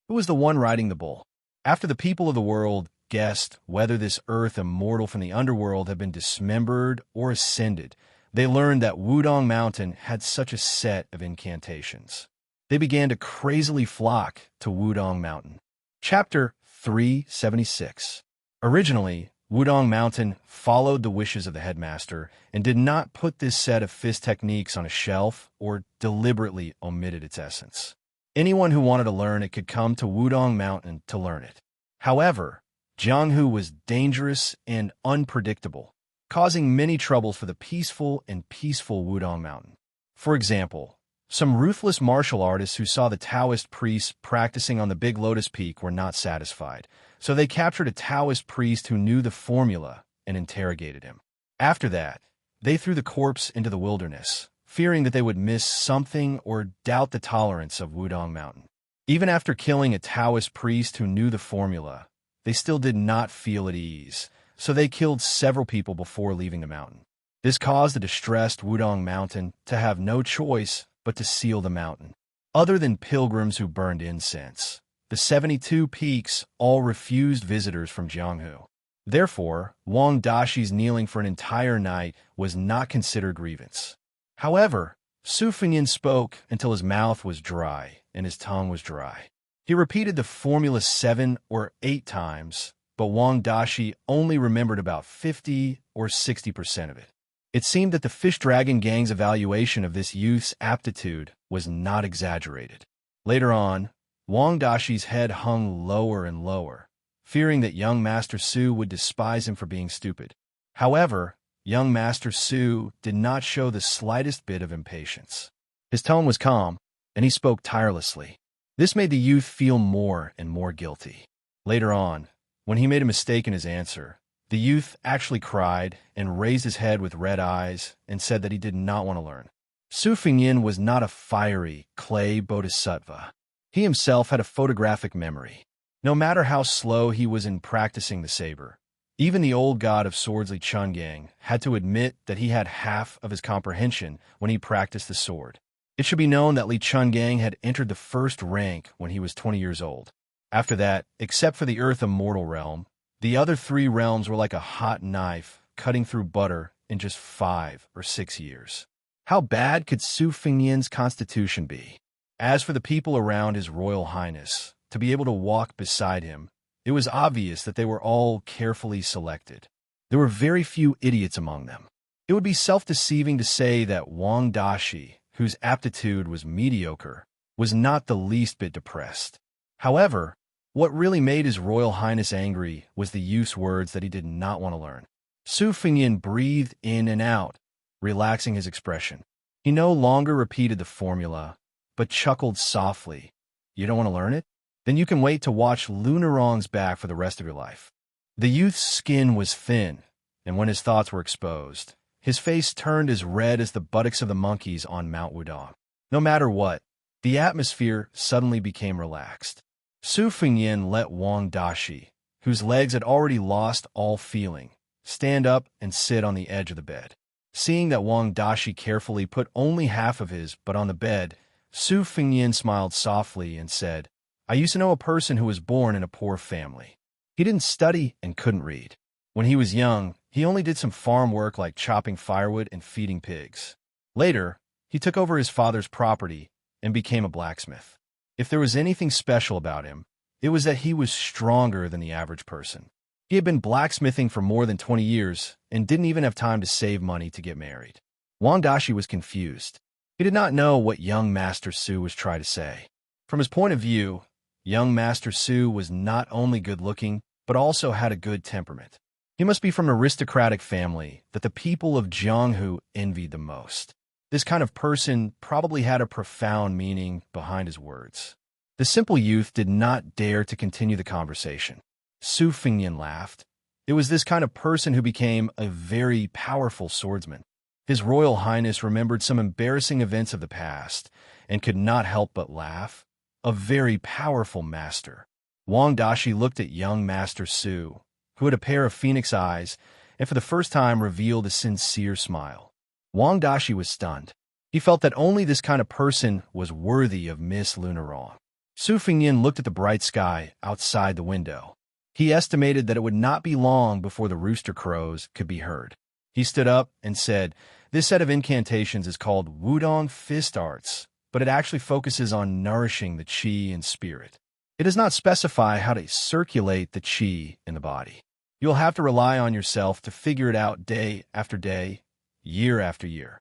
who was the one riding the bull. After the people of the world guessed whether this earth immortal from the underworld had been dismembered or ascended, they learned that Wudong Mountain had such a set of incantations. They began to crazily flock to Wudong Mountain. Chapter 376. Originally, Wudong Mountain followed the wishes of the headmaster and did not put this set of fist techniques on a shelf or deliberately omitted its essence. Anyone who wanted to learn it could come to Wudong Mountain to learn it. However, Jianghu was dangerous and unpredictable, causing many troubles for the peaceful Wudong Mountain. For example, some ruthless martial artists who saw the Taoist priests practicing on the Big Lotus Peak were not satisfied, so they captured a Taoist priest who knew the formula and interrogated him. After that, they threw the corpse into the wilderness, fearing that they would miss something or doubt the tolerance of Wudong Mountain. Even after killing a Taoist priest who knew the formula, they still did not feel at ease, so they killed several people before leaving the mountain. This caused the distressed Wudong Mountain to have no choice but to seal the mountain. Other than pilgrims who burned incense, the 72 peaks all refused visitors from Jianghu. Therefore, Wang Dashi's kneeling for an entire night was not considered grievance. However, Su Fengyin spoke until his mouth was dry and his tongue was dry. He repeated the formula 7 or 8 times, but Wang Dashi only remembered about 50 or 60% of it. It seemed that the Fish Dragon Gang's evaluation of this youth's aptitude was not exaggerated. Later on, Wang Dashi's head hung lower and lower, fearing that young Master Su would despise him for being stupid. However, young Master Su did not show the slightest bit of impatience. His tone was calm, and he spoke tirelessly. This made the youth feel more and more guilty. Later on, when he made a mistake in his answer, the youth actually cried and raised his head with red eyes and said that he did not want to learn. Su Fengyin was not a fiery, clay bodhisattva. He himself had a photographic memory. No matter how slow he was in practicing the saber, even the old god of swords Li Chungang had to admit that he had half of his comprehension when he practiced the sword. It should be known that Li Chungang had entered the first rank when he was 20 years old. After that, except for the Earth Immortal realm, The other 3 realms were like a hot knife cutting through butter in just 5 or 6 years. How bad could Su Fengnian's constitution be? As for the people around His Royal Highness, to be able to walk beside him, it was obvious that they were all carefully selected. There were very few idiots among them. It would be self-deceiving to say that Wang Dashi, whose aptitude was mediocre, was not the least bit depressed. However, what really made His Royal Highness angry was the use words that he did not want to learn. Su Fengnian breathed in and out, relaxing his expression. He no longer repeated the formula, but chuckled softly. You don't want to learn it? Then you can wait to watch Lunarong's back for the rest of your life. The youth's skin was thin, and when his thoughts were exposed, his face turned as red as the buttocks of the monkeys on Mount Wudong. No matter what, the atmosphere suddenly became relaxed. Su Fengnian let Wang Dashi, whose legs had already lost all feeling, stand up and sit on the edge of the bed. Seeing that Wang Dashi carefully put only half of his butt on the bed, Su Fengnian smiled softly and said, I used to know a person who was born in a poor family. He didn't study and couldn't read. When he was young, he only did some farm work like chopping firewood and feeding pigs. Later, he took over his father's property and became a blacksmith. If there was anything special about him, it was that he was stronger than the average person. He had been blacksmithing for more than 20 years and didn't even have time to save money to get married. Wang Dashi was confused. He did not know what young Master Su was trying to say. From his point of view, young Master Su was not only good-looking, but also had a good temperament. He must be from an aristocratic family that the people of Jianghu envied the most. This kind of person probably had a profound meaning behind his words. The simple youth did not dare to continue the conversation. Su Fengnian laughed. It was this kind of person who became a very powerful swordsman. His Royal Highness remembered some embarrassing events of the past and could not help but laugh. A very powerful master. Wang Dashi looked at young Master Su, who had a pair of phoenix eyes and for the first time revealed a sincere smile. Wang Dashi was stunned. He felt that only this kind of person was worthy of Miss Lunarong. Su Fengnian looked at the bright sky outside the window. He estimated that it would not be long before the rooster crows could be heard. He stood up and said, This set of incantations is called Wudong Fist Arts, but it actually focuses on nourishing the qi and spirit. It does not specify how to circulate the qi in the body. You'll have to rely on yourself to figure it out day after day, year after year.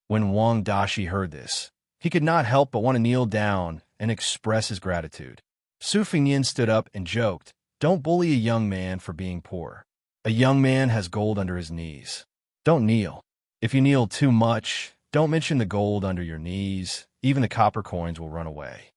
When Wang Dashi heard this, he could not help but want to kneel down and express his gratitude. Su Fengnian stood up and joked, Don't bully a young man for being poor. A young man has gold under his knees. Don't kneel. If you kneel too much, don't mention the gold under your knees. Even the copper coins will run away.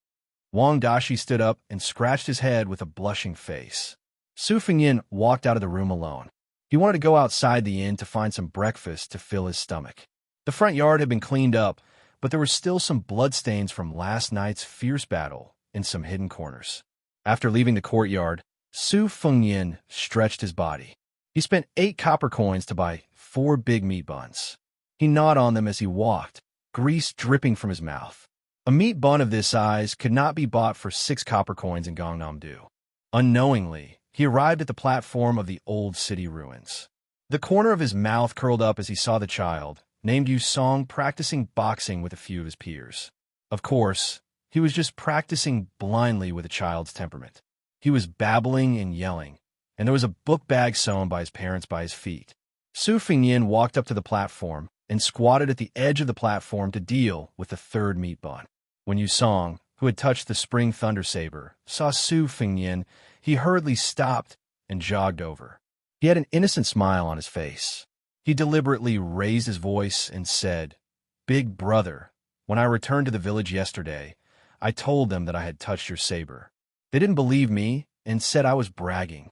Wang Dashi stood up and scratched his head with a blushing face. Su Fengnian walked out of the room alone. He wanted to go outside the inn to find some breakfast to fill his stomach. The front yard had been cleaned up, but there were still some bloodstains from last night's fierce battle in some hidden corners. After leaving the courtyard, Su Fengnian stretched his body. He spent 8 copper coins to buy 4 big meat buns. He gnawed on them as he walked, grease dripping from his mouth. A meat bun of this size could not be bought for 6 copper coins in Gangnam-do. Unknowingly, he arrived at the platform of the old city ruins. The corner of his mouth curled up as he saw the child, named Yu Song, practicing boxing with a few of his peers. Of course, he was just practicing blindly with a child's temperament. He was babbling and yelling, and there was a book bag sewn by his parents by his feet. Su Fengnian walked up to the platform and squatted at the edge of the platform to deal with the 3rd meat bun. When Yu Song, who had touched the spring thunder saber, saw Su Fengnian, he hurriedly stopped and jogged over. He had an innocent smile on his face. He deliberately raised his voice and said, Big brother, when I returned to the village yesterday, I told them that I had touched your saber. They didn't believe me and said I was bragging.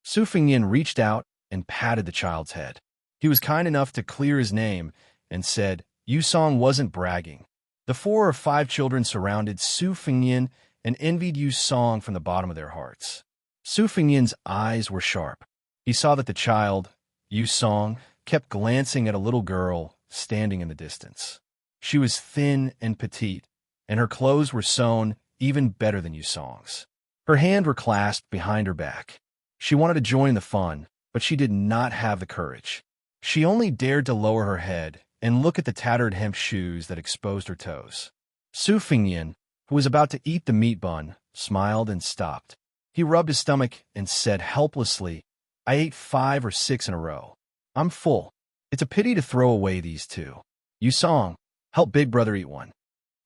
Su Fengnian reached out and patted the child's head. He was kind enough to clear his name and said, Yu Song wasn't bragging. The 4 or 5 children surrounded Su Fengnian and envied Yu Song from the bottom of their hearts. Su Fengnian's eyes were sharp. He saw that the child, Yu Song, kept glancing at a little girl standing in the distance. She was thin and petite, and her clothes were sewn even better than Yu Song's. Her hands were clasped behind her back. She wanted to join the fun, but she did not have the courage. She only dared to lower her head and look at the tattered hemp shoes that exposed her toes. Su Fingyan, who was about to eat the meat bun, smiled and stopped. He rubbed his stomach and said helplessly, "I ate 5 or 6 in a row. I'm full. It's a pity to throw away these 2. Yusong, help Big Brother eat one."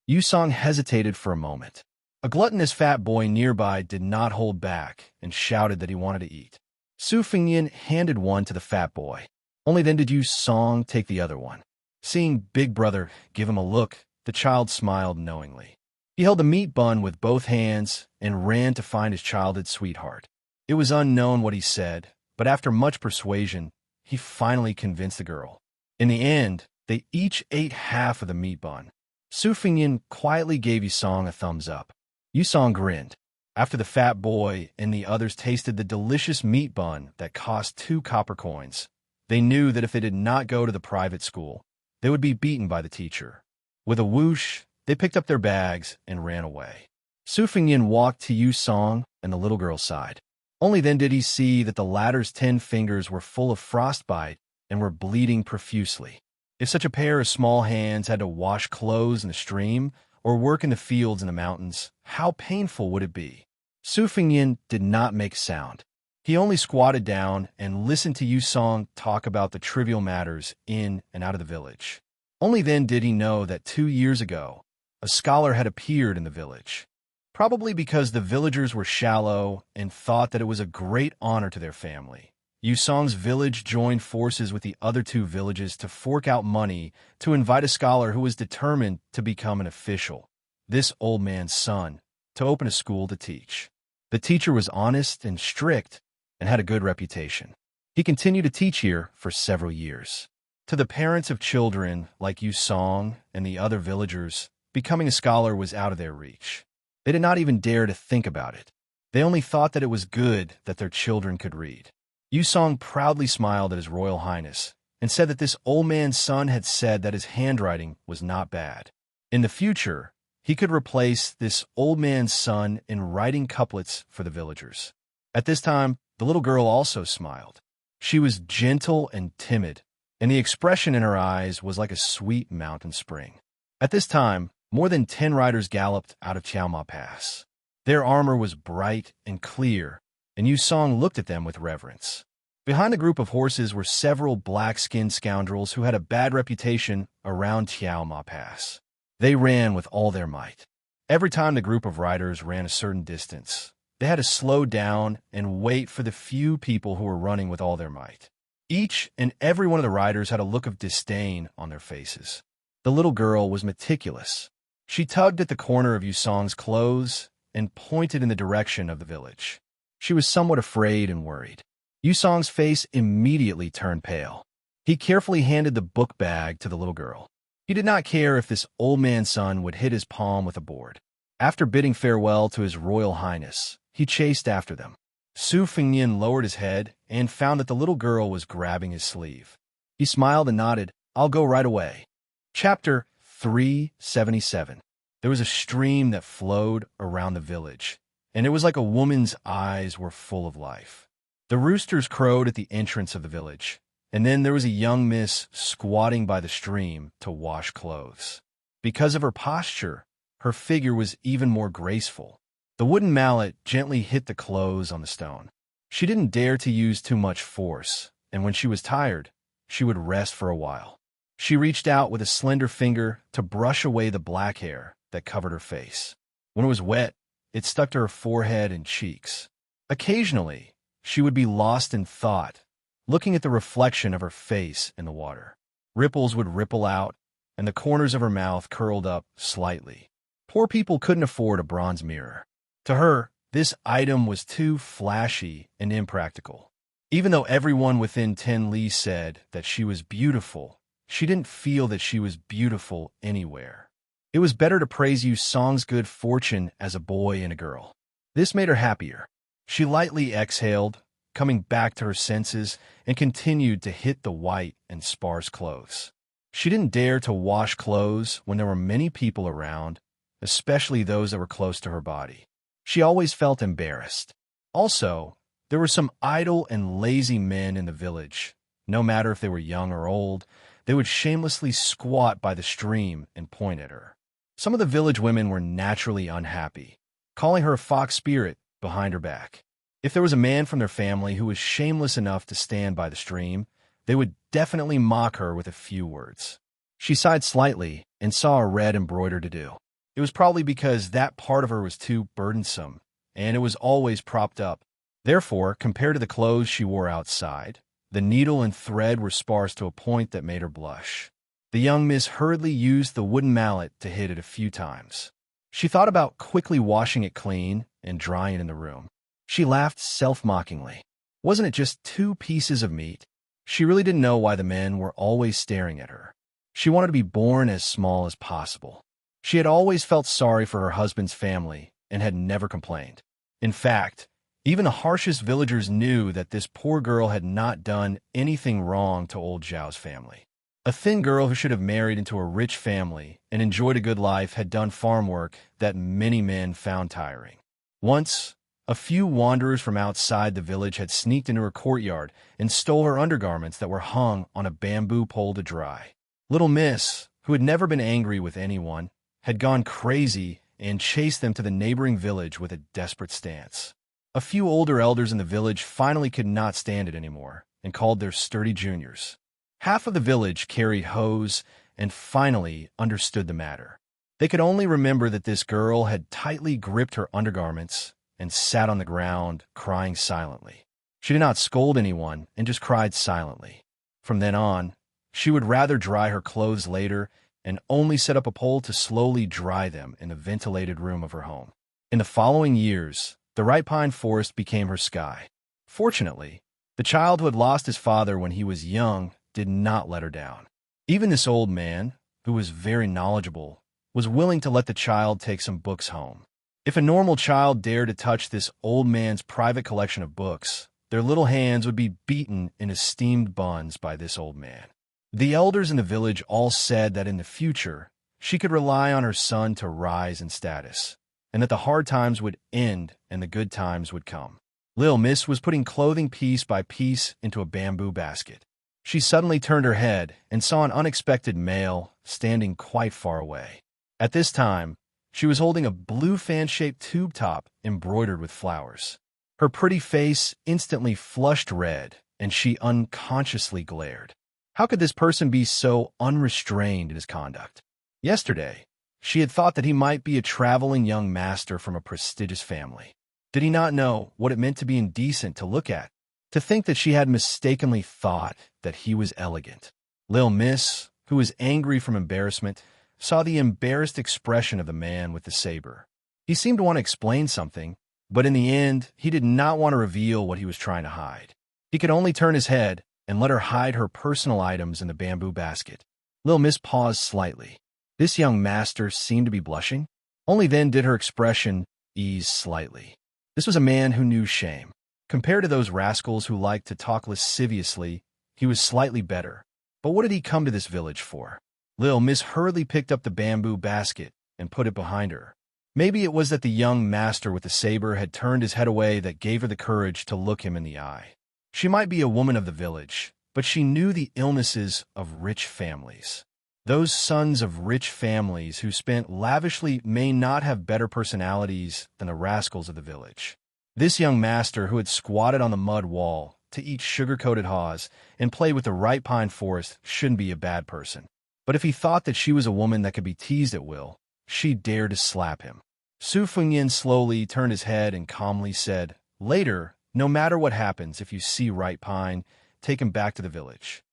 Yusong hesitated for a moment. A gluttonous fat boy nearby did not hold back and shouted that he wanted to eat. Su Fingyan handed one to the fat boy. Only then did Yusong take the other one. Seeing Big Brother give him a look, the child smiled knowingly. He held the meat bun with both hands and ran to find his childhood sweetheart. It was unknown what he said, but after much persuasion, he finally convinced the girl. In the end, they each ate half of the meat bun. Su Fingyan quietly gave Yusong a thumbs up. Yusong grinned. After the fat boy and the others tasted the delicious meat bun that cost 2 copper coins, they knew that if they did not go to the private school, they would be beaten by the teacher. With a whoosh, they picked up their bags and ran away. Su Fingyan walked to Yusong and the little girl's side. Only then did he see that the latter's 10 fingers were full of frostbite and were bleeding profusely. If such a pair of small hands had to wash clothes in the stream or work in the fields in the mountains, how painful would it be? Su Fingyan did not make sound. He only squatted down and listened to Yusong talk about the trivial matters in and out of the village. Only then did he know that 2 years ago, a scholar had appeared in the village. Probably because the villagers were shallow and thought that it was a great honor to their family. Yusong's village joined forces with the other 2 villages to fork out money to invite a scholar who was determined to become an official, this old man's son, to open a school to teach. The teacher was honest and strict and had a good reputation. He continued to teach here for several years. To the parents of children like Yusong and the other villagers, becoming a scholar was out of their reach. They did not even dare to think about it. They only thought that it was good that their children could read. Yusong proudly smiled at His Royal Highness and said that this old man's son had said that his handwriting was not bad. In the future, he could replace this old man's son in writing couplets for the villagers. At this time, the little girl also smiled. She was gentle and timid, and the expression in her eyes was like a sweet mountain spring. At this time, more than 10 riders galloped out of Xiaoma Pass. Their armor was bright and clear, and Yusong looked at them with reverence. Behind the group of horses were several black-skinned scoundrels who had a bad reputation around Xiaoma Pass. They ran with all their might. Every time the group of riders ran a certain distance, they had to slow down and wait for the few people who were running with all their might. Each and every one of the riders had a look of disdain on their faces. The little girl was meticulous. She tugged at the corner of Yusong's clothes and pointed in the direction of the village. She was somewhat afraid and worried. Yusong's face immediately turned pale. He carefully handed the book bag to the little girl. He did not care if this old man's son would hit his palm with a board. After bidding farewell to His Royal Highness, he chased after them. Su Fingyan lowered his head and found that the little girl was grabbing his sleeve. He smiled and nodded, "I'll go right away." Chapter 377. There was a stream that flowed around the village, and it was like a woman's eyes were full of life. The roosters crowed at the entrance of the village, and then there was a young miss squatting by the stream to wash clothes. Because of her posture, her figure was even more graceful. The wooden mallet gently hit the clothes on the stone. She didn't dare to use too much force, and when she was tired, she would rest for a while. She reached out with a slender finger to brush away the black hair that covered her face. When it was wet, it stuck to her forehead and cheeks. Occasionally, she would be lost in thought, looking at the reflection of her face in the water. Ripples would ripple out, and the corners of her mouth curled up slightly. Poor people couldn't afford a bronze mirror. To her, this item was too flashy and impractical. Even though everyone within 10 li said that she was beautiful, she didn't feel that she was beautiful anywhere. It was better to praise Yusong's good fortune as a boy and a girl. This made her happier. She lightly exhaled, coming back to her senses, and continued to hit the white and sparse clothes. She didn't dare to wash clothes when there were many people around, especially those that were close to her body. She always felt embarrassed. Also, There were some idle and lazy men in the village. No matter if they were young or old, they would shamelessly squat by the stream and point at her. Some of the village women were naturally unhappy, calling her a fox spirit behind her back. If there was a man from their family who was shameless enough to stand by the stream, they would definitely mock her with a few words. She sighed slightly and saw a red embroidered to-do. It was probably because that part of her was too burdensome, and it was always propped up. Therefore, compared to the clothes she wore outside, the needle and thread were sparse to a point that made her blush. The young miss hurriedly used the wooden mallet to hit it a few times. She thought about quickly washing it clean and drying it in the room. She laughed self-mockingly. Wasn't it just 2 pieces of meat? She really didn't know why the men were always staring at her. She wanted to be born as small as possible. She had always felt sorry for her husband's family and had never complained. In fact, even the harshest villagers knew that this poor girl had not done anything wrong to old Zhao's family. A thin girl who should have married into a rich family and enjoyed a good life had done farm work that many men found tiring. Once, a few wanderers from outside the village had sneaked into her courtyard and stole her undergarments that were hung on a bamboo pole to dry. Little Miss, who had never been angry with anyone, had gone crazy and chased them to the neighboring village with a desperate stance. A few older elders in the village finally could not stand it anymore and called their sturdy juniors. Half of the village carried hoes and finally understood the matter. They could only remember that this girl had tightly gripped her undergarments and sat on the ground, crying silently. She did not scold anyone and just cried silently. From then on, she would rather dry her clothes later and only set up a pole to slowly dry them in the ventilated room of her home. In the following years, the ripe pine forest became her sky. Fortunately, the child who had lost his father when he was young did not let her down. Even this old man, who was very knowledgeable, was willing to let the child take some books home. If a normal child dared to touch this old man's private collection of books, their little hands would be beaten into steamed buns by this old man. The elders in the village all said that in the future, she could rely on her son to rise in status, and that the hard times would end and the good times would come. Lil Miss was putting clothing piece by piece into a bamboo basket. She suddenly turned her head and saw an unexpected male standing quite far away. At this time, she was holding a blue fan-shaped tube top embroidered with flowers. Her pretty face instantly flushed red, and she unconsciously glared. How could this person be so unrestrained in his conduct? Yesterday, she had thought that he might be a traveling young master from a prestigious family. Did he not know what it meant to be indecent to look at? To think that she had mistakenly thought that he was elegant. Lil Miss, who was angry from embarrassment, saw the embarrassed expression of the man with the saber. He seemed to want to explain something, but in the end, he did not want to reveal what he was trying to hide. He could only turn his head and let her hide her personal items in the bamboo basket. Lil Miss paused slightly. This young master seemed to be blushing. Only then did her expression ease slightly. This was a man who knew shame. Compared to those rascals who liked to talk lasciviously, he was slightly better. But what did he come to this village for? Lil Miss hurriedly picked up the bamboo basket and put it behind her. Maybe it was that the young master with the saber had turned his head away that gave her the courage to look him in the eye. She might be a woman of the village, but she knew the illnesses of rich families. Those sons of rich families who spent lavishly may not have better personalities than the rascals of the village. This young master who had squatted on the mud wall to eat sugar-coated haws and play with the ripe pine forest shouldn't be a bad person. But if he thought that she was a woman that could be teased at will, she dared to slap him. Su Fengyin slowly turned his head and calmly said, "Later, no matter what happens, if you see ripe pine, take him back to the village."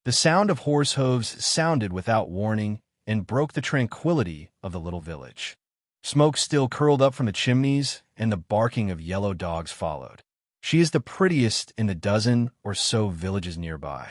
The sound of horse hooves sounded without warning and broke the tranquility of the little village. Smoke still curled up from the chimneys, and the barking of yellow dogs followed. She is the prettiest in the dozen or so villages nearby.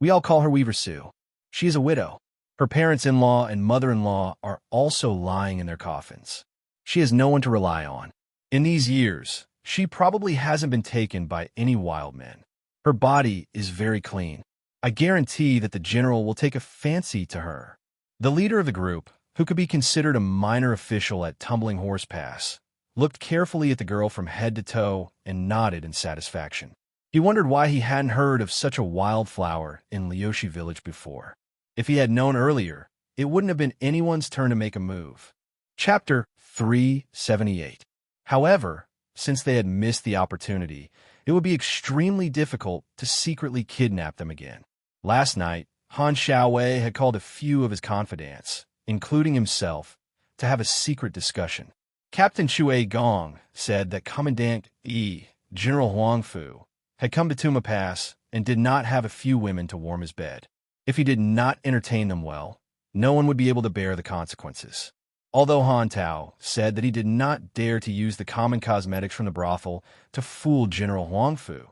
We all call her Weaver Sue. She is a widow. Her parents-in-law and mother-in-law are also lying in their coffins. She has no one to rely on. In these years, she probably hasn't been taken by any wild men. Her body is very clean. I guarantee that the general will take a fancy to her. The leader of the group, who could be considered a minor official at Tumbling Horse Pass, looked carefully at the girl from head to toe, and nodded in satisfaction. He wondered why he hadn't heard of such a wildflower in Liushi village before. If he had known earlier, it wouldn't have been anyone's turn to make a move. Chapter 378. However, since they had missed the opportunity, it would be extremely difficult to secretly kidnap them again. Last night, Han Xiaowei had called a few of his confidants, including himself, to have a secret discussion. Captain Chui Gong said that Commandant Yi, General Huangfu, had come to Tuma Pass and did not have a few women to warm his bed. If he did not entertain them well, no one would be able to bear the consequences. Although Han Tao said that he did not dare to use the common cosmetics from the brothel to fool General Huangfu,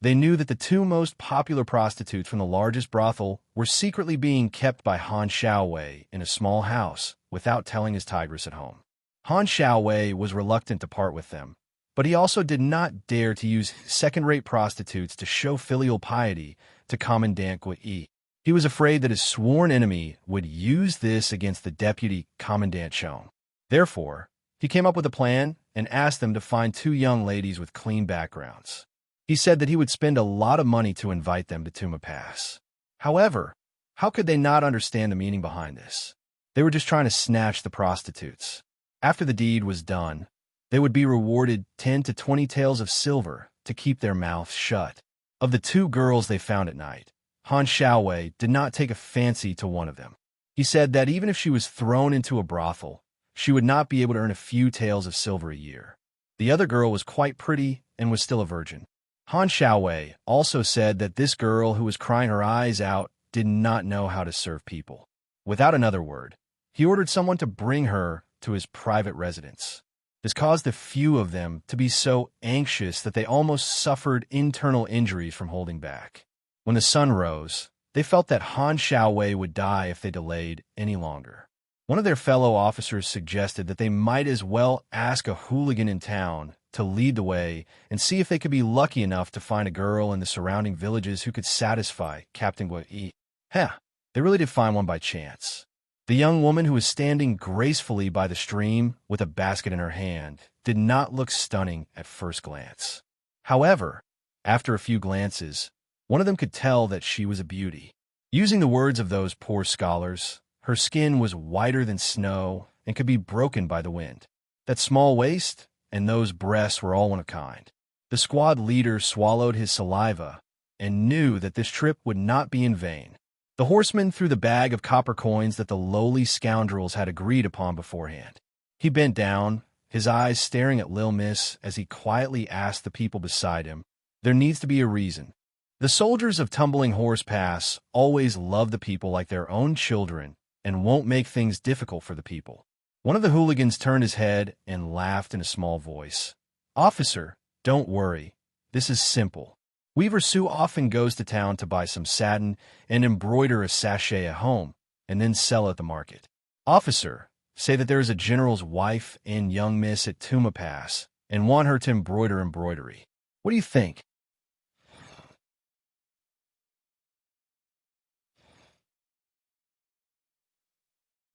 they knew that the two most popular prostitutes from the largest brothel were secretly being kept by Han Xiaowei in a small house without telling his tigress at home. Han Xiaowei was reluctant to part with them, but he also did not dare to use second-rate prostitutes to show filial piety to Commandant Yi. He was afraid that his sworn enemy would use this against the deputy Commandant Chong. Therefore, he came up with a plan and asked them to find two young ladies with clean backgrounds. He said that he would spend a lot of money to invite them to Tuma Pass. However, how could they not understand the meaning behind this? They were just trying to snatch the prostitutes. After the deed was done, they would be rewarded 10 to 20 taels of silver to keep their mouths shut. Of the two girls they found at night, Han Xiaowei did not take a fancy to one of them. He said that even if she was thrown into a brothel, she would not be able to earn a few taels of silver a year. The other girl was quite pretty and was still a virgin. Han Xiaowei also said that this girl who was crying her eyes out did not know how to serve people. Without another word, he ordered someone to bring her to his private residence. This caused a few of them to be so anxious that they almost suffered internal injuries from holding back. When the sun rose, they felt that Han Xiaowei would die if they delayed any longer. One of their fellow officers suggested that they might as well ask a hooligan in town to lead the way and see if they could be lucky enough to find a girl in the surrounding villages who could satisfy Captain Yi. They really did find one by chance. The young woman who was standing gracefully by the stream with a basket in her hand did not look stunning at first glance. However, after a few glances, one of them could tell that she was a beauty. Using the words of those poor scholars, her skin was whiter than snow and could be broken by the wind. That small waist and those breasts were all one of a kind. The squad leader swallowed his saliva and knew that this trip would not be in vain. The horseman threw the bag of copper coins that the lowly scoundrels had agreed upon beforehand. He bent down, his eyes staring at Lil Miss as he quietly asked the people beside him, "There needs to be a reason." The soldiers of Tumbling Horse Pass always love the people like their own children and won't make things difficult for the people. One of the hooligans turned his head and laughed in a small voice. "Officer, don't worry. This is simple. Weaver Sue often goes to town to buy some satin and embroider a sachet at home, and then sell at the market. Officer, say that there is a general's wife and young miss at Tuma Pass, and want her to embroider embroidery. What do you think?"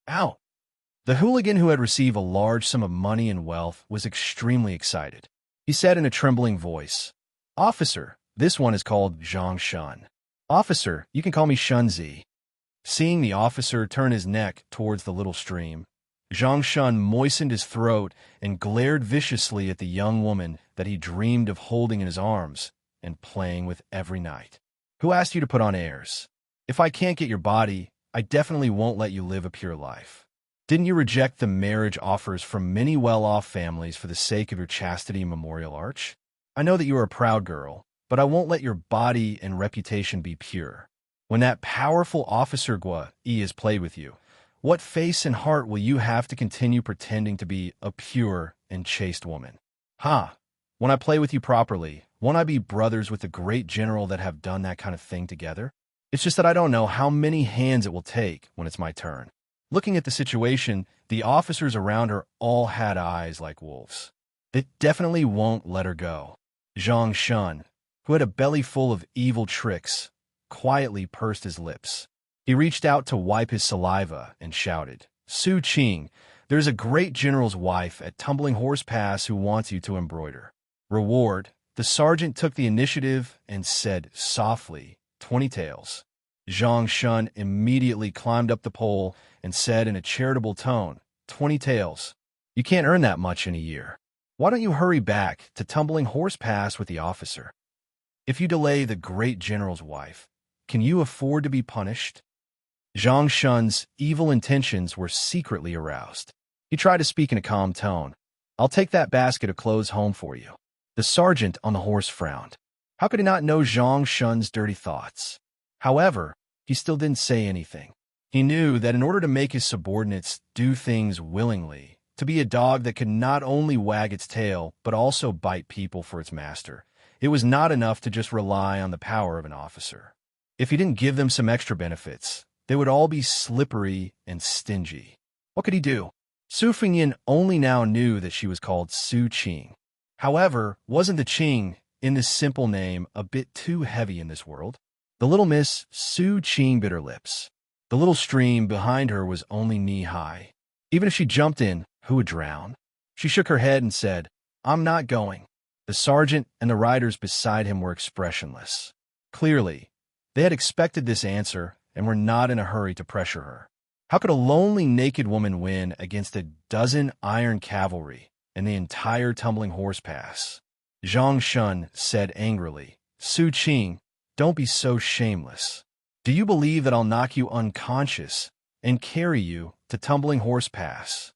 Ow! The hooligan who had received a large sum of money and wealth was extremely excited. He said in a trembling voice, "Officer, this one is called Xianxia. Officer, you can call me Shunzi." Seeing the officer turn his neck towards the little stream, Xianxia moistened his throat and glared viciously at the young woman that he dreamed of holding in his arms and playing with every night. "Who asked you to put on airs? If I can't get your body, I definitely won't let you live a pure life. Didn't you reject the marriage offers from many well-off families for the sake of your chastity memorial arch? I know that you are a proud girl, but I won't let your body and reputation be pure. When that powerful officer Yi has played with you, what face and heart will you have to continue pretending to be a pure and chaste woman? When I play with you properly, won't I be brothers with the great general that have done that kind of thing together? It's just that I don't know how many hands it will take when it's my turn." Looking at the situation, the officers around her all had eyes like wolves. They definitely won't let her go. Zhang Shun, who had a belly full of evil tricks, quietly pursed his lips. He reached out to wipe his saliva and shouted, "Su Qing, There's a great general's wife at Tumbling Horse Pass who wants you to embroider. Reward. The sergeant took the initiative and said softly, 20 taels. Xianxia immediately climbed up the pole and said in a charitable tone, 20 taels. You can't earn that much in a year. Why don't you hurry back to Tumbling Horse Pass with the officer? If you delay the great general's wife, can you afford to be punished? Xianxia's evil intentions were secretly aroused. He tried to speak in a calm tone. I'll take that basket of clothes home for you. The sergeant on the horse frowned. How could he not know Xianxia's dirty thoughts? However, he still didn't say anything. He knew that in order to make his subordinates do things willingly, to be a dog that could not only wag its tail but also bite people for its master, it was not enough to just rely on the power of an officer. If he didn't give them some extra benefits, they would all be slippery and stingy. What could he do? Su Fengyan only now knew that she was called Su Qing. However, wasn't the Qing in this simple name a bit too heavy in this world? The little Miss Su Qing bit her lips. The little stream behind her was only knee-high. Even if she jumped in, who would drown? She shook her head and said, I'm not going. The sergeant and the riders beside him were expressionless. Clearly, they had expected this answer and were not in a hurry to pressure her. How could a lonely naked woman win against a dozen iron cavalry and the entire Tumbling Horse Pass? Xianxia said angrily, Su Qing, don't be so shameless. Do you believe that I'll knock you unconscious and carry you to Tumbling Horse Pass?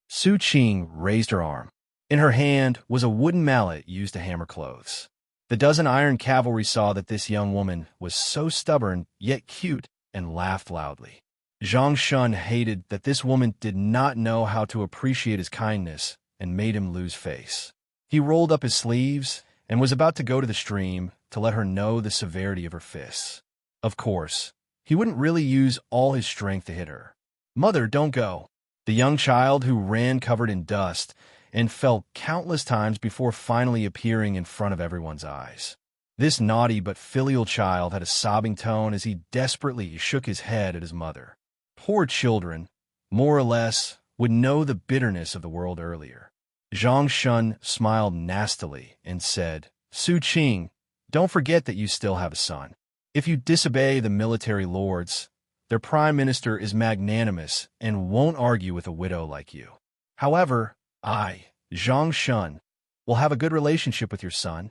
Su Qing raised her arm. In her hand was a wooden mallet used to hammer clothes. The dozen iron cavalry saw that this young woman was so stubborn yet cute and laughed loudly. Xianxia hated that this woman did not know how to appreciate his kindness and made him lose face. He rolled up his sleeves and was about to go to the stream to let her know the severity of her fists. Of course, he wouldn't really use all his strength to hit her. Mother, don't go. The young child who ran covered in dust and fell countless times before finally appearing in front of everyone's eyes. This naughty but filial child had a sobbing tone as he desperately shook his head at his mother. Poor children, more or less, would know the bitterness of the world earlier. Xianxia smiled nastily and said, Su Qing, don't forget that you still have a son. If you disobey the military lords, their prime minister is magnanimous and won't argue with a widow like you. However, I, Xianxia, will have a good relationship with your son.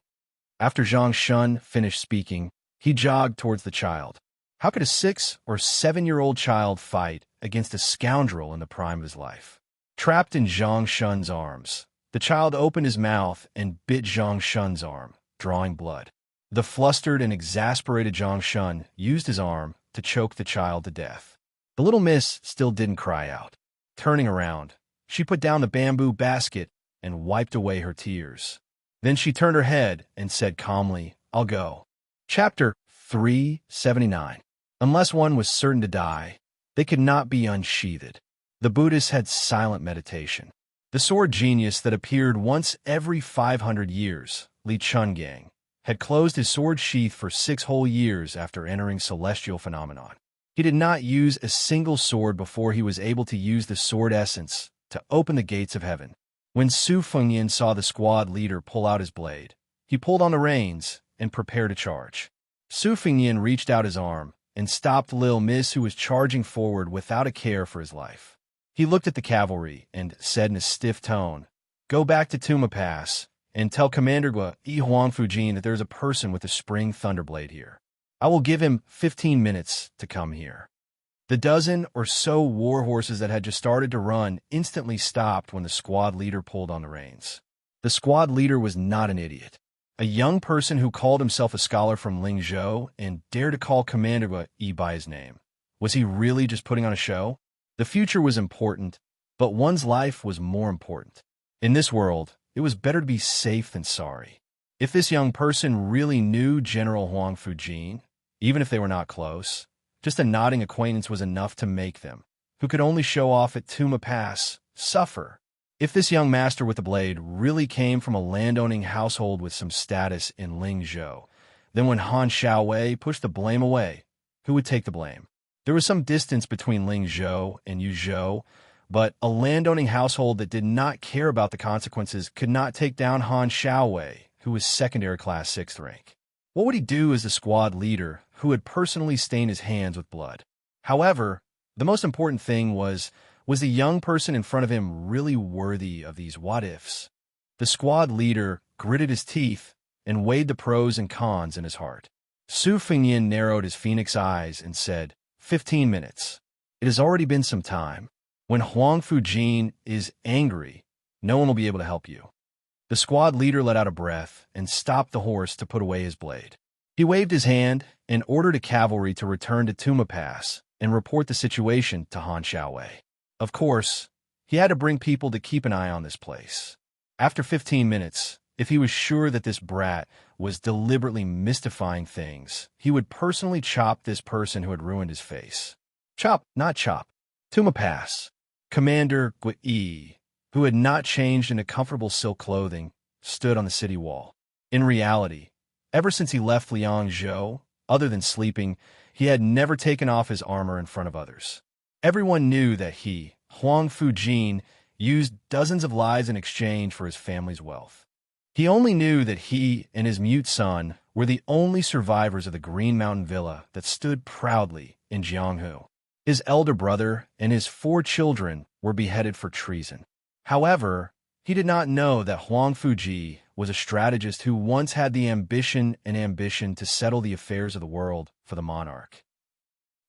After Xianxia finished speaking, he jogged towards the child. How could a 6- or 7-year-old child fight against a scoundrel in the prime of his life? Trapped in Xianxia's arms, the child opened his mouth and bit Xianxia's arm, drawing blood. The flustered and exasperated Xianxia used his arm to choke the child to death. The little miss still didn't cry out. Turning around, she put down the bamboo basket and wiped away her tears. Then she turned her head and said calmly, I'll go. Chapter 379. Unless one was certain to die, they could not be unsheathed. The Buddhists had silent meditation. The sword genius that appeared once every 500 years, Li Chungang, had closed his sword sheath for 6 whole years after entering celestial phenomenon. He did not use a single sword before he was able to use the sword essence to open the gates of heaven. When Su Fengyan saw the squad leader pull out his blade, he pulled on the reins and prepared to charge. Su Fengyan reached out his arm and stopped Lil Miss, who was charging forward without a care for his life. He looked at the cavalry and said in a stiff tone, Go back to Tuma Pass and tell Commander Gua Yi Huangfujin that there is a person with a spring thunderblade here. I will give him 15 minutes to come here. The dozen or so war horses that had just started to run instantly stopped when the squad leader pulled on the reins. The squad leader was not an idiot. A young person who called himself a scholar from Lingzhou and dared to call Commander Gua Yi by his name. Was he really just putting on a show? The future was important, but one's life was more important. In this world, it was better to be safe than sorry. If this young person really knew General Huangfujin, even if they were not close, just a nodding acquaintance was enough to make them, who could only show off at Tuma Pass, suffer. If this young master with the blade really came from a landowning household with some status in Lingzhou, then when Han Xiaowei pushed the blame away, who would take the blame? There was some distance between Lingzhou and Yuzhou, But a landowning household that did not care about the consequences could not take down Han Xiaowei, who was secondary class 6th rank. What would he do as the squad leader who had personally stained his hands with blood? However, the most important thing was the young person in front of him really worthy of these what-ifs? The squad leader gritted his teeth and weighed the pros and cons in his heart. Su Fengyin narrowed his phoenix eyes and said, 15 minutes. It has already been some time. When Huang Fujin is angry, no one will be able to help you. The squad leader let out a breath and stopped the horse to put away his blade. He waved his hand and ordered a cavalry to return to Tuma Pass and report the situation to Han Xiaowei. Of course, he had to bring people to keep an eye on this place. After 15 minutes, if he was sure that this brat was deliberately mystifying things, he would personally chop this person who had ruined his face. Chop, not chop. Tuma Pass. Commander Gui, who had not changed into comfortable silk clothing, stood on the city wall. In reality, ever since he left Liangzhou, other than sleeping, he had never taken off his armor in front of others. Everyone knew that he, Huang Fujin, used dozens of lies in exchange for his family's wealth. He only knew that he and his mute son were the only survivors of the Green Mountain Villa that stood proudly in Jianghu. His elder brother and his 4 children were beheaded for treason. However, he did not know that Huang Fuji was a strategist who once had the ambition to settle the affairs of the world for the monarch.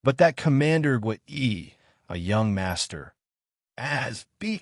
But that Commander Gui, a young master, be.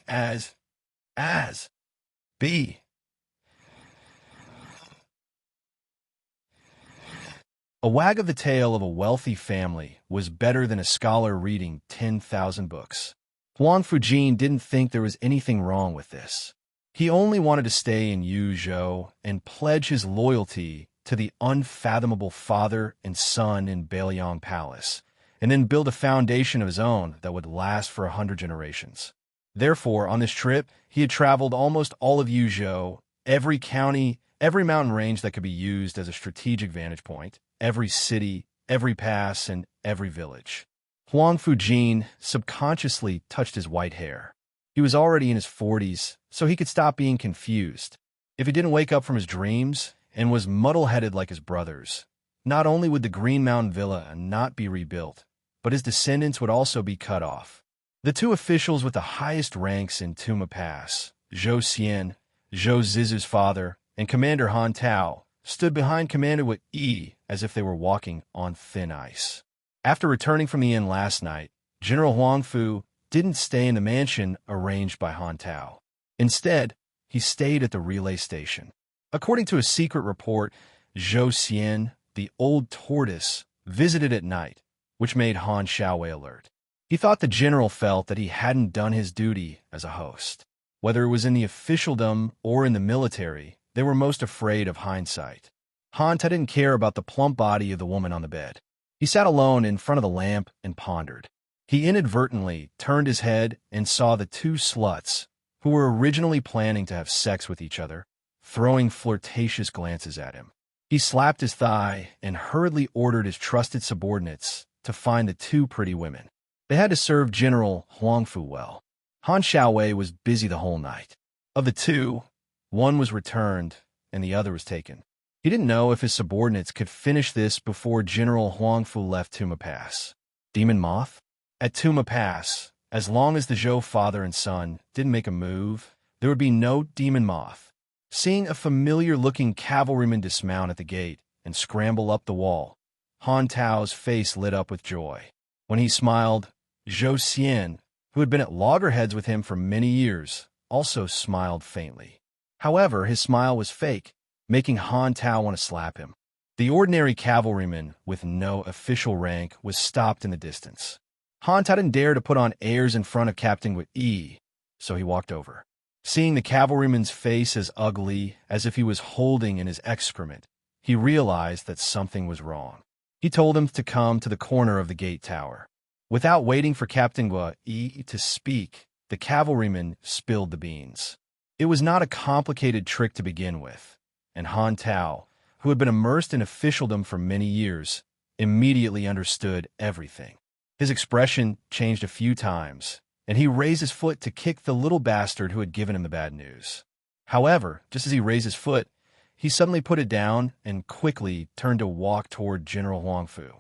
A wag of the tail of a wealthy family was better than a scholar reading 10,000 books. Huang Fujin didn't think there was anything wrong with this. He only wanted to stay in Yuzhou and pledge his loyalty to the unfathomable father and son in Beiliang Palace, and then build a foundation of his own that would last for 100 generations. Therefore, on this trip, he had traveled almost all of Yuzhou, every county, every mountain range that could be used as a strategic vantage point, every city, every pass, and every village. Huang Fujin subconsciously touched his white hair. He was already in his 40s, so he could stop being confused. If he didn't wake up from his dreams and was muddle-headed like his brothers, not only would the Green Mountain Villa not be rebuilt, but his descendants would also be cut off. The 2 officials with the highest ranks in Tuma Pass, Zhou Xian, Zhou Zizu's father, and Commander Han Tao, stood behind Commander Wei as if they were walking on thin ice. After returning from the inn last night, General Huang Fu didn't stay in the mansion arranged by Han Tao. Instead, he stayed at the relay station. According to a secret report, Zhou Xian, the old tortoise, visited at night, which made Han Xiaowei alert. He thought the general felt that he hadn't done his duty as a host. Whether it was in the officialdom or in the military, they were most afraid of hindsight. Han Tao didn't care about the plump body of the woman on the bed. He sat alone in front of the lamp and pondered. He inadvertently turned his head and saw the 2 sluts, who were originally planning to have sex with each other, throwing flirtatious glances at him. He slapped his thigh and hurriedly ordered his trusted subordinates to find the 2 pretty women. They had to serve General Huang Fu well. Han Xiaowei was busy the whole night. Of the 2, one was returned and the other was taken. He didn't know if his subordinates could finish this before General Huang Fu left Tuma Pass. Demon Moth? At Tuma Pass, as long as the Zhou father and son didn't make a move, there would be no Demon Moth. Seeing a familiar-looking cavalryman dismount at the gate and scramble up the wall, Han Tao's face lit up with joy. When he smiled, Zhou Xian, who had been at loggerheads with him for many years, also smiled faintly. However, his smile was fake, making Han Tao want to slap him. The ordinary cavalryman with no official rank was stopped in the distance. Han Tao didn't dare to put on airs in front of Captain Wei, so he walked over. Seeing the cavalryman's face as ugly as if he was holding in his excrement, he realized that something was wrong. He told him to come to the corner of the gate tower. Without waiting for Captain Wei to speak, the cavalryman spilled the beans. It was not a complicated trick to begin with, and Han Tao, who had been immersed in officialdom for many years, immediately understood everything. His expression changed a few times, and he raised his foot to kick the little bastard who had given him the bad news. However, just as he raised his foot, he suddenly put it down and quickly turned to walk toward General Huangfu.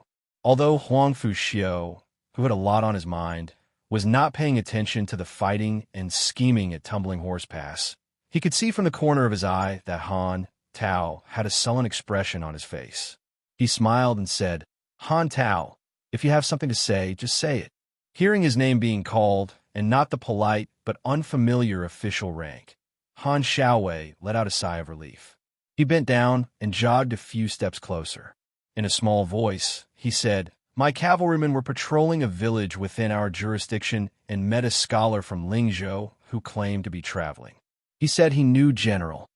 Although Huangfu Xiao, who had a lot on his mind, was not paying attention to the fighting and scheming at Tumbling Horse Pass, he could see from the corner of his eye that Han Tao had a sullen expression on his face. He smiled and said, "Han Tao, if you have something to say, just say it." Hearing his name being called, and not the polite but unfamiliar official rank, Han Xiaowei let out a sigh of relief. He bent down and jogged a few steps closer. In a small voice, he said, "My cavalrymen were patrolling a village within our jurisdiction and met a scholar from Lingzhou who claimed to be traveling. He said he knew General."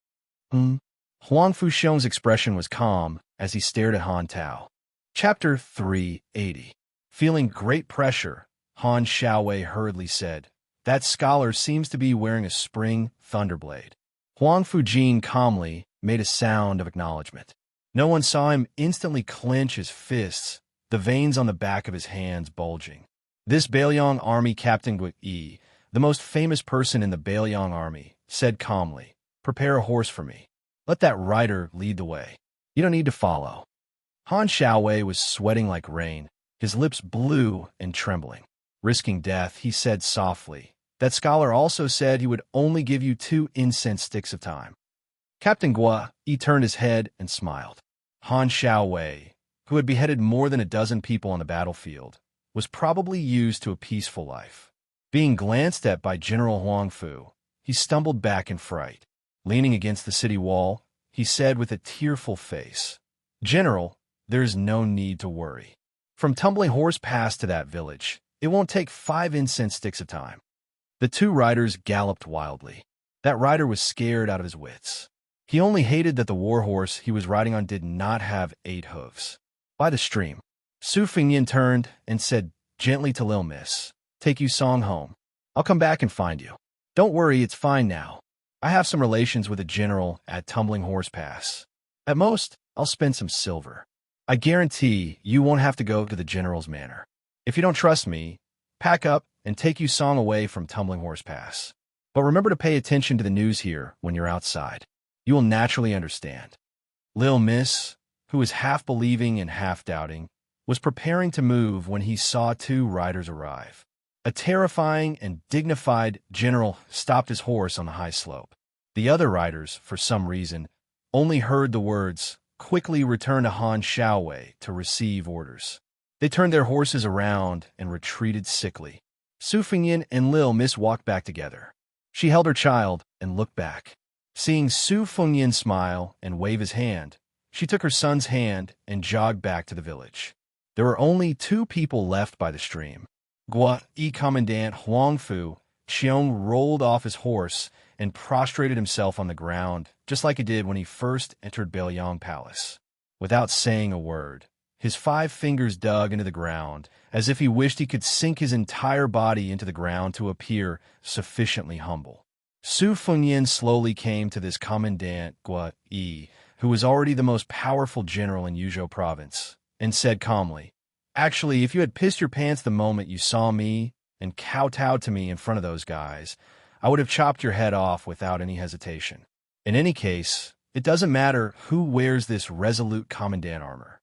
Huang Fuxiong's expression was calm as he stared at Han Tao. Chapter 380. Feeling great pressure, Han Xiaowei hurriedly said, "That scholar seems to be wearing a spring thunderblade." Huang Fujin calmly made a sound of acknowledgement. No one saw him instantly clench his fists, the veins on the back of his hands bulging. This Bailiang army captain Gui, the most famous person in the Bailiang army, said calmly, "Prepare a horse for me. Let that rider lead the way. You don't need to follow." Han Xiaowei was sweating like rain, his lips blue and trembling. Risking death, he said softly, "That scholar also said he would only give you 2 incense sticks of time." Captain Gua turned his head and smiled. Han Xiaowei, who had beheaded more than a dozen people on the battlefield, was probably used to a peaceful life. Being glanced at by General Huangfu, he stumbled back in fright. Leaning against the city wall, he said with a tearful face, "General, there is no need to worry. From Tumbling Horse Pass to that village, it won't take 5 incense sticks of time." The 2 riders galloped wildly. That rider was scared out of his wits. He only hated that the war horse he was riding on did not have 8 hooves. By the stream, Su Fengyin turned and said gently to Lil Miss, "Take Yu Song home. I'll come back and find you. Don't worry, it's fine now. I have some relations with a general at Tumbling Horse Pass. At most, I'll spend some silver. I guarantee you won't have to go to the general's manor. If you don't trust me, pack up and take Yu Song away from Tumbling Horse Pass. But remember to pay attention to the news here when you're outside. You will naturally understand." Lil Miss, who was half believing and half doubting, was preparing to move when he saw 2 riders arrive. A terrifying and dignified general stopped his horse on the high slope. The other riders, for some reason, only heard the words, "Quickly return to Han Xiaowei to receive orders." They turned their horses around and retreated sickly. Su Fengyin and Lil Miss walked back together. She held her child and looked back. Seeing Su Fengyin smile and wave his hand, she took her son's hand and jogged back to the village. There were only 2 people left by the stream. Gua Commandant Huangfu Xiong rolled off his horse and prostrated himself on the ground, just like he did when he first entered Bailiang Palace. Without saying a word, his 5 fingers dug into the ground, as if he wished he could sink his entire body into the ground to appear sufficiently humble. Su Fengyin slowly came to this Commandant Gua who was already the most powerful general in Yuzhou province, and said calmly, "Actually, if you had pissed your pants the moment you saw me and kowtowed to me in front of those guys, I would have chopped your head off without any hesitation. In any case, it doesn't matter who wears this resolute commandant armor."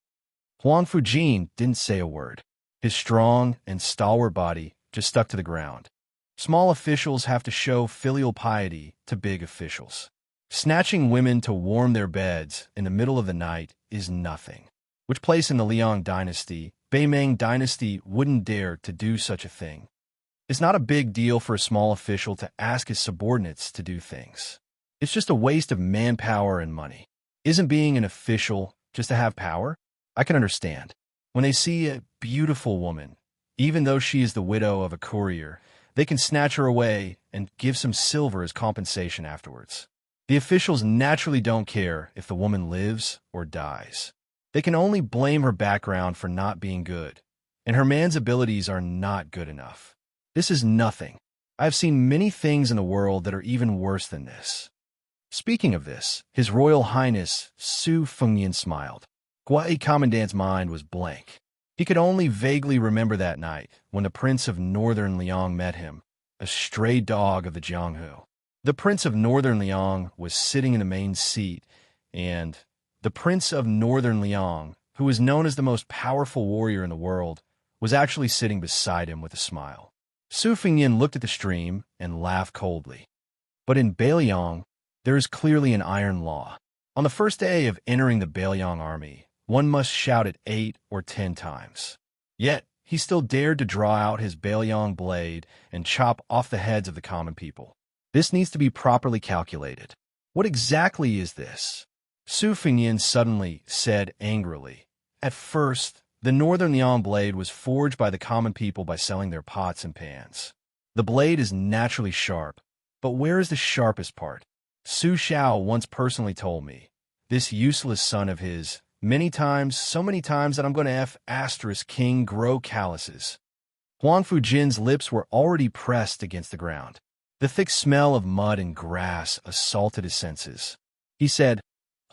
Huang Fujin didn't say a word. His strong and stalwart body just stuck to the ground. Small officials have to show filial piety to big officials. Snatching women to warm their beds in the middle of the night is nothing. Which place in the Liang dynasty, Beimeng dynasty wouldn't dare to do such a thing. It's not a big deal for a small official to ask his subordinates to do things. It's just a waste of manpower and money. Isn't being an official just to have power? I can understand. When they see a beautiful woman, even though she is the widow of a courier, they can snatch her away and give some silver as compensation afterwards. The officials naturally don't care if the woman lives or dies. They can only blame her background for not being good, and her man's abilities are not good enough. This is nothing. I have seen many things in the world that are even worse than this. Speaking of this, His Royal Highness Su Fengyin smiled. Gua Commandant's mind was blank. He could only vaguely remember that night when the Prince of Northern Liang met him, a stray dog of the Jianghu. The Prince of Northern Liang was sitting in the main seat, and the Prince of Northern Liang, who was known as the most powerful warrior in the world, was actually sitting beside him with a smile. Su Fengyin looked at the stream and laughed coldly. But in Bailiang, there is clearly an iron law. On the first day of entering the Bailiang army, one must shout it 8 or 10 times. Yet, he still dared to draw out his Bailiang blade and chop off the heads of the common people. This needs to be properly calculated. What exactly is this? Su Fengyin suddenly said angrily. At first, the Northern Liang blade was forged by the common people by selling their pots and pans. The blade is naturally sharp, but where is the sharpest part? Su Xiao once personally told me, this useless son of his, many times, so many times that I'm going to F** king grow calluses. Huang Fujin's lips were already pressed against the ground. The thick smell of mud and grass assaulted his senses. He said,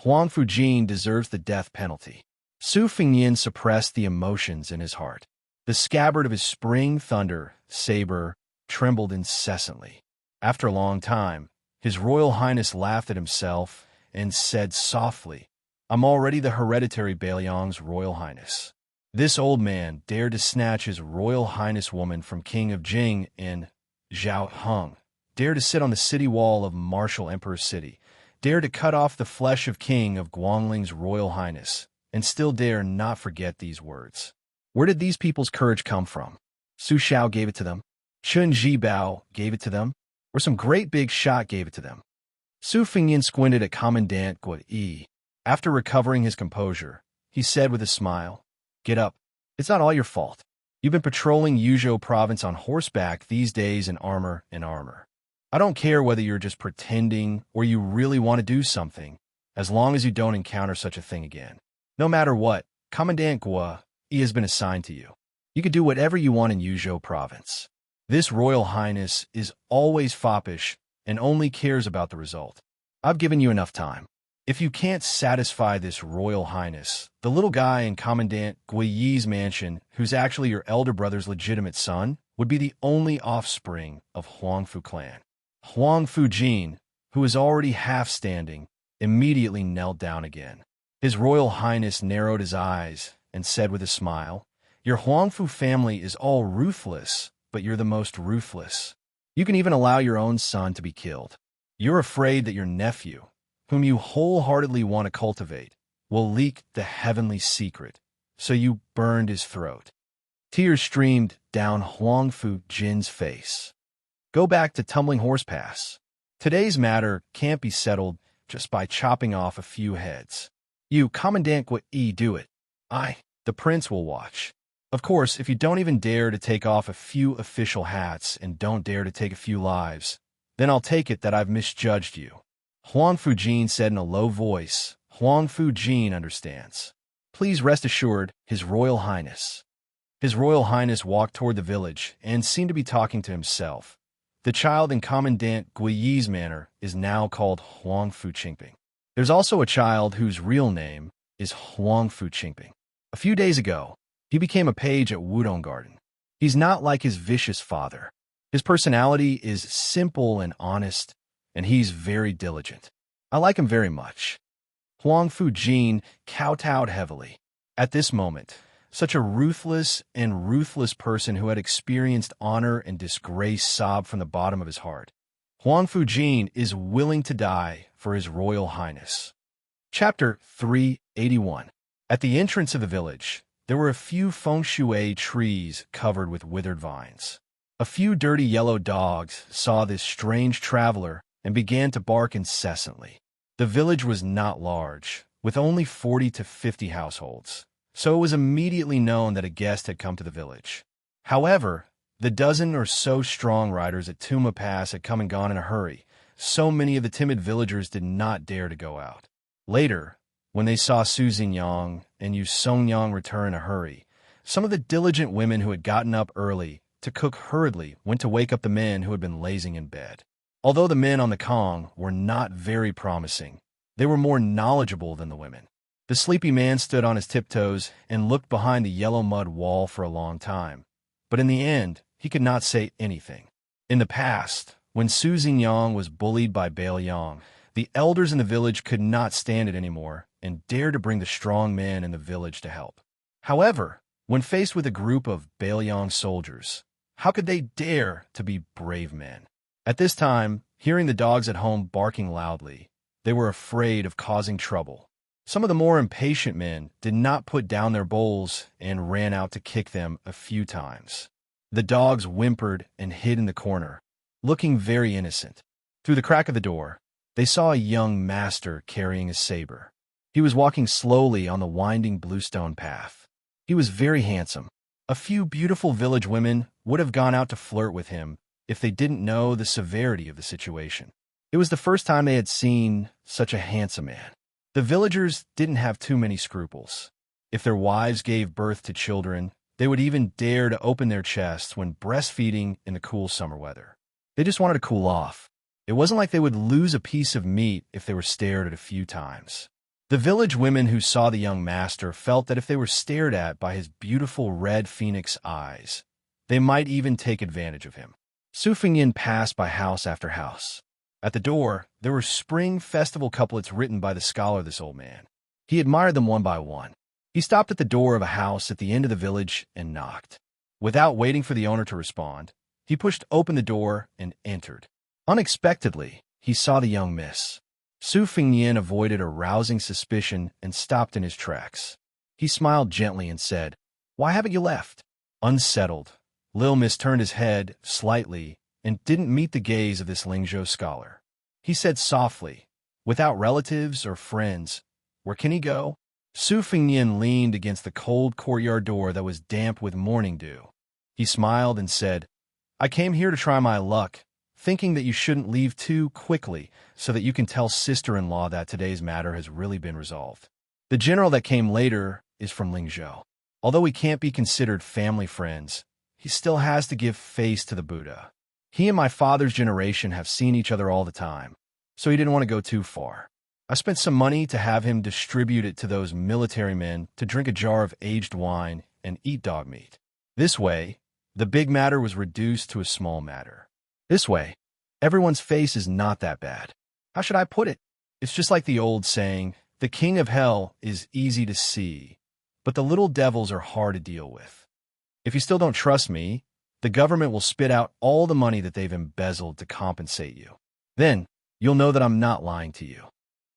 Huang Fujin deserves the death penalty. Su Fengyin suppressed the emotions in his heart. The scabbard of his spring thunder saber trembled incessantly. After a long time, His Royal Highness laughed at himself and said softly, I'm already the hereditary Bailiang's Royal Highness. This old man dared to snatch his Royal Highness woman from King of Jing in Zhao Heng, dared to sit on the city wall of martial Emperor City, dared to cut off the flesh of King of Guangling's Royal Highness, and still dare not forget these words. Where did these people's courage come from? Su Xiao gave it to them? Chun Zhibao gave it to them? Or some great big shot gave it to them? Su Fengyin squinted at Commandant Guo Yi. After recovering his composure, he said with a smile, Get up. It's not all your fault. You've been patrolling Yuzhou province on horseback these days in armor and armor. I don't care whether you're just pretending or you really want to do something, as long as you don't encounter such a thing again. No matter what, Commandant Guo Yi has been assigned to you. You can do whatever you want in Yuzhou province. This Royal Highness is always foppish and only cares about the result. I've given you enough time. If you can't satisfy this Royal Highness, the little guy in Commandant Guo Yi's mansion, who's actually your elder brother's legitimate son, would be the only offspring of Huangfu clan. Huang Fujin, who is already half standing, immediately knelt down again. His Royal Highness narrowed his eyes and said with a smile, Your Huangfu family is all ruthless, but you're the most ruthless. You can even allow your own son to be killed. You're afraid that your nephew, whom you wholeheartedly want to cultivate, will leak the heavenly secret, so you burned his throat. Tears streamed down Huang Fujin's face. Go back to Tumbling Horse Pass. Today's matter can't be settled just by chopping off a few heads. You, Commandant Guo Yi, do it. I, the prince, will watch. Of course, if you don't even dare to take off a few official hats and don't dare to take a few lives, then I'll take it that I've misjudged you. Huang Fujin said in a low voice. Huang Fujin understands. Please rest assured, His Royal Highness. His Royal Highness walked toward the village and seemed to be talking to himself. The child in Commandant Guo Yi's manor is now called Huang Fuqingping. There's also a child whose real name is Huang Fuqingping. A few days ago, he became a page at Wudong Garden. He's not like his vicious father. His personality is simple and honest, and he's very diligent. I like him very much. Huang Fujin kowtowed heavily. At this moment, such a ruthless person who had experienced honor and disgrace sobbed from the bottom of his heart. Huang Fujin is willing to die for His Royal Highness. Chapter 381. At the entrance of the village, there were a few feng shui trees covered with withered vines. A few dirty yellow dogs saw this strange traveler and began to bark incessantly. The village was not large, with only 40 to 50 households, so it was immediately known that a guest had come to the village. However, the dozen or so strong riders at Tuma Pass had come and gone in a hurry, so many of the timid villagers did not dare to go out. Later, when they saw Su Xingyang and Yu Songyang return in a hurry, some of the diligent women who had gotten up early to cook hurriedly went to wake up the men who had been lazing in bed. Although the men on the Kong were not very promising, they were more knowledgeable than the women. The sleepy man stood on his tiptoes and looked behind the yellow mud wall for a long time, but in the end, he could not say anything. In the past, when Su Xingyang was bullied by Bailiang, the elders in the village could not stand it anymore and dared to bring the strong men in the village to help. However, when faced with a group of Bailiang soldiers, how could they dare to be brave men? At this time, hearing the dogs at home barking loudly, they were afraid of causing trouble. Some of the more impatient men did not put down their bowls and ran out to kick them a few times. The dogs whimpered and hid in the corner, looking very innocent. Through the crack of the door, they saw a young master carrying a saber. He was walking slowly on the winding bluestone path. He was very handsome. A few beautiful village women would have gone out to flirt with him if they didn't know the severity of the situation. It was the first time they had seen such a handsome man. The villagers didn't have too many scruples. If their wives gave birth to children, they would even dare to open their chests when breastfeeding in the cool summer weather. They just wanted to cool off. It wasn't like they would lose a piece of meat if they were stared at a few times. The village women who saw the young master felt that if they were stared at by his beautiful red phoenix eyes, they might even take advantage of him. Su Fengyin passed by house after house. At the door, there were spring festival couplets written by the scholar this old man. He admired them one by one. He stopped at the door of a house at the end of the village and knocked. Without waiting for the owner to respond, he pushed open the door and entered. Unexpectedly, he saw the young miss. Su Fengyin avoided arousing suspicion and stopped in his tracks. He smiled gently and said, "Why haven't you left?" Unsettled, Lil Miss turned his head slightly and didn't meet the gaze of this Lingzhou scholar. He said softly, "Without relatives or friends, where can he go?" Su Fengyin leaned against the cold courtyard door that was damp with morning dew. He smiled and said, "I came here to try my luck, thinking that you shouldn't leave too quickly so that you can tell sister-in-law that today's matter has really been resolved. The general that came later is from Lingzhou. Although we can't be considered family friends, he still has to give face to the Buddha. He and my father's generation have seen each other all the time, so he didn't want to go too far. I spent some money to have him distribute it to those military men to drink a jar of aged wine and eat dog meat. This way, the big matter was reduced to a small matter. This way, everyone's face is not that bad. How should I put it? It's just like the old saying, the king of hell is easy to see, but the little devils are hard to deal with. If you still don't trust me, the government will spit out all the money that they've embezzled to compensate you. Then, you'll know that I'm not lying to you."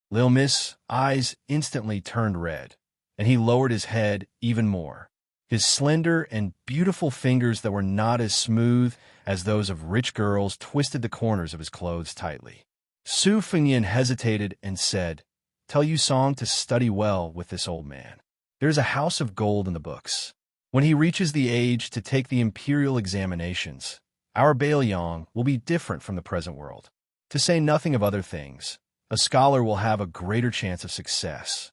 Lil Miss' eyes instantly turned red, and he lowered his head even more. His slender and beautiful fingers that were not as smooth as those of rich girls twisted the corners of his clothes tightly. Su Fengyin hesitated and said, "Tell Yu Song to study well with this old man. There's a house of gold in the books. When he reaches the age to take the imperial examinations, our Bailiang will be different from the present world. To say nothing of other things, a scholar will have a greater chance of success."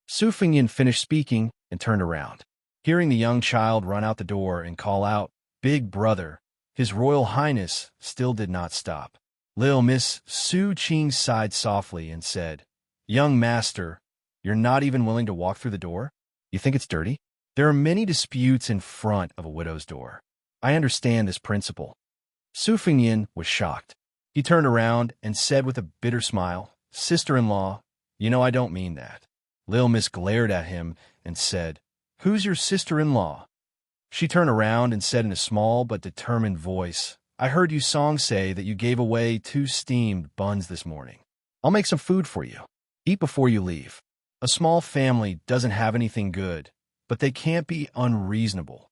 Su Fengyin finished speaking and turned around. Hearing the young child run out the door and call out, "Big brother," His Royal Highness still did not stop. Lil Miss Su Qing sighed softly and said, "Young master, you're not even willing to walk through the door? You think it's dirty? There are many disputes in front of a widow's door. I understand this principle." Su Fengyin was shocked. He turned around and said with a bitter smile, "Sister-in-law, you know I don't mean that." Lil Miss glared at him and said, "Who's your sister-in-law?" She turned around and said in a small but determined voice, "I heard you Song say that you gave away 2 steamed buns this morning. I'll make some food for you. Eat before you leave. A small family doesn't have anything good, but they can't be unreasonable."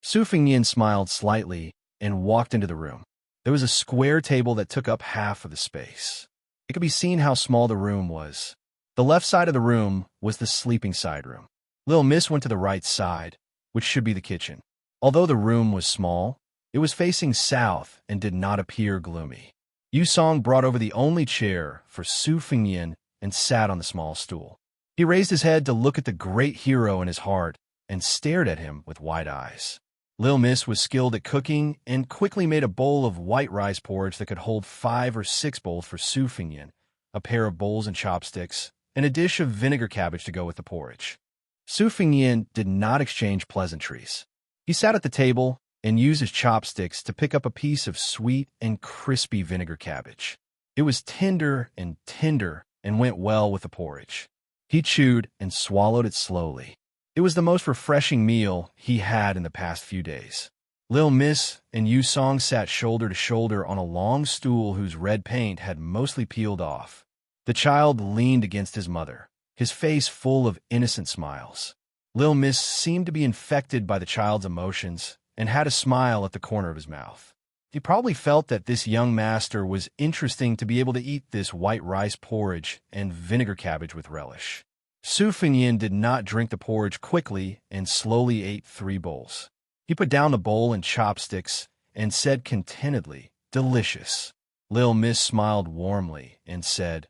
Su Fengyin smiled slightly and walked into the room. There was a square table that took up half of the space. It could be seen how small the room was. The left side of the room was the sleeping side room. Lil Miss went to the right side, which should be the kitchen. Although the room was small, it was facing south and did not appear gloomy. Yu Song brought over the only chair for Su Fengyin and sat on the small stool. He raised his head to look at the great hero in his heart and stared at him with wide eyes. Lil Miss was skilled at cooking and quickly made a bowl of white rice porridge that could hold 5 or 6 bowls for Su Fengyin, a pair of bowls and chopsticks, and a dish of vinegar cabbage to go with the porridge. Su Fengyin did not exchange pleasantries. He sat at the table and used his chopsticks to pick up a piece of sweet and crispy vinegar cabbage. It was tender and went well with the porridge. He chewed and swallowed it slowly. It was the most refreshing meal he had in the past few days. Lil Miss and Yu Song sat shoulder to shoulder on a long stool whose red paint had mostly peeled off. The child leaned against his mother, his face full of innocent smiles. Lil Miss seemed to be infected by the child's emotions and had a smile at the corner of his mouth. He probably felt that this young master was interesting to be able to eat this white rice porridge and vinegar cabbage with relish. Su Fengyin did not drink the porridge quickly and slowly ate 3 bowls. He put down the bowl and chopsticks and said contentedly, "Delicious." Lil Miss smiled warmly and said,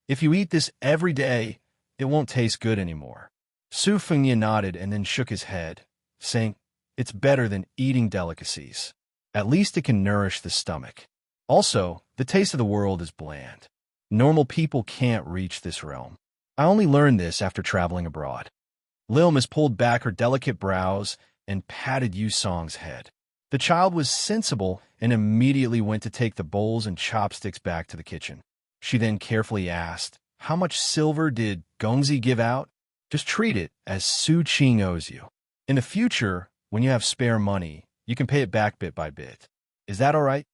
"If you eat this every day, it won't taste good anymore." Su Fengyin nodded and then shook his head, saying, "It's better than eating delicacies. At least it can nourish the stomach. Also, the taste of the world is bland. Normal people can't reach this realm. I only learned this after traveling abroad." Lil Miss pulled back her delicate brows and patted Yu Song's head. The child was sensible and immediately went to take the bowls and chopsticks back to the kitchen. She then carefully asked, "How much silver did Gongzi give out?" "Just treat it as Su Qing owes you. In the future, when you have spare money, you can pay it back bit by bit. Is that all right?"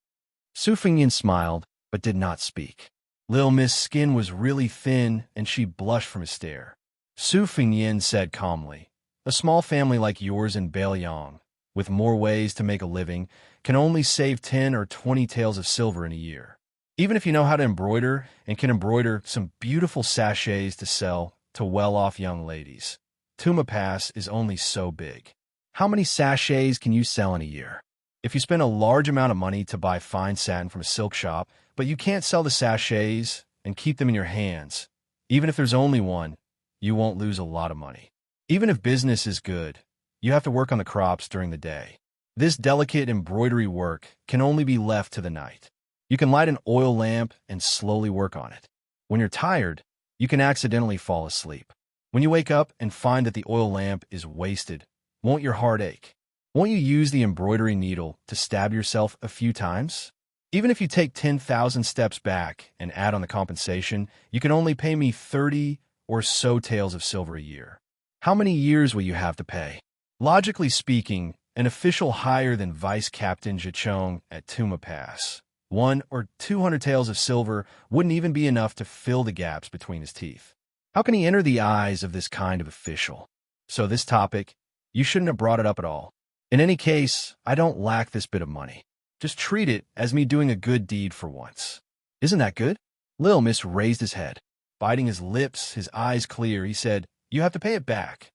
Su Fengyin smiled, but did not speak. Lil Miss' skin was really thin, and she blushed from his stare. Su Fengyin said calmly, "A small family like yours in Bailiang, with more ways to make a living, can only save 10 or 20 taels of silver in a year. Even if you know how to embroider and can embroider some beautiful sachets to sell to well-off young ladies, Tuma Pass is only so big. How many sachets can you sell in a year? If you spend a large amount of money to buy fine satin from a silk shop, but you can't sell the sachets and keep them in your hands, even if there's only one, you won't lose a lot of money. Even if business is good, you have to work on the crops during the day. This delicate embroidery work can only be left to the night. You can light an oil lamp and slowly work on it. When you're tired, you can accidentally fall asleep. When you wake up and find that the oil lamp is wasted, won't your heart ache? Won't you use the embroidery needle to stab yourself a few times? Even if you take 10,000 steps back and add on the compensation, you can only pay me 30 or so taels of silver a year. How many years will you have to pay?" Logically speaking, an official higher than Vice Captain Zhichong at Tuma Pass, 100 or 200 taels of silver wouldn't even be enough to fill the gaps between his teeth. How can he enter the eyes of this kind of official? So this topic, you shouldn't have brought it up at all. In any case, I don't lack this bit of money. Just treat it as me doing a good deed for once. Isn't that good? Lil Miss raised his head. Biting his lips, his eyes clear, he said, "You have to pay it back."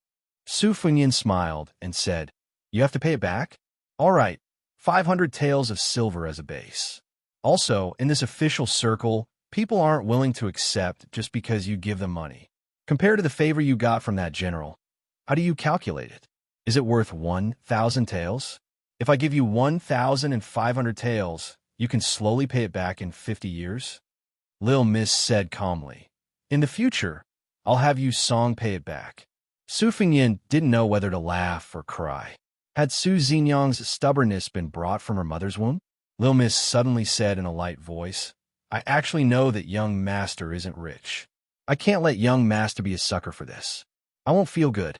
Su Fengyin smiled and said, "You have to pay it back? All right, 500 taels of silver as a base." Also, in this official circle, people aren't willing to accept just because you give them money. Compared to the favor you got from that general, how do you calculate it? Is it worth 1,000 taels? If I give you 1,500 taels, you can slowly pay it back in 50 years? Lil Miss said calmly, "In the future, I'll have Yu Song pay it back." Su Fengyin didn't know whether to laugh or cry. Had Su Xinyan's stubbornness been brought from her mother's womb? Lil Miss suddenly said in a light voice, "I actually know that young master isn't rich. I can't let young master be a sucker for this. I won't feel good."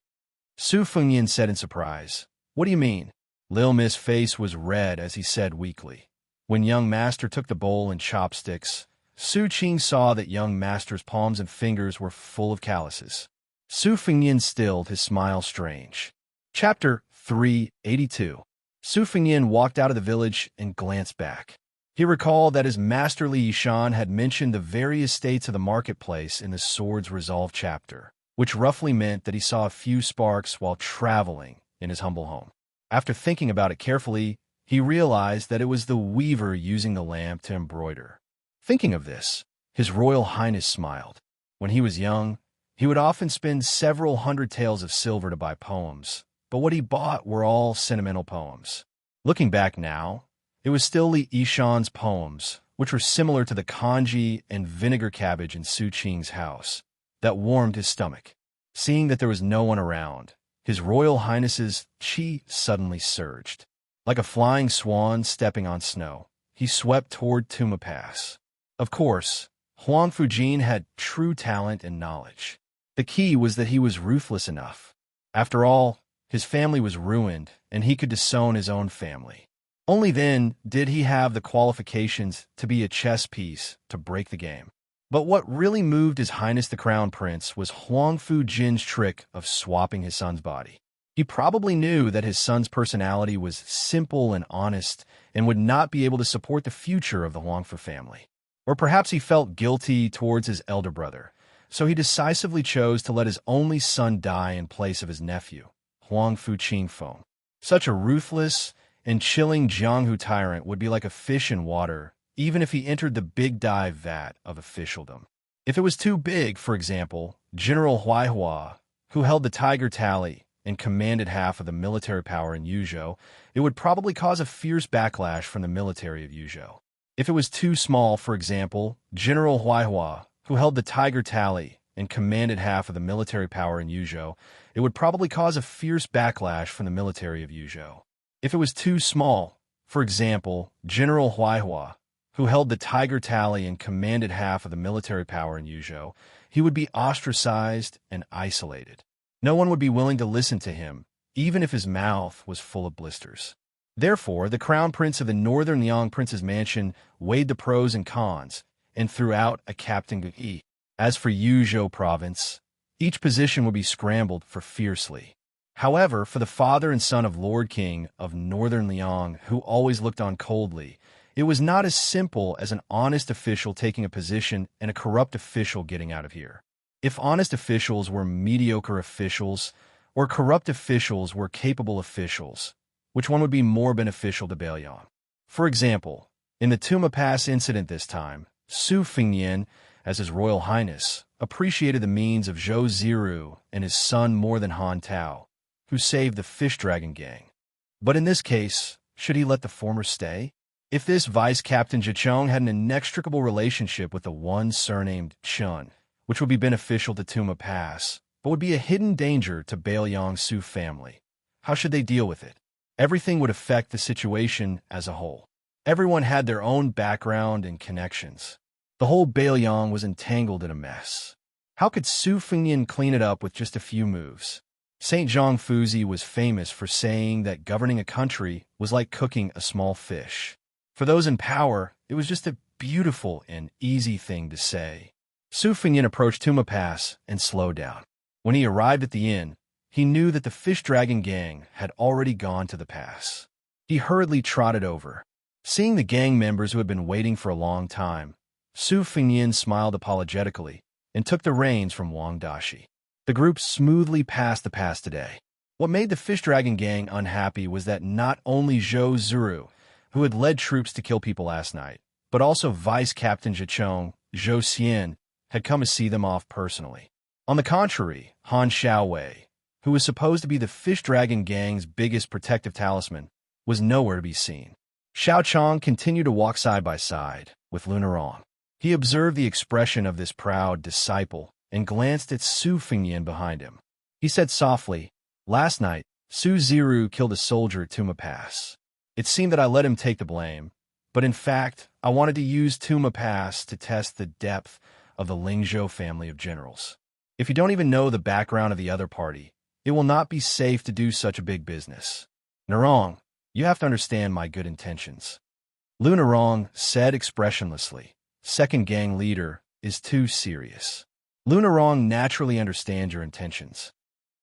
Su Fengyin said in surprise, "What do you mean?" Lil Miss' face was red as he said weakly. When young master took the bowl and chopsticks, Su Qing saw that young master's palms and fingers were full of calluses. Su Fengyin stilled his smile strange. Chapter 382. Su Fengyin walked out of the village and glanced back. He recalled that his masterly Yishan had mentioned the various states of the marketplace in the Sword's Resolve chapter, which roughly meant that he saw a few sparks while traveling in his humble home. After thinking about it carefully, he realized that it was the weaver using the lamp to embroider. Thinking of this, His Royal Highness smiled. When he was young, he would often spend several hundred taels of silver to buy poems, but what he bought were all sentimental poems. Looking back now, it was still Li Yishan's poems, which were similar to the congee and vinegar cabbage in Su Qing's house, that warmed his stomach. Seeing that there was no one around, His Royal Highness's qi suddenly surged. Like a flying swan stepping on snow, he swept toward Tuma Pass. Of course, Huang Fujin had true talent and knowledge. The key was that he was ruthless enough. After all, his family was ruined, and he could disown his own family. Only then did he have the qualifications to be a chess piece to break the game. But what really moved His Highness the Crown Prince was Huang Fujin's trick of swapping his son's body. He probably knew that his son's personality was simple and honest and would not be able to support the future of the Huangfu family. Or perhaps he felt guilty towards his elder brother, so he decisively chose to let his only son die in place of his nephew, Huang Fuqingfeng. Such a ruthless and chilling Jianghu tyrant would be like a fish in water, even if he entered the big dive vat of officialdom. If it was too big, for example, General Huaihua, who held the Tiger Tally and commanded half of the military power in Yuzhou, it would probably cause a fierce backlash from the military of Yuzhou. If it was too small, for example, General Huaihua, who held the Tiger Tally and commanded half of the military power in Yuzhou, it would probably cause a fierce backlash from the military of Yuzhou. If it was too small, for example, General Huaihua, who held the Tiger Tally and commanded half of the military power in Yuzhou, he would be ostracized and isolated. No one would be willing to listen to him, even if his mouth was full of blisters. Therefore, the Crown Prince of the Northern Liang Prince's mansion weighed the pros and cons and threw out a Captain Gui. As for Yuzhou province, each position would be scrambled for fiercely. However, for the father and son of Lord King of Northern Liang, who always looked on coldly, it was not as simple as an honest official taking a position and a corrupt official getting out of here. If honest officials were mediocre officials, or corrupt officials were capable officials, which one would be more beneficial to Bailiang? For example, in the Tuma Pass incident this time, Su Fengnian, as His Royal Highness, appreciated the means of Zhou Ziru and his son more than Han Tao, who saved the Fish Dragon gang. But in this case, should he let the former stay? If this Vice Captain Zhicheng had an inextricable relationship with the one surnamed Chun, which would be beneficial to Tuma Pass, but would be a hidden danger to Bailiang's Su family, how should they deal with it? Everything would affect the situation as a whole. Everyone had their own background and connections. The whole Bailiang was entangled in a mess. How could Su Fengnian clean it up with just a few moves? Saint Zhang Fuzi was famous for saying that governing a country was like cooking a small fish. For those in power, it was just a beautiful and easy thing to say. Su Fengnian approached Tuma Pass and slowed down. When he arrived at the inn, he knew that the Fish Dragon gang had already gone to the pass. He hurriedly trotted over. Seeing the gang members who had been waiting for a long time, Su Fengnian smiled apologetically and took the reins from Wang Dashi. The group smoothly passed the pass today. What made the Fish Dragon gang unhappy was that not only Zhou Ziru, who had led troops to kill people last night, but also Vice Captain Zhicheng, Zhou Xian, had come to see them off personally. On the contrary, Han Xiaowei, who was supposed to be the Fish Dragon gang's biggest protective talisman, was nowhere to be seen. Xiao Chong continued to walk side by side with Lunarong. He observed the expression of this proud disciple and glanced at Su Fengnian behind him. He said softly, "Last night, Su Ziru killed a soldier at Tuma Pass. It seemed that I let him take the blame, but in fact, I wanted to use Tuma Pass to test the depth of the Lingzhou family of generals. If you don't even know the background of the other party, it will not be safe to do such a big business. Narong, you have to understand my good intentions." Lu Narong said expressionlessly, "Second gang leader is too serious." Lu Narong naturally understands your intentions.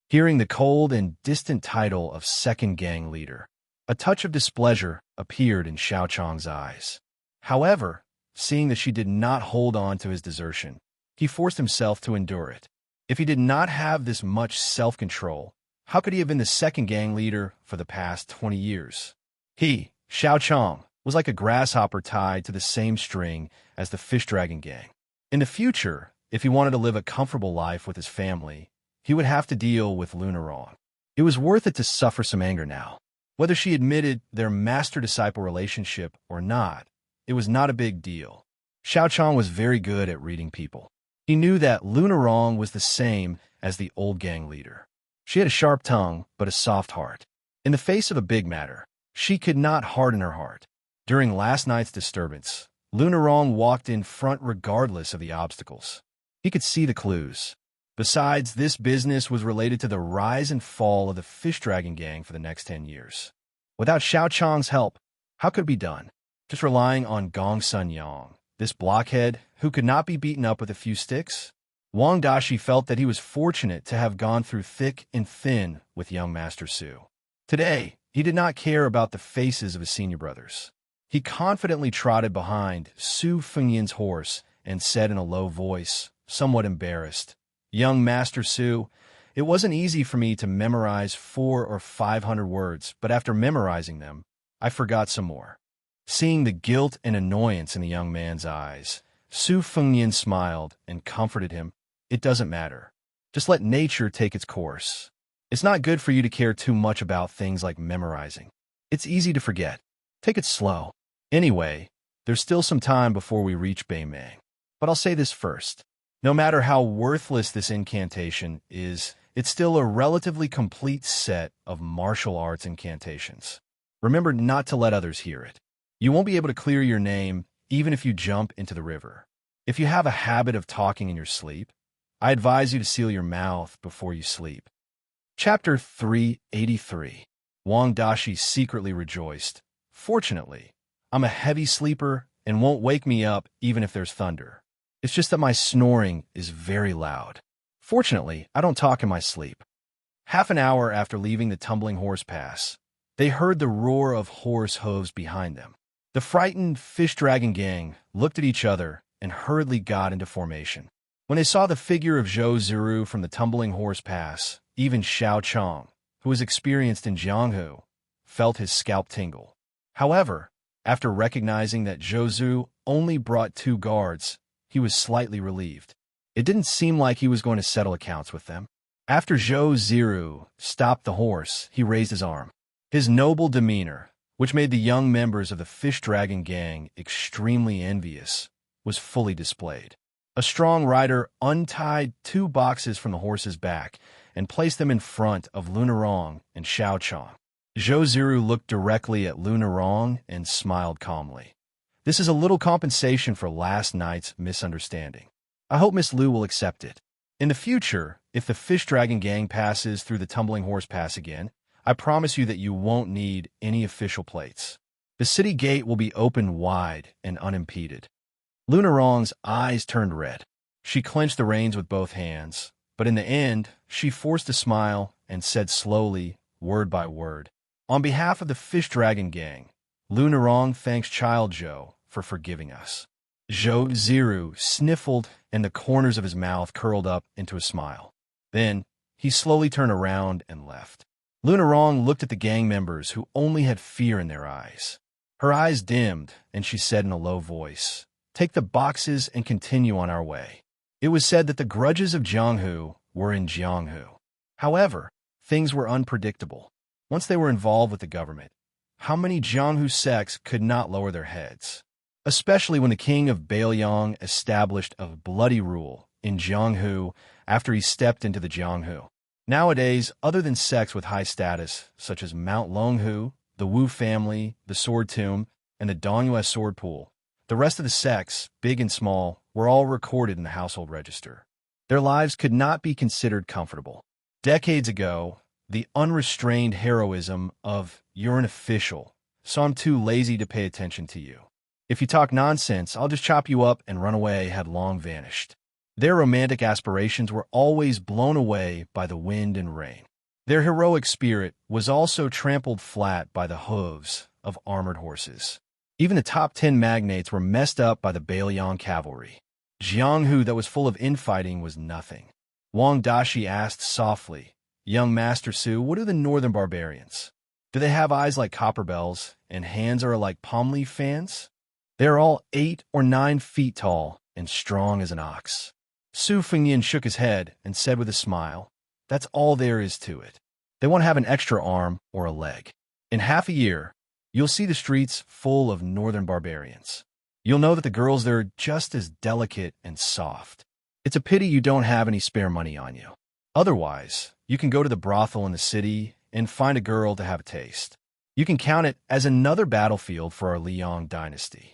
Hearing the cold and distant title of second gang leader, a touch of displeasure appeared in Xiao Chong's eyes. However, seeing that she did not hold on to his desertion, he forced himself to endure it. If he did not have this much self-control, how could he have been the second gang leader for the past 20 years? He, Xiao Chong, was like a grasshopper tied to the same string as the Fish Dragon gang. In the future, if he wanted to live a comfortable life with his family, he would have to deal with Lu Narong. It was worth it to suffer some anger now. Whether she admitted their master-disciple relationship or not, it was not a big deal. Xiao Chong was very good at reading people. He knew that Lu Narong was the same as the old gang leader. She had a sharp tongue, but a soft heart. In the face of a big matter, She could not harden her heart. During last night's disturbance, Lunarong walked in front regardless of the obstacles. He could see the clues. Besides, this business was related to the rise and fall of the Fish Dragon Gang for the next 10 years. Without Xiaochang's help, how could it be done? Just relying on Gong Sun Yang, this blockhead who could not be beaten up with a few sticks? Wang Dashi felt that he was fortunate to have gone through thick and thin with young Master Su. Today, he did not care about the faces of his senior brothers. He confidently trotted behind Su Fengyan's horse and said in a low voice, somewhat embarrassed, "Young Master Su, it wasn't easy for me to memorize 400 or 500 words, but after memorizing them, I forgot some more." Seeing the guilt and annoyance in the young man's eyes, Su Fengyan smiled and comforted him. "It doesn't matter. Just let nature take its course. It's not good for you to care too much about things like memorizing. It's easy to forget. Take it slow. Anyway, there's still some time before we reach Beimeng. But I'll say this first. No matter how worthless this incantation is, it's still a relatively complete set of martial arts incantations. Remember not to let others hear it. You won't be able to clear your name even if you jump into the river. If you have a habit of talking in your sleep, I advise you to seal your mouth before you sleep." Chapter 383. Wang Dashi secretly rejoiced. "Fortunately, I'm a heavy sleeper and won't wake me up even if there's thunder. It's just that my snoring is very loud. Fortunately, I don't talk in my sleep." Half an hour after leaving the Tumbling Horse Pass, they heard the roar of horse hooves behind them. The frightened Fish Dragon Gang looked at each other and hurriedly got into formation. When they saw the figure of Zhou Ziru from the Tumbling Horse Pass, even Xiao Chang, who was experienced in Jianghu, felt his scalp tingle. However, after recognizing that Zhou Ziru only brought 2 guards, he was slightly relieved. It didn't seem like he was going to settle accounts with them. After Zhou Ziru stopped the horse, he raised his arm. His noble demeanor, which made the young members of the Fish Dragon Gang extremely envious, was fully displayed. A strong rider untied 2 boxes from the horse's back and placed them in front of Lunarong and Xiao Chang. Zhou Ziru looked directly at Lunarong and smiled calmly. "This is a little compensation for last night's misunderstanding. I hope Miss Lu will accept it. In the future, if the Fish Dragon Gang passes through the Tumbling Horse Pass again, I promise you that you won't need any official plates. The city gate will be open wide and unimpeded." Lunarong's eyes turned red. She clenched the reins with both hands, but in the end, she forced a smile and said slowly, word by word, "On behalf of the Fish Dragon Gang, Lunarong thanks Child Zhou for forgiving us." Zhou Ziru sniffled and the corners of his mouth curled up into a smile. Then, he slowly turned around and left. Lunarong looked at the gang members who only had fear in their eyes. Her eyes dimmed, and she said in a low voice, "Take the boxes and continue on our way." It was said that the grudges of Jianghu were in Jianghu. However, things were unpredictable. Once they were involved with the government, how many Jianghu sects could not lower their heads? Especially when the king of Beiliang established a bloody rule in Jianghu after he stepped into the Jianghu. Nowadays, other than sects with high status, such as Mount Longhu, the Wu family, the Sword Tomb, and the Dongyue Sword Pool, the rest of the sects, big and small, were all recorded in the household register. Their lives could not be considered comfortable. Decades ago, the unrestrained heroism of "you're an official, so I'm too lazy to pay attention to you. If you talk nonsense, I'll just chop you up and run away" had long vanished. Their romantic aspirations were always blown away by the wind and rain. Their heroic spirit was also trampled flat by the hooves of armored horses. Even the top 10 magnates were messed up by the Beiliang cavalry. Jianghu that was full of infighting was nothing. Wang Dashi asked softly, "Young Master Su, what are the northern barbarians? Do they have eyes like copper bells and hands are like palm leaf fans?" "They are all 8 or 9 feet tall and strong as an ox." Su Fengyan shook his head and said with a smile, "That's all there is to it. They won't have an extra arm or a leg. In half a year, you'll see the streets full of northern barbarians. You'll know that the girls there are just as delicate and soft. It's a pity you don't have any spare money on you. Otherwise, you can go to the brothel in the city and find a girl to have a taste." You can count it as another battlefield for our Liang dynasty.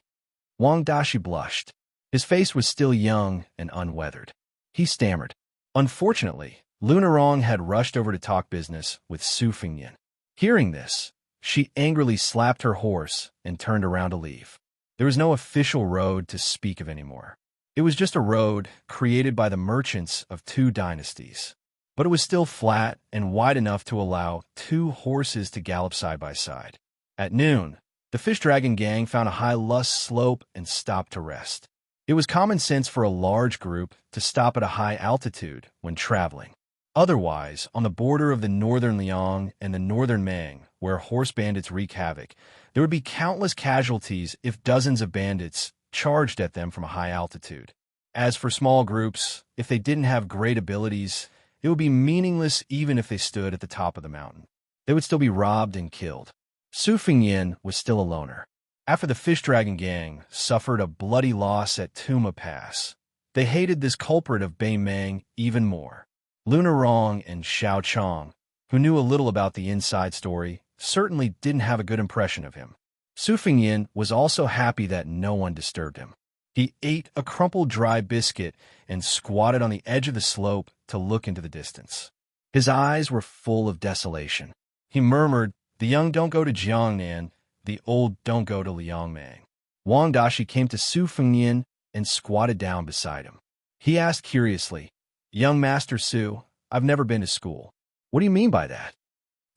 Wang Dashi blushed. His face was still young and unweathered. He stammered. Unfortunately, Lunarong had rushed over to talk business with Su Fengyan. Hearing this, she angrily slapped her horse and turned around to leave. There was no official road to speak of anymore. It was just a road created by the merchants of two dynasties. But it was still flat and wide enough to allow two horses to gallop side by side. At noon, the Fish Dragon gang found a high lush slope and stopped to rest. It was common sense for a large group to stop at a high altitude when traveling. Otherwise, on the border of the northern Liang and the northern Mang, where horse bandits wreak havoc, there would be countless casualties if dozens of bandits charged at them from a high altitude. As for small groups, if they didn't have great abilities, it would be meaningless even if they stood at the top of the mountain. They would still be robbed and killed. Su Fengyan was still a loner. After the Fish Dragon gang suffered a bloody loss at Tuma Pass, they hated this culprit of Bei Meng even more. Lunarong and Xiao Chong, who knew a little about the inside story, certainly didn't have a good impression of him. Su Fengyan was also happy that no one disturbed him. He ate a crumpled dry biscuit and squatted on the edge of the slope to look into the distance. His eyes were full of desolation. He murmured, "The young don't go to Jiangnan, the old don't go to Liangmang." Wang Dashi came to Su Fengyan and squatted down beside him. He asked curiously, "Young Master Su, I've never been to school. What do you mean by that?"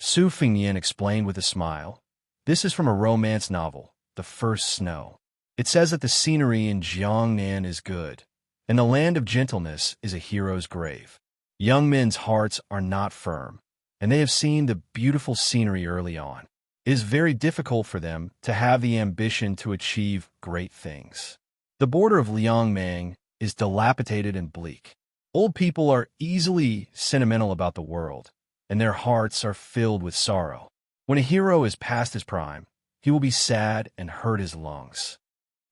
Su Fengyan explained with a smile, "This is from a romance novel, The First Snow. It says that the scenery in Jiangnan is good, and the land of gentleness is a hero's grave. Young men's hearts are not firm, and they have seen the beautiful scenery early on. It is very difficult for them to have the ambition to achieve great things. The border of Liangmang is dilapidated and bleak. Old people are easily sentimental about the world, and their hearts are filled with sorrow. When a hero is past his prime, he will be sad and hurt his lungs."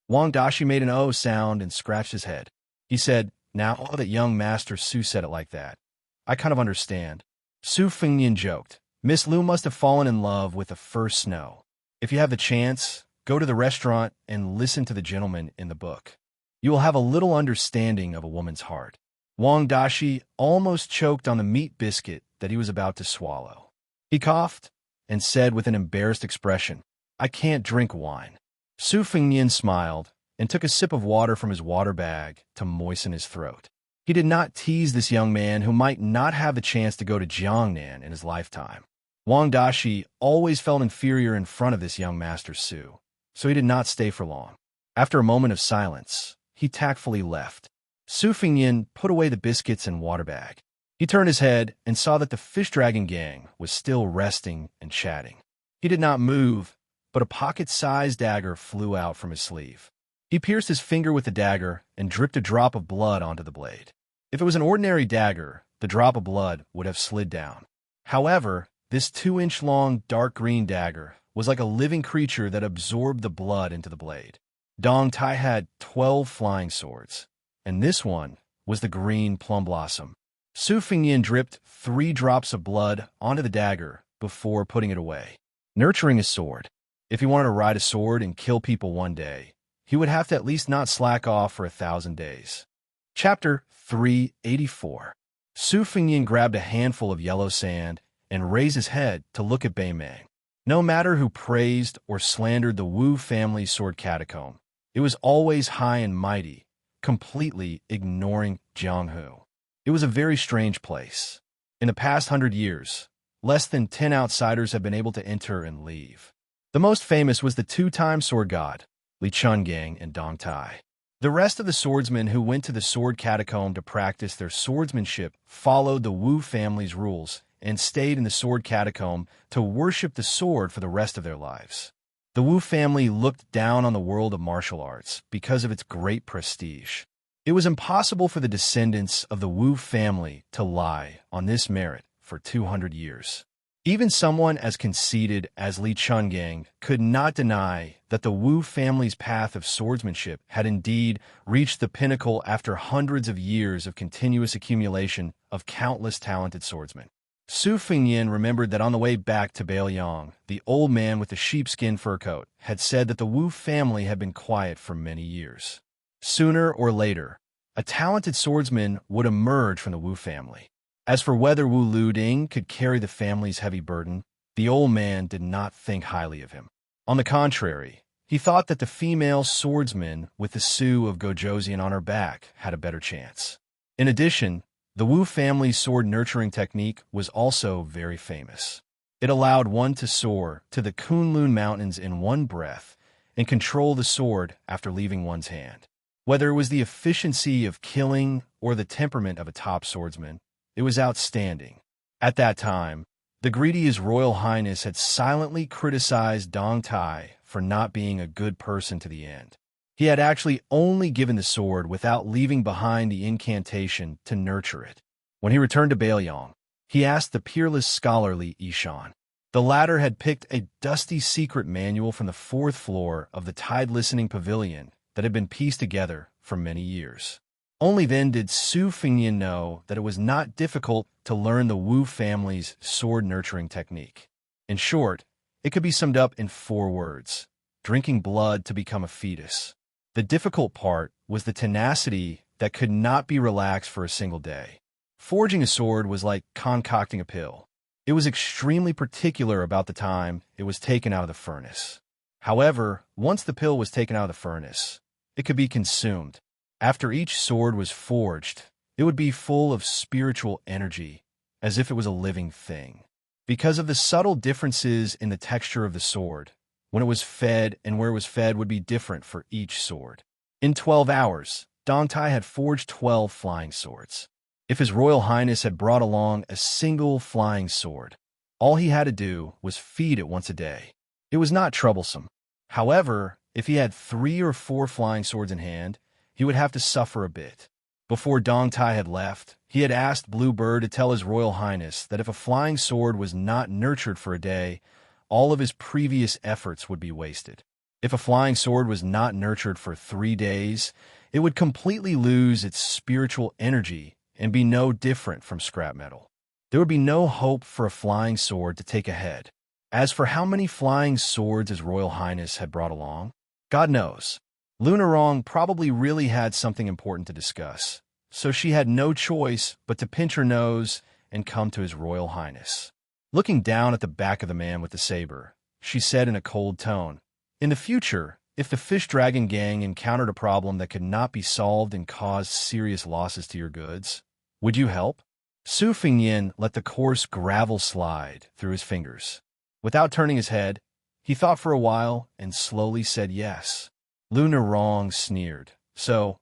Wang Dashi made an O sound and scratched his head. He said, "Now that young Master Su said it like that, I kind of understand." Su Fengyan joked, "Miss Lu must have fallen in love with The First Snow. If you have the chance, go to the restaurant and listen to the gentleman in the book. You will have a little understanding of a woman's heart." Wang Dashi almost choked on the meat biscuit that he was about to swallow. He coughed and said with an embarrassed expression, "I can't drink wine." Su Fengyan smiled and took a sip of water from his water bag to moisten his throat. He did not tease this young man who might not have the chance to go to Jiangnan in his lifetime. Wang Dashi always felt inferior in front of this young Master Su, so he did not stay for long. After a moment of silence, he tactfully left. Su Fengyan put away the biscuits and water bag. He turned his head and saw that the Fish Dragon gang was still resting and chatting. He did not move, but a pocket-sized dagger flew out from his sleeve. He pierced his finger with the dagger and dripped a drop of blood onto the blade. If it was an ordinary dagger, the drop of blood would have slid down. However, this 2-inch-long dark green dagger was like a living creature that absorbed the blood into the blade. Dong Tai had 12 flying swords, and this one was the green plum blossom. Su Fengyan dripped 3 drops of blood onto the dagger before putting it away. Nurturing a sword. If he wanted to ride a sword and kill people one day, he would have to at least not slack off for 1,000 days. Chapter 384. Su Fengyan grabbed a handful of yellow sand and raised his head to look at Bei Meng. No matter who praised or slandered the Wu family sword catacomb, it was always high and mighty, completely ignoring Jianghu. It was a very strange place. In the past 100 years, less than 10 outsiders have been able to enter and leave. The most famous was the 2-time sword god, Li Chungang and Dong Tai. The rest of the swordsmen who went to the sword catacomb to practice their swordsmanship followed the Wu family's rules and stayed in the sword catacomb to worship the sword for the rest of their lives. The Wu family looked down on the world of martial arts because of its great prestige. It was impossible for the descendants of the Wu family to lie on this merit for 200 years. Even someone as conceited as Li Chungang could not deny that the Wu family's path of swordsmanship had indeed reached the pinnacle after hundreds of years of continuous accumulation of countless talented swordsmen. Su Fingyin remembered that on the way back to Bailiang, the old man with the sheepskin fur coat had said that the Wu family had been quiet for many years. Sooner or later, a talented swordsman would emerge from the Wu family. As for whether Wu Luding could carry the family's heavy burden, the old man did not think highly of him. On the contrary, he thought that the female swordsman with the Su of Gojoseon on her back had a better chance. In addition, the Wu family's sword nurturing technique was also very famous. It allowed one to soar to the Kunlun Mountains in one breath and control the sword after leaving one's hand. Whether it was the efficiency of killing or the temperament of a top swordsman, it was outstanding. At that time, the greedy His Royal Highness had silently criticized Dong Tai for not being a good person to the end. He had actually only given the sword without leaving behind the incantation to nurture it. When he returned to Bailiang, he asked the peerless scholarly Ishan. The latter had picked a dusty secret manual from the 4th floor of the Tide Listening Pavilion that had been pieced together for many years. Only then did Su Fingyin know that it was not difficult to learn the Wu family's sword nurturing technique. In short, it could be summed up in 4 words: drinking blood to become a fetus. The difficult part was the tenacity that could not be relaxed for a single day. Forging a sword was like concocting a pill. It was extremely particular about the time it was taken out of the furnace. However, once the pill was taken out of the furnace, it could be consumed. After each sword was forged, it would be full of spiritual energy, as if it was a living thing. Because of the subtle differences in the texture of the sword, when it was fed and where it was fed would be different for each sword. In 12 hours, Dong Tai had forged 12 flying swords. If His Royal Highness had brought along a single flying sword, all he had to do was feed it once a day. It was not troublesome. However, if he had 3 or 4 flying swords in hand, he would have to suffer a bit. Before Dong Tai had left, he had asked Blue Bird to tell His Royal Highness that if a flying sword was not nurtured for a day, all of his previous efforts would be wasted. If a flying sword was not nurtured for 3 days, it would completely lose its spiritual energy and be no different from scrap metal. There would be no hope for a flying sword to take ahead. As for how many flying swords His Royal Highness had brought along, God knows. Lunarong probably really had something important to discuss, so she had no choice but to pinch her nose and come to His Royal Highness. Looking down at the back of the man with the saber, she said in a cold tone, "In the future, if the Fish Dragon Gang encountered a problem that could not be solved and caused serious losses to your goods, would you help?" Su Fingyin let the coarse gravel slide through his fingers. Without turning his head, he thought for a while and slowly said yes. Lunarong sneered. "So,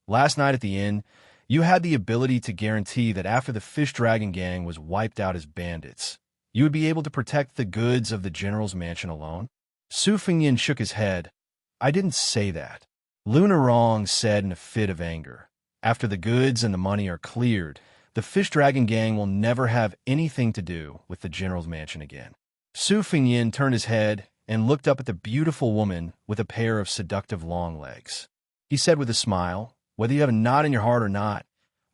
last night at the inn, you had the ability to guarantee that after the Fish Dragon Gang was wiped out as bandits, you would be able to protect the goods of the general's mansion alone?" Su Fingyin shook his head. "I didn't say that." Lunarong said in a fit of anger. "After the goods and the money are cleared, the Fish Dragon Gang will never have anything to do with the general's mansion again." Su Fingyin turned his head and looked up at the beautiful woman with a pair of seductive long legs. He said with a smile, "Whether you have a knot in your heart or not,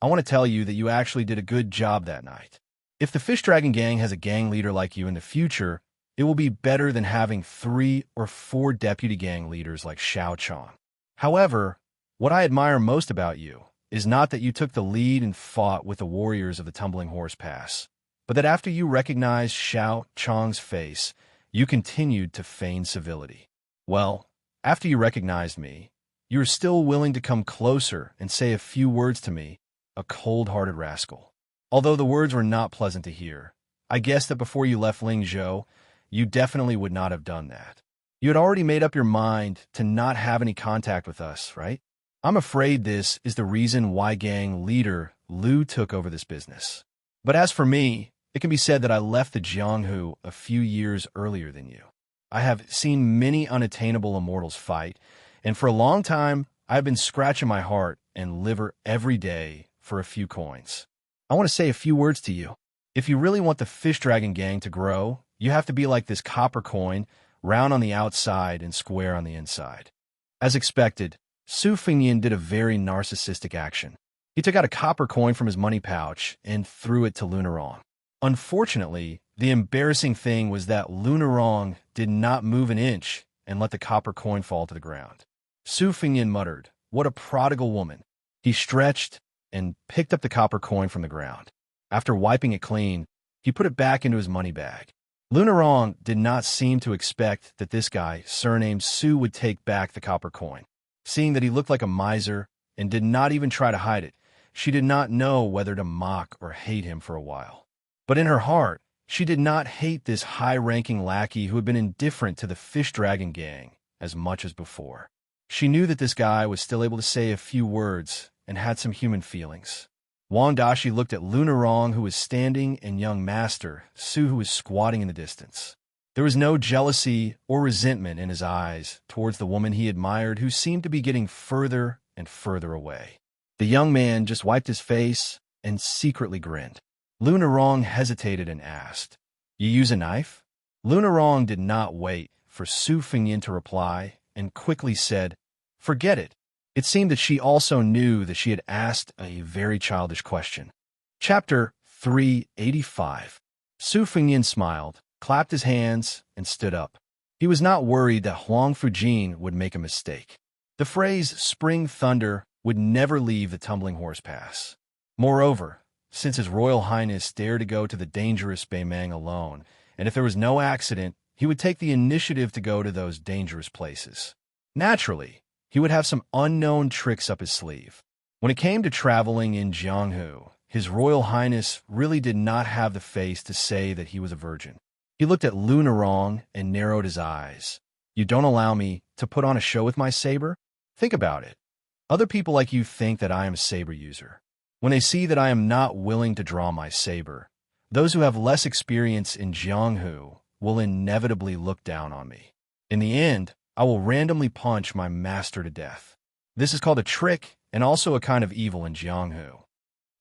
I want to tell you that you actually did a good job that night. If the Fish Dragon Gang has a gang leader like you in the future, it will be better than having 3 or 4 deputy gang leaders like Xianxia. However, what I admire most about you is not that you took the lead and fought with the warriors of the Tumbling Horse Pass, but that after you recognized Xianxia's face, you continued to feign civility. Well, after you recognized me, you were still willing to come closer and say a few words to me, a cold-hearted rascal. Although the words were not pleasant to hear, I guess that before you left Lingzhou, you definitely would not have done that. You had already made up your mind to not have any contact with us, right? I'm afraid this is the reason why gang leader Lu took over this business. But as for me, it can be said that I left the Jianghu a few years earlier than you. I have seen many unattainable immortals fight, and for a long time, I've been scratching my heart and liver every day for a few coins. I want to say a few words to you. If you really want the Fish Dragon Gang to grow, you have to be like this copper coin, round on the outside and square on the inside." As expected, Su Fingyin did a very narcissistic action. He took out a copper coin from his money pouch and threw it to Lunarong. Unfortunately, the embarrassing thing was that Lunarong did not move an inch and let the copper coin fall to the ground. Su Fengyin muttered, "What a prodigal woman." He stretched and picked up the copper coin from the ground. After wiping it clean, he put it back into his money bag. Lunarong did not seem to expect that this guy, surnamed Su, would take back the copper coin. Seeing that he looked like a miser and did not even try to hide it, she did not know whether to mock or hate him for a while. But in her heart, she did not hate this high-ranking lackey who had been indifferent to the Fish Dragon gang as much as before. She knew that this guy was still able to say a few words and had some human feelings. Wang Dashi looked at Lunarong, who was standing, and young master, Su, who was squatting in the distance. There was no jealousy or resentment in his eyes towards the woman he admired, who seemed to be getting further and further away. The young man just wiped his face and secretly grinned. Lunarong hesitated and asked, "You use a knife?" Lunarong did not wait for Su Fengyin to reply and quickly said, "Forget it." It seemed that she also knew that she had asked a very childish question. Chapter 385. Su Fengyin smiled, clapped his hands, and stood up. He was not worried that Huang Fujin would make a mistake. The phrase "spring thunder" would never leave the Tumbling Horse Pass. Moreover, since His Royal Highness dared to go to the dangerous Beimang alone, and if there was no accident, he would take the initiative to go to those dangerous places. Naturally, he would have some unknown tricks up his sleeve. When it came to traveling in Jianghu, His Royal Highness really did not have the face to say that he was a virgin. He looked at Lunarong and narrowed his eyes. "You don't allow me to put on a show with my saber? Think about it. Other people like you think that I am a saber user. When they see that I am not willing to draw my saber, those who have less experience in Jianghu will inevitably look down on me. In the end, I will randomly punch my master to death. This is called a trick and also a kind of evil in Jianghu."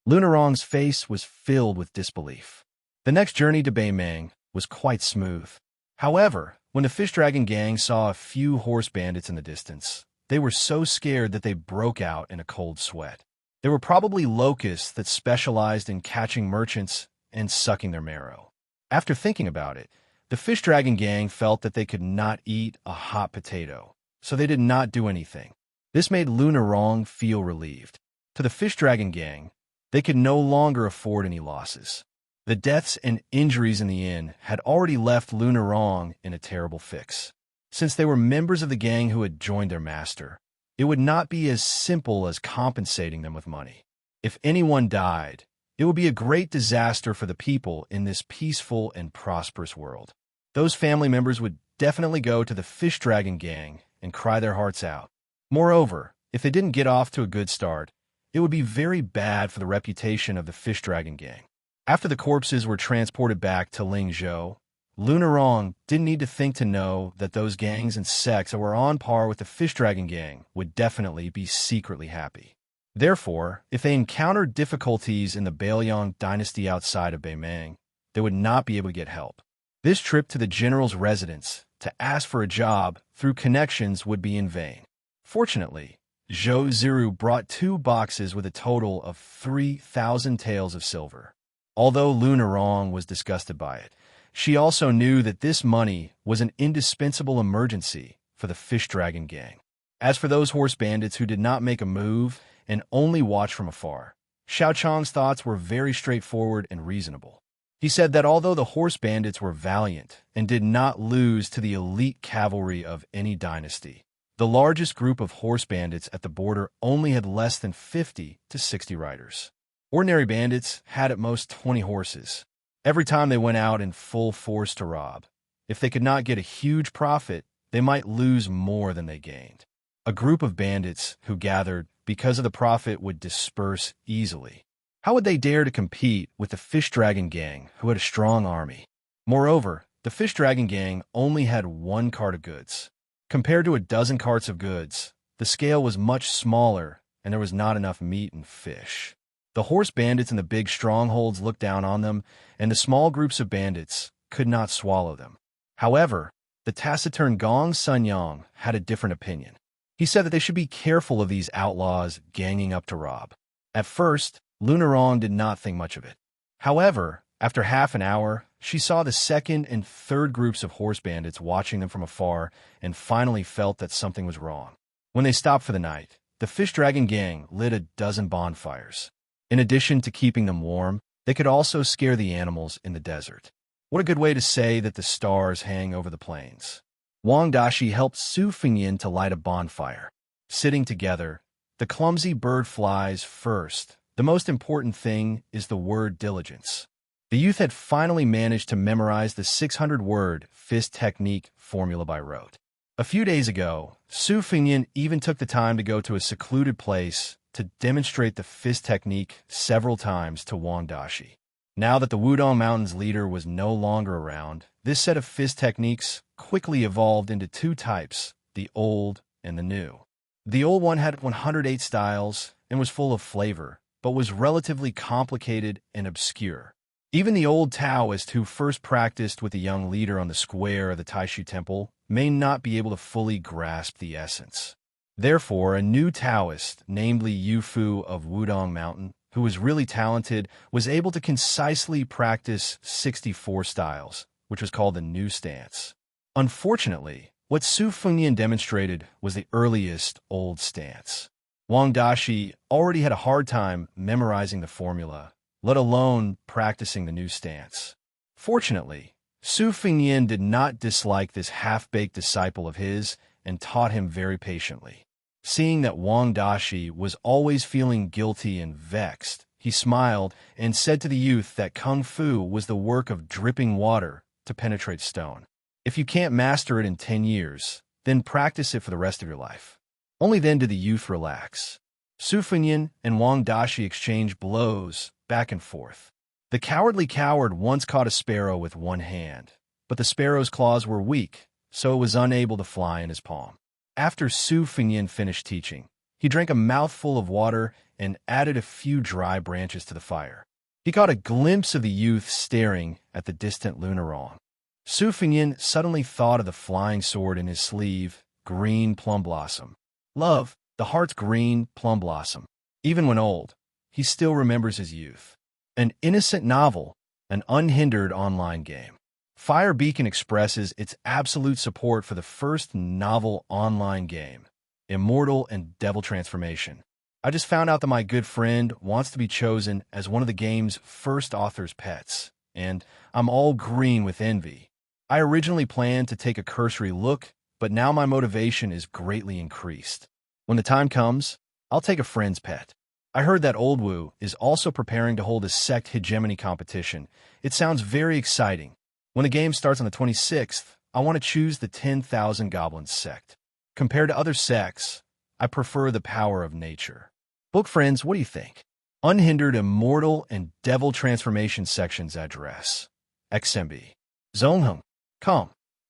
Lunarong's face was filled with disbelief. The next journey to Beimang was quite smooth. However, when the Fish Dragon gang saw a few horse bandits in the distance, they were so scared that they broke out in a cold sweat. They were probably locusts that specialized in catching merchants and sucking their marrow. After thinking about it, the Fish Dragon gang felt that they could not eat a hot potato, so they did not do anything. This made Lunarong feel relieved. To the Fish Dragon gang, they could no longer afford any losses. The deaths and injuries in the inn had already left Lunarong in a terrible fix. Since they were members of the gang who had joined their master, it would not be as simple as compensating them with money. If anyone died, it would be a great disaster for the people in this peaceful and prosperous world. Those family members would definitely go to the Fish Dragon gang and cry their hearts out. Moreover, if they didn't get off to a good start, it would be very bad for the reputation of the Fish Dragon gang. After the corpses were transported back to Lingzhou, Lunarong didn't need to think to know that those gangs and sects that were on par with the Fish Dragon gang would definitely be secretly happy. Therefore, if they encountered difficulties in the Bailiang dynasty outside of Beimang, they would not be able to get help. This trip to the general's residence to ask for a job through connections would be in vain. Fortunately, Zhou Ziru brought 2 boxes with a total of 3,000 taels of silver. Although Lunarong was disgusted by it, she also knew that this money was an indispensable emergency for the Fish Dragon gang. As for those horse bandits who did not make a move and only watched from afar, Xiaochang's thoughts were very straightforward and reasonable. He said that although the horse bandits were valiant and did not lose to the elite cavalry of any dynasty, the largest group of horse bandits at the border only had less than 50 to 60 riders. Ordinary bandits had at most 20 horses. Every time they went out in full force to rob, if they could not get a huge profit, they might lose more than they gained. A group of bandits who gathered because of the profit would disperse easily. How would they dare to compete with the Fish Dragon gang, who had a strong army? Moreover, the Fish Dragon gang only had 1 cart of goods. Compared to a dozen carts of goods, the scale was much smaller, and there was not enough meat and fish. The horse bandits in the big strongholds looked down on them, and the small groups of bandits could not swallow them. However, the taciturn Gong Sunyang had a different opinion. He said that they should be careful of these outlaws ganging up to rob. At first, Lunarong did not think much of it. However, After half an hour, she saw the second and third groups of horse bandits watching them from afar and finally felt that something was wrong. When they stopped for the night, the Fish Dragon gang lit a dozen bonfires. In addition to keeping them warm, they could also scare the animals in the desert. What a good way to say that the stars hang over the plains. Wang Dashi helped Su Fengyin to light a bonfire. Sitting together, the clumsy bird flies first. The most important thing is the word diligence. The youth had finally managed to memorize the 600-word fist technique formula by rote. A few days ago, Su Fengyin even took the time to go to a secluded place to demonstrate the fist technique several times to Wang Dashi. Now that the Wudong Mountains leader was no longer around, this set of fist techniques quickly evolved into two types, the old and the new. The old one had 108 styles and was full of flavor, but was relatively complicated and obscure. Even the old Taoist who first practiced with the young leader on the square of the Taishu Temple may not be able to fully grasp the essence. Therefore, a new Taoist, namely Yu Fu of Wudong Mountain, who was really talented, was able to concisely practice 64 styles, which was called the new stance. Unfortunately, what Su Fengyin demonstrated was the earliest old stance. Wang Dashi already had a hard time memorizing the formula, let alone practicing the new stance. Fortunately, Su Fengyin did not dislike this half-baked disciple of his and taught him very patiently. Seeing that Wang Dashi was always feeling guilty and vexed, he smiled and said to the youth that Kung Fu was the work of dripping water to penetrate stone. If you can't master it in 10 years, then practice it for the rest of your life. Only then did the youth relax. Su Fengyin and Wang Dashi exchanged blows back and forth. The cowardly coward once caught a sparrow with one hand, but the sparrow's claws were weak, so it was unable to fly in his palm. After Su Fengyin finished teaching, he drank a mouthful of water and added a few dry branches to the fire. He caught a glimpse of the youth staring at the distant Lunarong. Su Fengyin suddenly thought of the flying sword in his sleeve, green plum blossom. Love, the heart's green plum blossom. Even when old, he still remembers his youth. An innocent novel, an unhindered online game. Fire Beacon expresses its absolute support for the first novel online game, Immortal and Devil Transformation. I just found out that my good friend wants to be chosen as one of the game's first author's pets, and I'm all green with envy. I originally planned to take a cursory look, but now my motivation is greatly increased. When the time comes, I'll take a friend's pet. I heard that Old Wu is also preparing to hold a sect hegemony competition. It sounds very exciting. When the game starts on the 26th, I want to choose the 10,000 Goblins sect. Compared to other sects, I prefer the power of nature. Book friends, what do you think? Unhindered Immortal and Devil Transformation sections address. XMB. Zongheng. Come.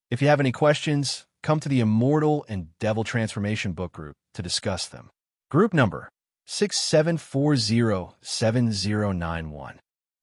If you have any questions, come to the Immortal and Devil Transformation book group to discuss them. Group number 67407091.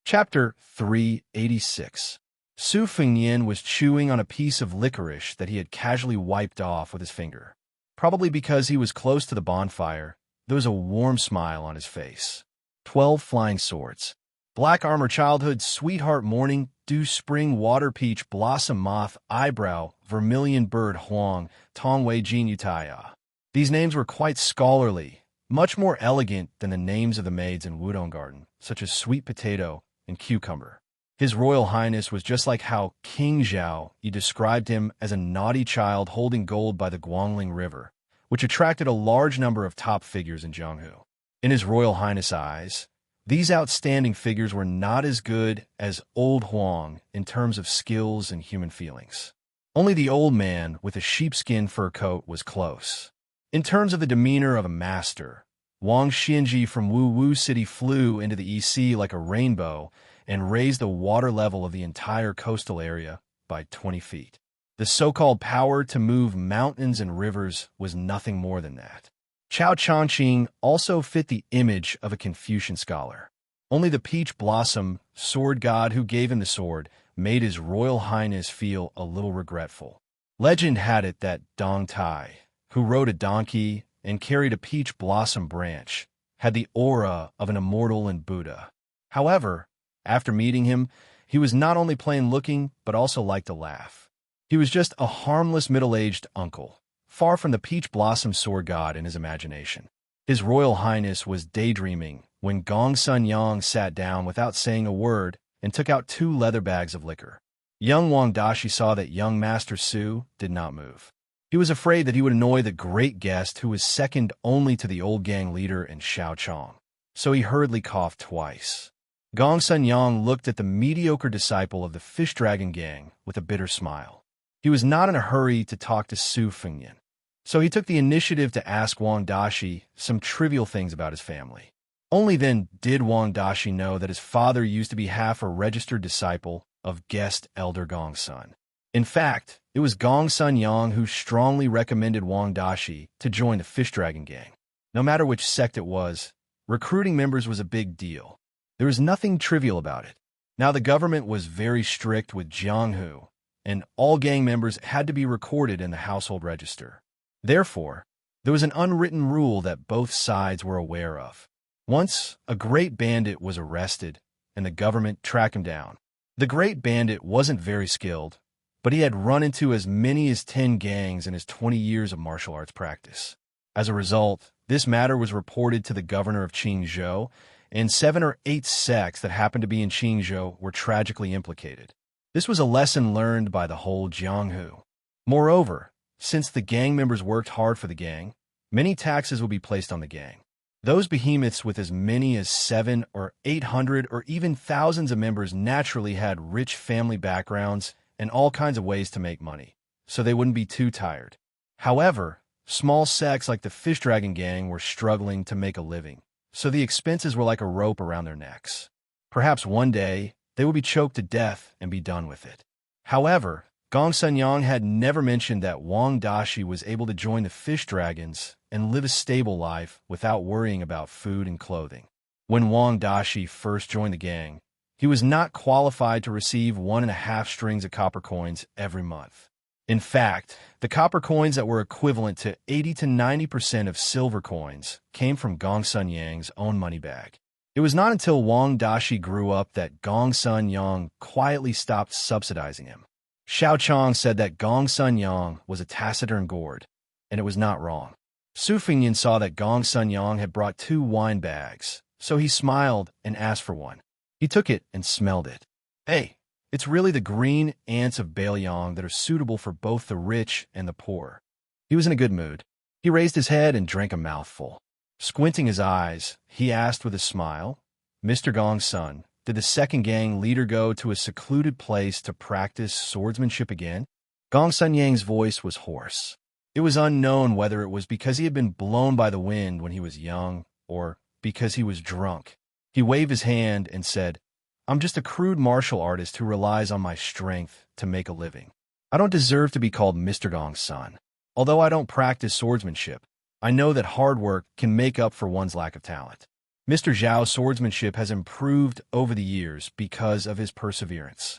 Chapter 386. Su Fengyin was chewing on a piece of licorice that he had casually wiped off with his finger. Probably because he was close to the bonfire, there was a warm smile on his face. 12 flying swords. Black armor childhood, sweetheart morning, dew spring, water peach, blossom moth, eyebrow, vermilion bird huang, tongwei jin yutaya. These names were quite scholarly, much more elegant than the names of the maids in Wudong Garden, such as sweet potato and cucumber. His Royal Highness was just like how King Zhao Yi described him as a naughty child holding gold by the Guangling River, which attracted a large number of top figures in Jianghu. In His Royal Highness' eyes, these outstanding figures were not as good as Old Huang in terms of skills and human feelings. Only the old man with a sheepskin fur coat was close. In terms of the demeanor of a master, Wang Xianxia from Wu Wu City flew into the EC like a rainbow and raised the water level of the entire coastal area by 20 feet. The so-called power to move mountains and rivers was nothing more than that. Chao Changqing also fit the image of a Confucian scholar. Only the peach blossom sword god who gave him the sword made His Royal Highness feel a little regretful. Legend had it that Dong Tai, who rode a donkey and carried a peach blossom branch, had the aura of an immortal and Buddha. However, after meeting him, He was not only plain looking, but also liked to laugh. He was just a harmless middle-aged uncle, far from the peach blossom sword god in his imagination. His Royal Highness was daydreaming when Gong Sun Yang sat down without saying a word and took out 2 leather bags of liquor. Young Wang Dashi saw that young Master Su did not move. He was afraid that he would annoy the great guest who was second only to the old gang leader and Xiaochang. So he hurriedly coughed twice. Gong Sun Yang looked at the mediocre disciple of the Fish Dragon gang with a bitter smile. He was not in a hurry to talk to Su Fengyan, so he took the initiative to ask Wang Dashi some trivial things about his family. Only then did Wang Dashi know that his father used to be half a registered disciple of guest elder Gong Sun. In fact, it was Gong Sun Yang who strongly recommended Wang Dashi to join the Fish Dragon gang. No matter which sect it was, recruiting members was a big deal. There was nothing trivial about it. Now the government was very strict with Jianghu, and all gang members had to be recorded in the household register. Therefore, there was an unwritten rule that both sides were aware of. Once, a great bandit was arrested, and the government tracked him down. The great bandit wasn't very skilled, but he had run into as many as 10 gangs in his 20 years of martial arts practice. As a result, this matter was reported to the governor of Qingzhou, and 7 or 8 sects that happened to be in Qingzhou were tragically implicated. This was a lesson learned by the whole Jianghu. Moreover, since the gang members worked hard for the gang, many taxes would be placed on the gang. Those behemoths with as many as 700 or 800 or even thousands of members naturally had rich family backgrounds and all kinds of ways to make money, so they wouldn't be too tired. However, small sects like the Fish Dragon gang were struggling to make a living, so the expenses were like a rope around their necks. Perhaps one day, they would be choked to death and be done with it. However, Gong Sun Yang had never mentioned that Wang Dashi was able to join the Fish Dragons and live a stable life without worrying about food and clothing. When Wang Dashi first joined the gang, he was not qualified to receive 1.5 strings of copper coins every month. In fact, the copper coins that were equivalent to 80 to 90% of silver coins came from Gong Sun Yang's own money bag. It was not until Wang Dashi grew up that Gong Sun Yang quietly stopped subsidizing him. Xiaochang said that Gong Sun Yang was a taciturn gourd, and it was not wrong. Su Fengyan saw that Gong Sun Yang had brought 2 wine bags, so he smiled and asked for one. He took it and smelled it. Hey, it's really the green ants of Baoyang that are suitable for both the rich and the poor. He was in a good mood. He raised his head and drank a mouthful. Squinting his eyes, he asked with a smile, "Mr. Gong Sun, did the second gang leader go to a secluded place to practice swordsmanship again?" Gong Sun Yang's voice was hoarse. It was unknown whether it was because he had been blown by the wind when he was young or because he was drunk. He waved his hand and said, "I'm just a crude martial artist who relies on my strength to make a living. I don't deserve to be called Mr. Gong Sun. Although I don't practice swordsmanship, I know that hard work can make up for one's lack of talent. Mr. Zhao's swordsmanship has improved over the years because of his perseverance."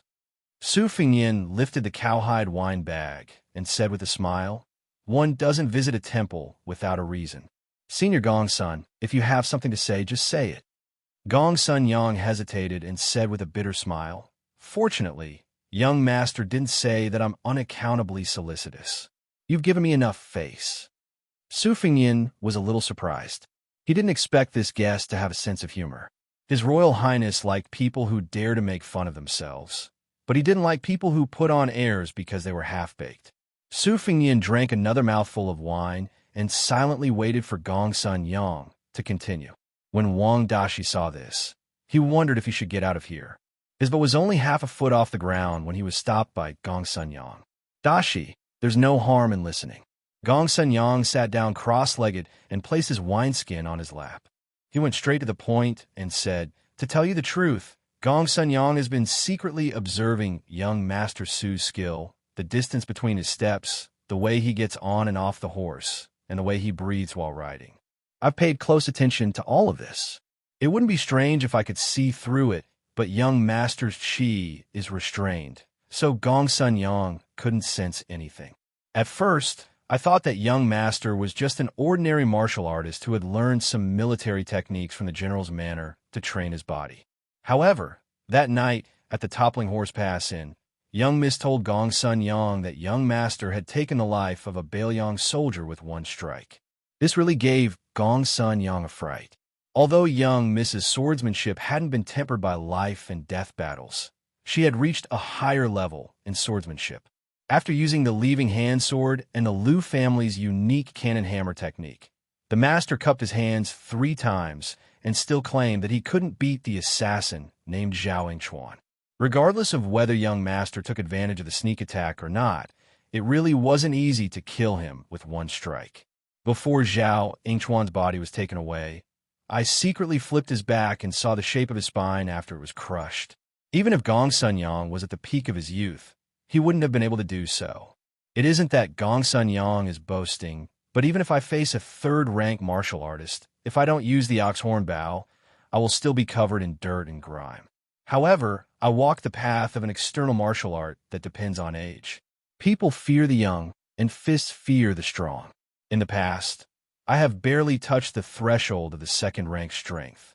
Su Fengyan lifted the cowhide wine bag and said with a smile, "One doesn't visit a temple without a reason. Senior Gong Sun, if you have something to say, just say it." Gong Sun Yang hesitated and said with a bitter smile, "Fortunately, young master didn't say that I'm unaccountably solicitous. You've given me enough face." Su Fengyan was a little surprised. He didn't expect this guest to have a sense of humor. His Royal Highness liked people who dare to make fun of themselves, but he didn't like people who put on airs because they were half-baked. Su Fengyan drank another mouthful of wine and silently waited for Gong Sun Yang to continue. When Wang Dashi saw this, he wondered if he should get out of here. His boat was only half a foot off the ground when he was stopped by Gong Sun Yang. "Dashi, there's no harm in listening." Gong Sun Yang sat down cross-legged and placed his wineskin on his lap. He went straight to the point and said, "To tell you the truth, Gong Sun Yang has been secretly observing young Master Su's skill, the distance between his steps, the way he gets on and off the horse, and the way he breathes while riding. I've paid close attention to all of this. It wouldn't be strange if I could see through it, but young Master's chi is restrained, so Gong Sun Yang couldn't sense anything. At first, I thought that young Master was just an ordinary martial artist who had learned some military techniques from the general's manor to train his body. However, that night, at the toppling horse pass in, young Miss told Gong Sun Yang that young master had taken the life of a Bailiang soldier with one strike. This really gave Gong Sun Yang a fright. Although young Mrs. Swordsmanship hadn't been tempered by life and death battles, she had reached a higher level in swordsmanship. After using the leaving hand sword and the Liu family's unique cannon hammer technique, the master cupped his hands 3 times and still claimed that he couldn't beat the assassin named Zhao Yingchuan. Regardless of whether young master took advantage of the sneak attack or not, it really wasn't easy to kill him with one strike. Before Zhao Yingchuan's body was taken away, I secretly flipped his back and saw the shape of his spine after it was crushed. Even if Gong Sun Yang was at the peak of his youth, he wouldn't have been able to do so. It isn't that Gong Sun Yang is boasting, but even if I face a 3rd-rank martial artist, if I don't use the oxhorn bow, I will still be covered in dirt and grime. However, I walk the path of an external martial art that depends on age. People fear the young, and fists fear the strong. In the past, I have barely touched the threshold of the 2nd-rank strength.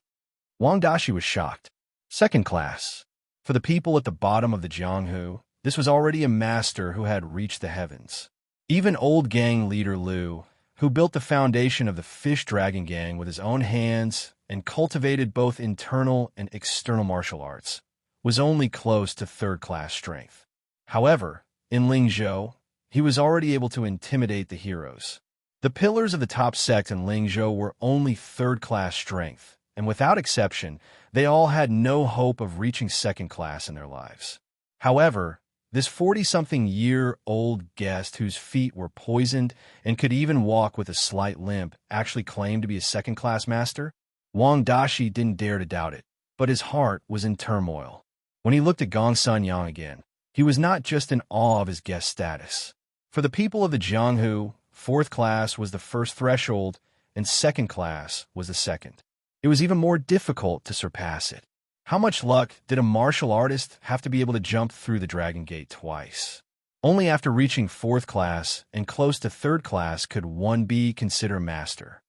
Wang Dashi was shocked. 2nd class. For the people at the bottom of the Jianghu, this was already a master who had reached the heavens. Even old gang leader Liu, who built the foundation of the Fish Dragon Gang with his own hands and cultivated both internal and external martial arts, was only close to 3rd-class strength. However, in Lingzhou, he was already able to intimidate the heroes. The pillars of the top sect in Lingzhou were only 3rd-class strength, and without exception, they all had no hope of reaching 2nd class in their lives. However, this 40-something-year-old guest whose feet were poisoned and could even walk with a slight limp actually claimed to be a 2nd-class master? Wang Dashi didn't dare to doubt it, but his heart was in turmoil. When he looked at Gong Sun Yang again, he was not just in awe of his guest status. For the people of the Jianghu, 4th class was the first threshold, and 2nd class was the 2nd. It was even more difficult to surpass it. How much luck did a martial artist have to be able to jump through the Dragon Gate twice? Only after reaching 4th class and close to 3rd class could one be considered a master.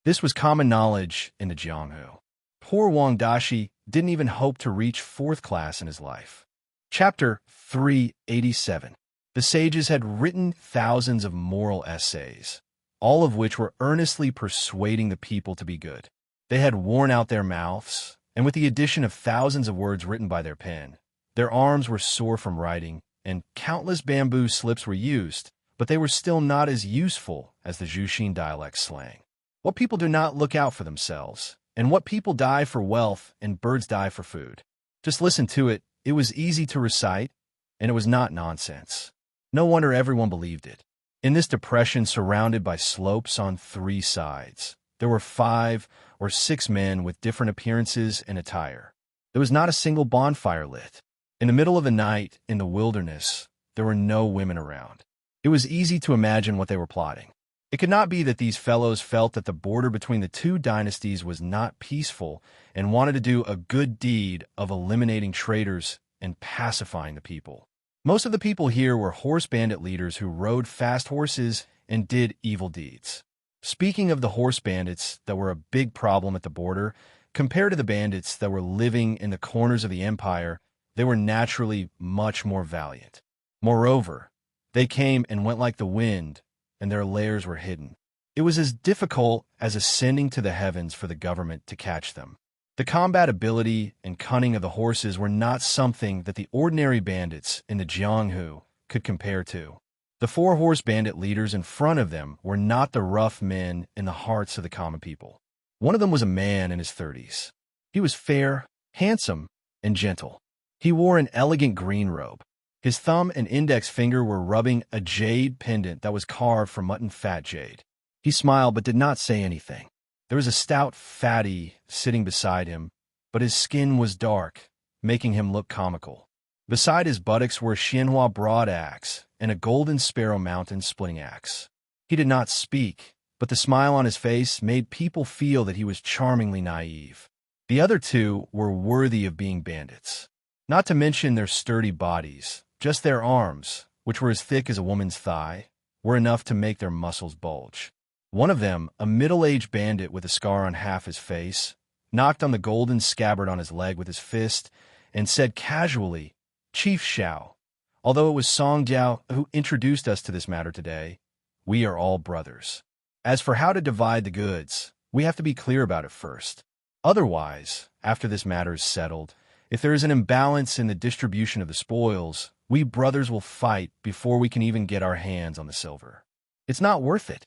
This was common knowledge in the Jianghu. Poor Wang Dashi didn't even hope to reach 4th class in his life. Chapter 387. The sages had written thousands of moral essays, all of which were earnestly persuading the people to be good. They had worn out their mouths, and with the addition of thousands of words written by their pen, their arms were sore from writing, and countless bamboo slips were used, but they were still not as useful as the Zhuxin dialect slang. What people do not look out for themselves, and what people die for wealth and birds die for food. Just listen to it. It was easy to recite, and it was not nonsense. No wonder everyone believed it. In this depression surrounded by slopes on 3 sides, there were 5 or 6 men with different appearances and attire. There was not a single bonfire lit. In the middle of the night, in the wilderness, there were no women around. It was easy to imagine what they were plotting. It could not be that these fellows felt that the border between the 2 dynasties was not peaceful and wanted to do a good deed of eliminating traitors and pacifying the people. Most of the people here were horse bandit leaders who rode fast horses and did evil deeds. Speaking of the horse bandits that were a big problem at the border, compared to the bandits that were living in the corners of the empire, they were naturally much more valiant. Moreover, they came and went like the wind, and their lairs were hidden. It was as difficult as ascending to the heavens for the government to catch them. The combat ability and cunning of the horses were not something that the ordinary bandits in the Jianghu could compare to. The 4 horse bandit leaders in front of them were not the rough men in the hearts of the common people. One of them was a man in his 30s. He was fair, handsome, and gentle. He wore an elegant green robe. His thumb and index finger were rubbing a jade pendant that was carved from mutton fat jade. He smiled but did not say anything. There was a stout fatty sitting beside him, but his skin was dark, making him look comical. Beside his buttocks were a Xianxia broad axe and a golden sparrow mountain splitting axe. He did not speak, but the smile on his face made people feel that he was charmingly naive. The other 2 were worthy of being bandits. Not to mention their sturdy bodies, just their arms, which were as thick as a woman's thigh, were enough to make their muscles bulge. One of them, a middle-aged bandit with a scar on half his face, knocked on the golden scabbard on his leg with his fist and said casually, "Chief Xiao, although it was Song Jiao who introduced us to this matter today, we are all brothers. As for how to divide the goods, we have to be clear about it first. Otherwise, after this matter is settled, if there is an imbalance in the distribution of the spoils, we brothers will fight before we can even get our hands on the silver. It's not worth it."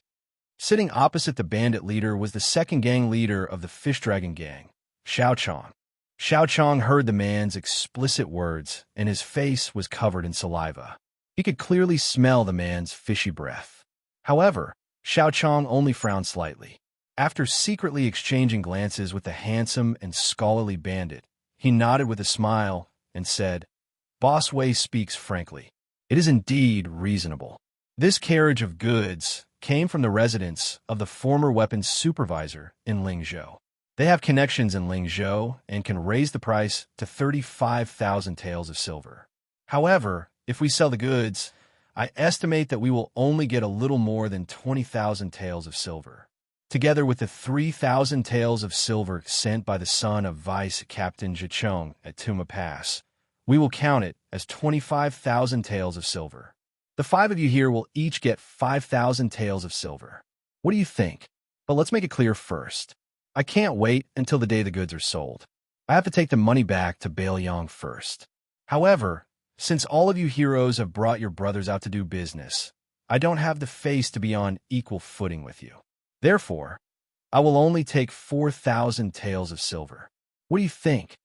Sitting opposite the bandit leader was the second gang leader of the Fish Dragon gang, Xiaochang. Xiaochang heard the man's explicit words, and his face was covered in saliva. He could clearly smell the man's fishy breath. However, Xiaochang only frowned slightly. After secretly exchanging glances with the handsome and scholarly bandit, he nodded with a smile and said, "Boss Wei speaks frankly. It is indeed reasonable. This carriage of goods came from the residence of the former weapons supervisor in Lingzhou. They have connections in Lingzhou and can raise the price to 35,000 taels of silver. However, if we sell the goods, I estimate that we will only get a little more than 20,000 taels of silver. Together with the 3,000 taels of silver sent by the son of Vice Captain Zhicheng at Tuma Pass, we will count it as 25,000 taels of silver. The 5 of you here will each get 5,000 taels of silver. What do you think? But let's make it clear first. I can't wait until the day the goods are sold. I have to take the money back to Bailiang first. However, since all of you heroes have brought your brothers out to do business, I don't have the face to be on equal footing with you. Therefore, I will only take 4,000 taels of silver. What do you think?"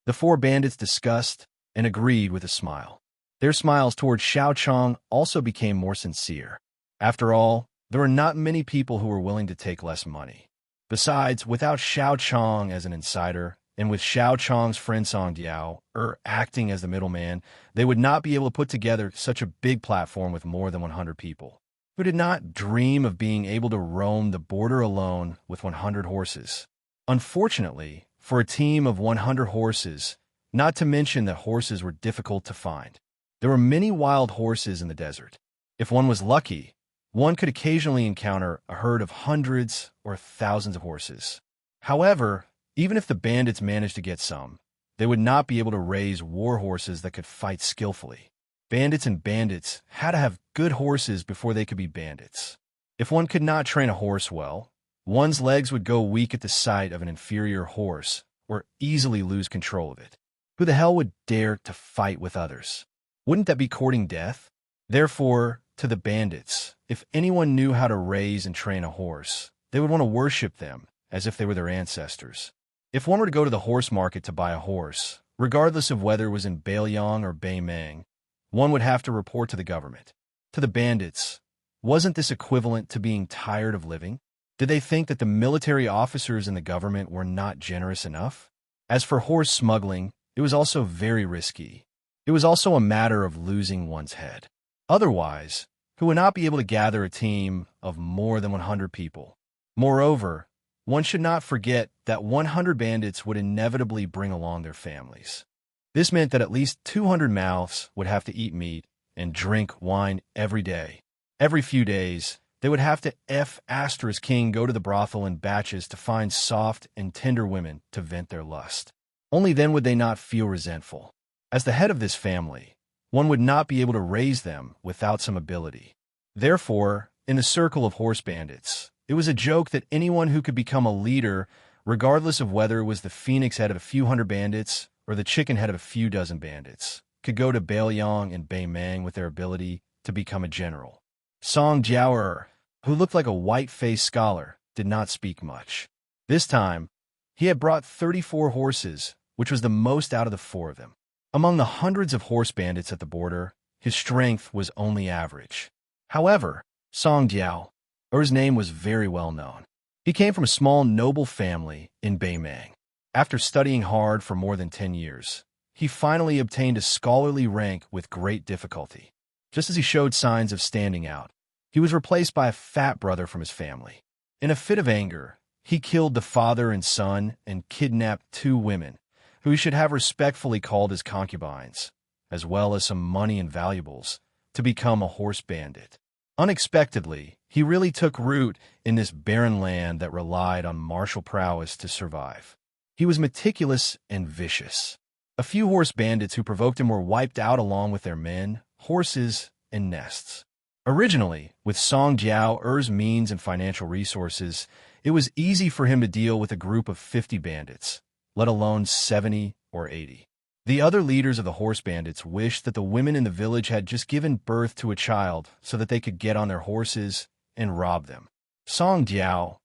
The 4 bandits discussed and agreed with a smile. Their smiles toward Xiaochang also became more sincere. After all, there were not many people who were willing to take less money. Besides, without Xiaochang as an insider, and with Xiaochang's friend Song Diao acting as the middleman, they would not be able to put together such a big platform with more than 100 people, who did not dream of being able to roam the border alone with 100 horses. Unfortunately, for a team of 100 horses, not to mention that horses were difficult to find, there were many wild horses in the desert. If one was lucky, one could occasionally encounter a herd of hundreds or thousands of horses. However, even if the bandits managed to get some, they would not be able to raise war horses that could fight skillfully. Bandits and bandits had to have good horses before they could be bandits. If one could not train a horse well, one's legs would go weak at the sight of an inferior horse or easily lose control of it. Who the hell would dare to fight with others? Wouldn't that be courting death? Therefore, to the bandits, if anyone knew how to raise and train a horse, they would want to worship them as if they were their ancestors. If one were to go to the horse market to buy a horse, regardless of whether it was in Bailiang or Beimeng, one would have to report to the government. To the bandits, wasn't this equivalent to being tired of living? Did they think that the military officers in the government were not generous enough? As for horse smuggling, it was also very risky. It was also a matter of losing one's head. Otherwise, who would not be able to gather a team of more than 100 people? Moreover, one should not forget that 100 bandits would inevitably bring along their families. This meant that at least 200 mouths would have to eat meat and drink wine every day. Every few days, they would have to King go to the brothel in batches to find soft and tender women to vent their lust. Only then would they not feel resentful. As the head of this family, one would not be able to raise them without some ability. Therefore, in the circle of horse bandits, it was a joke that anyone who could become a leader, regardless of whether it was the phoenix head of a few hundred bandits or the chicken head of a few dozen bandits, could go to Bailiang and Beimeng with their ability to become a general. Song Jiao, who looked like a white-faced scholar, did not speak much. This time, he had brought 34 horses, which was the most out of the 4 of them. Among the hundreds of horse bandits at the border, his strength was only average. However, Song Jiao, his name was very well known. He came from a small noble family in Beimeng. After studying hard for more than 10 years, he finally obtained a scholarly rank with great difficulty. Just as he showed signs of standing out, he was replaced by a fat brother from his family. In a fit of anger, he killed the father and son and kidnapped 2 women, who he should have respectfully called his concubines, as well as some money and valuables, to become a horse bandit. Unexpectedly, he really took root in this barren land that relied on martial prowess to survive. He was meticulous and vicious. A few horse bandits who provoked him were wiped out along with their men, horses, and nests. Originally, with Song Jiao's means and financial resources, it was easy for him to deal with a group of 50 bandits, let alone 70 or 80. The other leaders of the horse bandits wished that the women in the village had just given birth to a child so that they could get on their horses and rob them. Song Jiao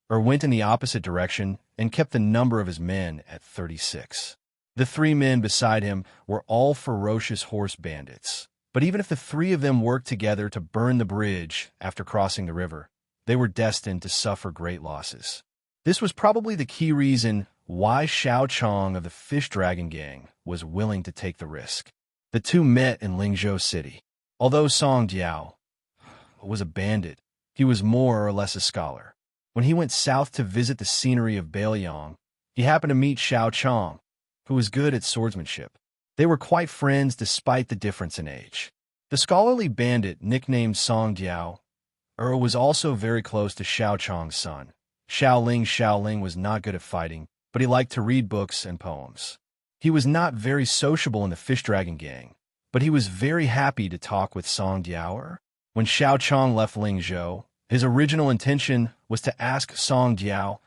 went in the opposite direction and kept the number of his men at 36. The 3 men beside him were all ferocious horse bandits, but even if the 3 of them worked together to burn the bridge after crossing the river, they were destined to suffer great losses. This was probably the key reason why Xiaochang of the Fish Dragon Gang was willing to take the risk. The 2 met in Lingzhou City. Although Song Jiao was a bandit, he was more or less a scholar. When he went south to visit the scenery of Bailiang, he happened to meet Xiaochang, who was good at swordsmanship. They were quite friends despite the difference in age. The scholarly bandit nicknamed Song Jiao was also very close to Xiaochang's son. Xiaoling was not good at fighting, but he liked to read books and poems. He was not very sociable in the Fish Dragon Gang, but he was very happy to talk with Song Jiao. When Xiaochang left Lingzhou, his original intention was to ask Song Jiao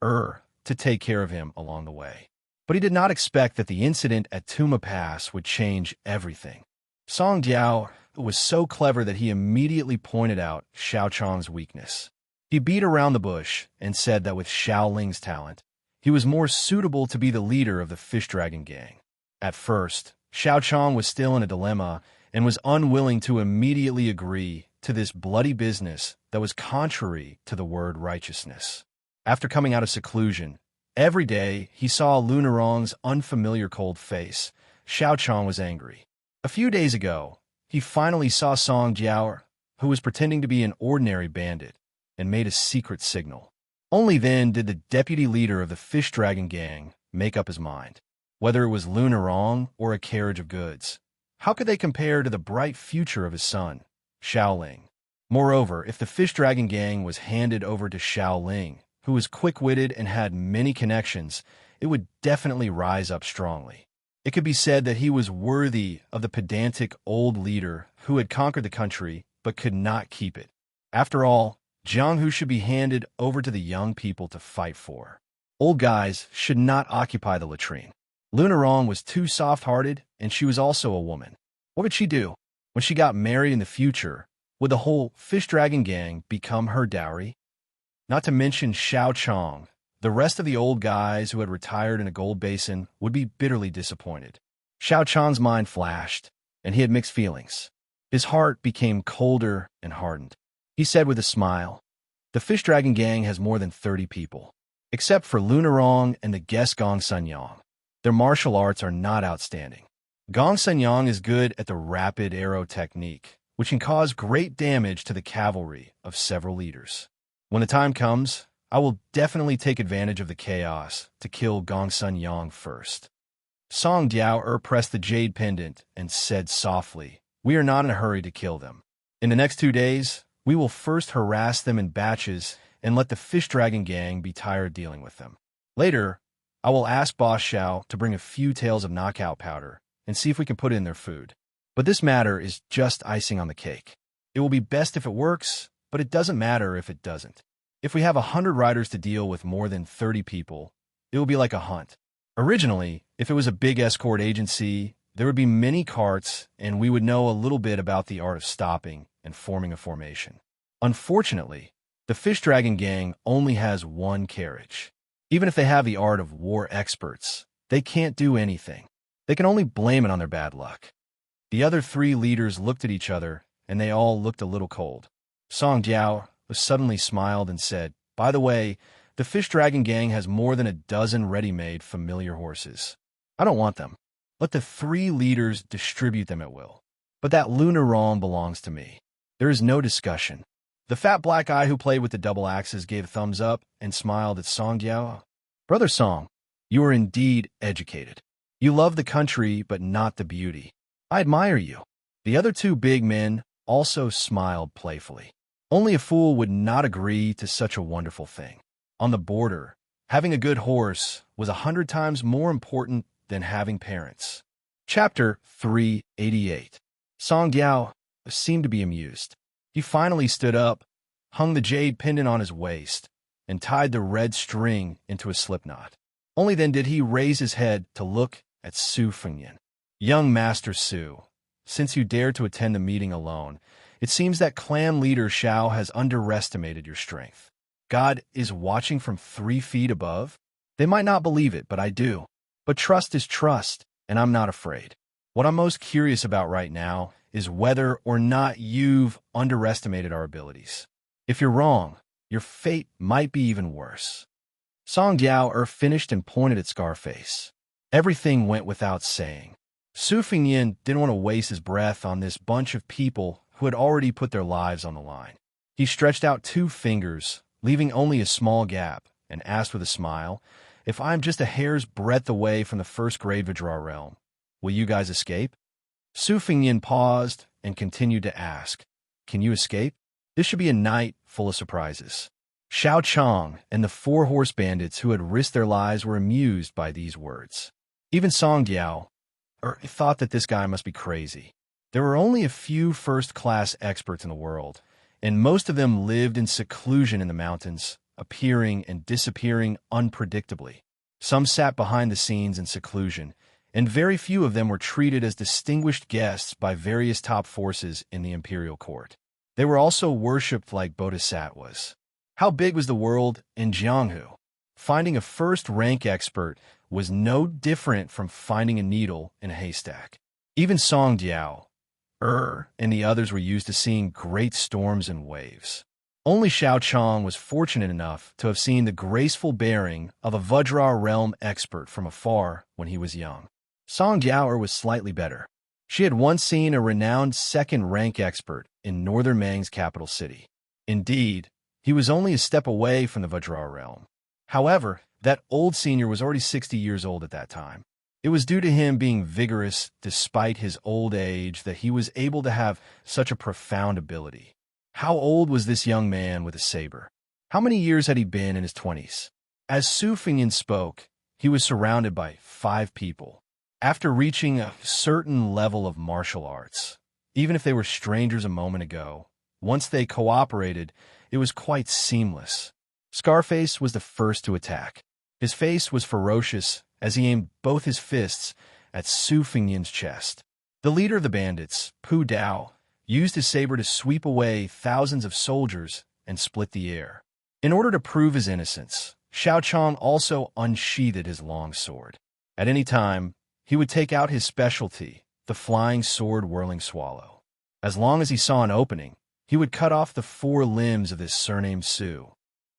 to take care of him along the way. But he did not expect that the incident at Tuma Pass would change everything. Song Jiao was so clever that he immediately pointed out Xiaochang's weakness. He beat around the bush and said that with Xiaoling's talent, he was more suitable to be the leader of the Fish Dragon Gang. At first, Xiaochang was still in a dilemma and was unwilling to immediately agree to this bloody business that was contrary to the word righteousness. After coming out of seclusion, every day he saw Lunarong's unfamiliar cold face. Xiaochang was angry. A few days ago, he finally saw Song Jiao, who was pretending to be an ordinary bandit, and made a secret signal. Only then did the deputy leader of the Fish Dragon Gang make up his mind. Whether it was Lunarong or a carriage of goods, how could they compare to the bright future of his son, Xiaoling? Moreover, if the Fish Dragon Gang was handed over to Xiaoling, who was quick-witted and had many connections, it would definitely rise up strongly. It could be said that he was worthy of the pedantic old leader who had conquered the country but could not keep it. After all, Jianghu should be handed over to the young people to fight for. Old guys should not occupy the latrine. Lunarong was too soft-hearted, and she was also a woman. What would she do? When she got married in the future, would the whole Fish Dragon Gang become her dowry? Not to mention Xiaochang, the rest of the old guys who had retired in a gold basin would be bitterly disappointed. Xiaochang's mind flashed, and he had mixed feelings. His heart became colder and hardened. He said with a smile, "The Fish Dragon Gang has more than 30 people, except for Lunarong and the guest Gong Sunyang. Their martial arts are not outstanding. Gong Sunyang is good at the rapid arrow technique, which can cause great damage to the cavalry of several leaders. When the time comes, I will definitely take advantage of the chaos to kill Gong Sunyang first." Song Jiao pressed the jade pendant and said softly, "We are not in a hurry to kill them. In the next 2 days, we will first harass them in batches and let the Fish Dragon Gang be tired dealing with them. Later, I will ask Boss Xiao to bring a few tails of knockout powder and see if we can put it in their food. But this matter is just icing on the cake. It will be best if it works, but it doesn't matter if it doesn't. If we have 100 riders to deal with more than 30 people, it will be like a hunt. Originally, if it was a big escort agency, there would be many carts and we would know a little bit about the art of stopping and forming a formation. Unfortunately, the Fish Dragon Gang only has 1 carriage. Even if they have the art of war experts, they can't do anything. They can only blame it on their bad luck." The other 3 leaders looked at each other, and they all looked a little cold. Song Jiao suddenly smiled and said, "By the way, the Fish Dragon Gang has more than a dozen ready-made familiar horses. I don't want them. Let the 3 leaders distribute them at will. But that Lunarong belongs to me. There is no discussion." The fat black guy who played with the double axes gave a thumbs up and smiled at Song Jiao. "Brother Song, you are indeed educated. You love the country but not the beauty. I admire you." The other 2 big men also smiled playfully. Only a fool would not agree to such a wonderful thing. On the border, having a good horse was 100 times more important than having parents. Chapter 388. Song Diao seemed to be amused. He finally stood up, hung the jade pendant on his waist, and tied the red string into a slipknot. Only then did he raise his head to look at Su Fengyan. Young Master Su, since you dared to attend the meeting alone, it seems that clan leader Xiao has underestimated your strength. God is watching from 3 feet above? They might not believe it, but I do. But trust is trust, and I'm not afraid. What I'm most curious about right now is whether or not you've underestimated our abilities. If you're wrong, your fate might be even worse. Song Diao finished and pointed at Scarface. Everything went without saying. Su Fengyan didn't want to waste his breath on this bunch of people who had already put their lives on the line. He stretched out 2 fingers, leaving only a small gap, and asked with a smile, "If I'm just a hair's breadth away from the first-grade Vajra realm, will you guys escape?" Su Fengyan paused and continued to ask, "Can you escape? This should be a night full of surprises." Xiao Chong and the 4 horse bandits who had risked their lives were amused by these words. Even Song Diao thought that this guy must be crazy. There were only a few first-class experts in the world, and most of them lived in seclusion in the mountains, appearing and disappearing unpredictably. Some sat behind the scenes in seclusion, and very few of them were treated as distinguished guests by various top forces in the imperial court. They were also worshipped like bodhisattvas. How big was the world in Jianghu? Finding a first-rank expert was no different from finding a needle in a haystack. Even Song Diao, and the others were used to seeing great storms and waves. Only Xiao Chong was fortunate enough to have seen the graceful bearing of a Vajra realm expert from afar when he was young. Song Diao was slightly better. She had once seen a renowned second-rank expert in northern Mang's capital city. Indeed, he was only a step away from the Vajra realm. However, that old senior was already 60 years old at that time. It was due to him being vigorous despite his old age that he was able to have such a profound ability. How old was this young man with a saber? How many years had he been in his 20s? As Su Fengyan spoke, he was surrounded by 5 people. After reaching a certain level of martial arts, even if they were strangers a moment ago, once they cooperated, it was quite seamless. Scarface was the first to attack. His face was ferocious as he aimed both his fists at Su Fengyan's chest. The leader of the bandits, Pu Dao, used his saber to sweep away thousands of soldiers and split the air. In order to prove his innocence, Xiao Chong also unsheathed his long sword. At any time, he would take out his specialty, the flying sword-whirling swallow. As long as he saw an opening, he would cut off the 4 limbs of this surnamed Su.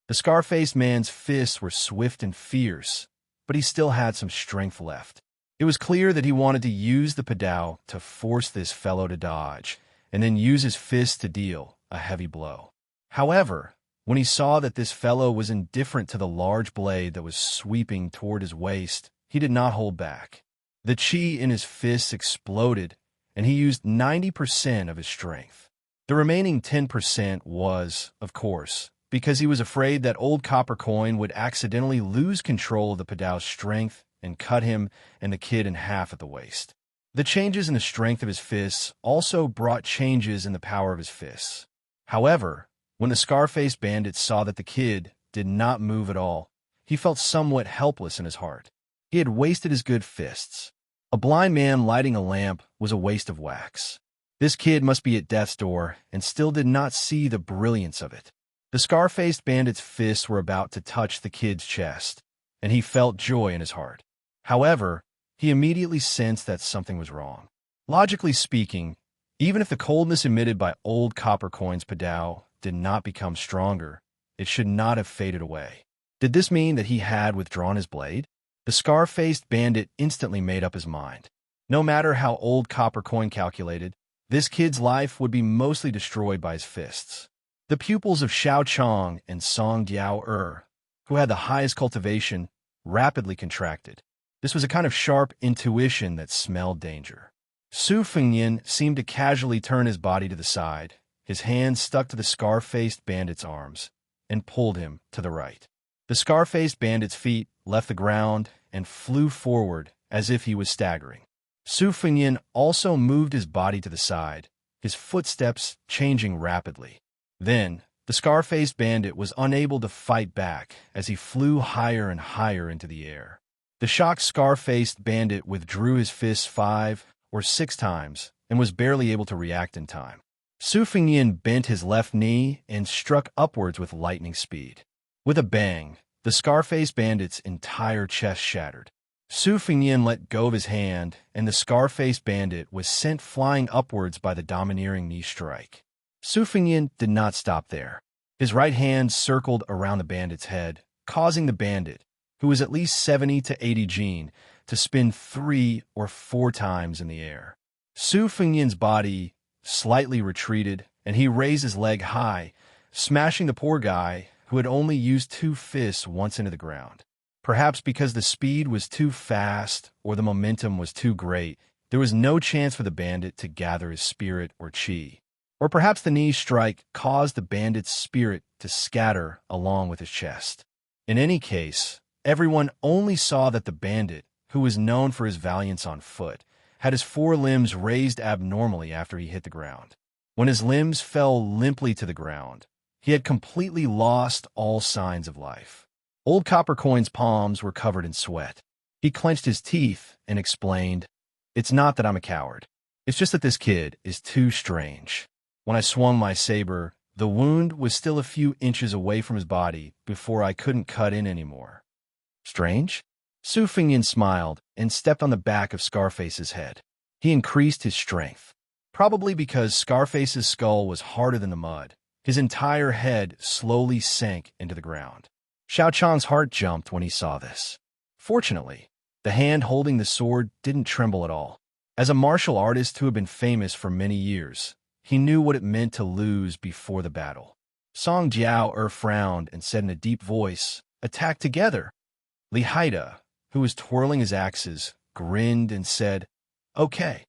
The scar-faced man's fists were swift and fierce, but he still had some strength left. It was clear that he wanted to use the padao to force this fellow to dodge, and then use his fists to deal a heavy blow. However, when he saw that this fellow was indifferent to the large blade that was sweeping toward his waist, he did not hold back. The chi in his fists exploded, and he used 90% of his strength. The remaining 10% was, of course, because he was afraid that old copper coin would accidentally lose control of the padao's strength and cut him and the kid in half at the waist. The changes in the strength of his fists also brought changes in the power of his fists. However, when the scar-faced bandit saw that the kid did not move at all, he felt somewhat helpless in his heart. He had wasted his good fists. A blind man lighting a lamp was a waste of wax. This kid must be at death's door and still did not see the brilliance of it. The scar-faced bandit's fists were about to touch the kid's chest, and he felt joy in his heart. However, he immediately sensed that something was wrong. Logically speaking, even if the coldness emitted by old copper coin's padao did not become stronger, it should not have faded away. Did this mean that he had withdrawn his blade? The scar-faced bandit instantly made up his mind. No matter how old copper coin calculated, this kid's life would be mostly destroyed by his fists. The pupils of Xiao Chong and Song Diao, who had the highest cultivation, rapidly contracted. This was a kind of sharp intuition that smelled danger. Su Fengyan seemed to casually turn his body to the side. His hands stuck to the scar-faced bandit's arms and pulled him to the right. The scar-faced bandit's feet left the ground and flew forward as if he was staggering. Su Fengyin also moved his body to the side, his footsteps changing rapidly. Then, the scar-faced bandit was unable to fight back as he flew higher and higher into the air. The shocked scar-faced bandit withdrew his fists 5 or 6 times and was barely able to react in time. Su Fengyin bent his left knee and struck upwards with lightning speed. With a bang, the scar-faced bandit's entire chest shattered. Su Fengyin let go of his hand, and the scar-faced bandit was sent flying upwards by the domineering knee strike. Su Fengyin did not stop there. His right hand circled around the bandit's head, causing the bandit, who was at least 70 to 80 Jin, to spin 3 or 4 times in the air. Su Fengyin's body slightly retreated, and he raised his leg high, smashing the poor guy who had only used 2 fists once into the ground. Perhaps because the speed was too fast or the momentum was too great, there was no chance for the bandit to gather his spirit or chi. Or perhaps the knee strike caused the bandit's spirit to scatter along with his chest. In any case, everyone only saw that the bandit, who was known for his valiance on foot, had his 4 limbs raised abnormally after he hit the ground. When his limbs fell limply to the ground, he had completely lost all signs of life. Old Coppercoin's palms were covered in sweat. He clenched his teeth and explained, "It's not that I'm a coward. It's just that this kid is too strange." When I swung my saber, the wound was still a few inches away from his body before I couldn't cut in anymore. Strange? Su Fengyin smiled and stepped on the back of Scarface's head. He increased his strength. Probably because Scarface's skull was harder than the mud, his entire head slowly sank into the ground. Xiaochang's heart jumped when he saw this. Fortunately, the hand holding the sword didn't tremble at all. As a martial artist who had been famous for many years, he knew what it meant to lose before the battle. Song Jiao frowned and said in a deep voice, "Attack together." Li Haida, who was twirling his axes, grinned and said, "Okay."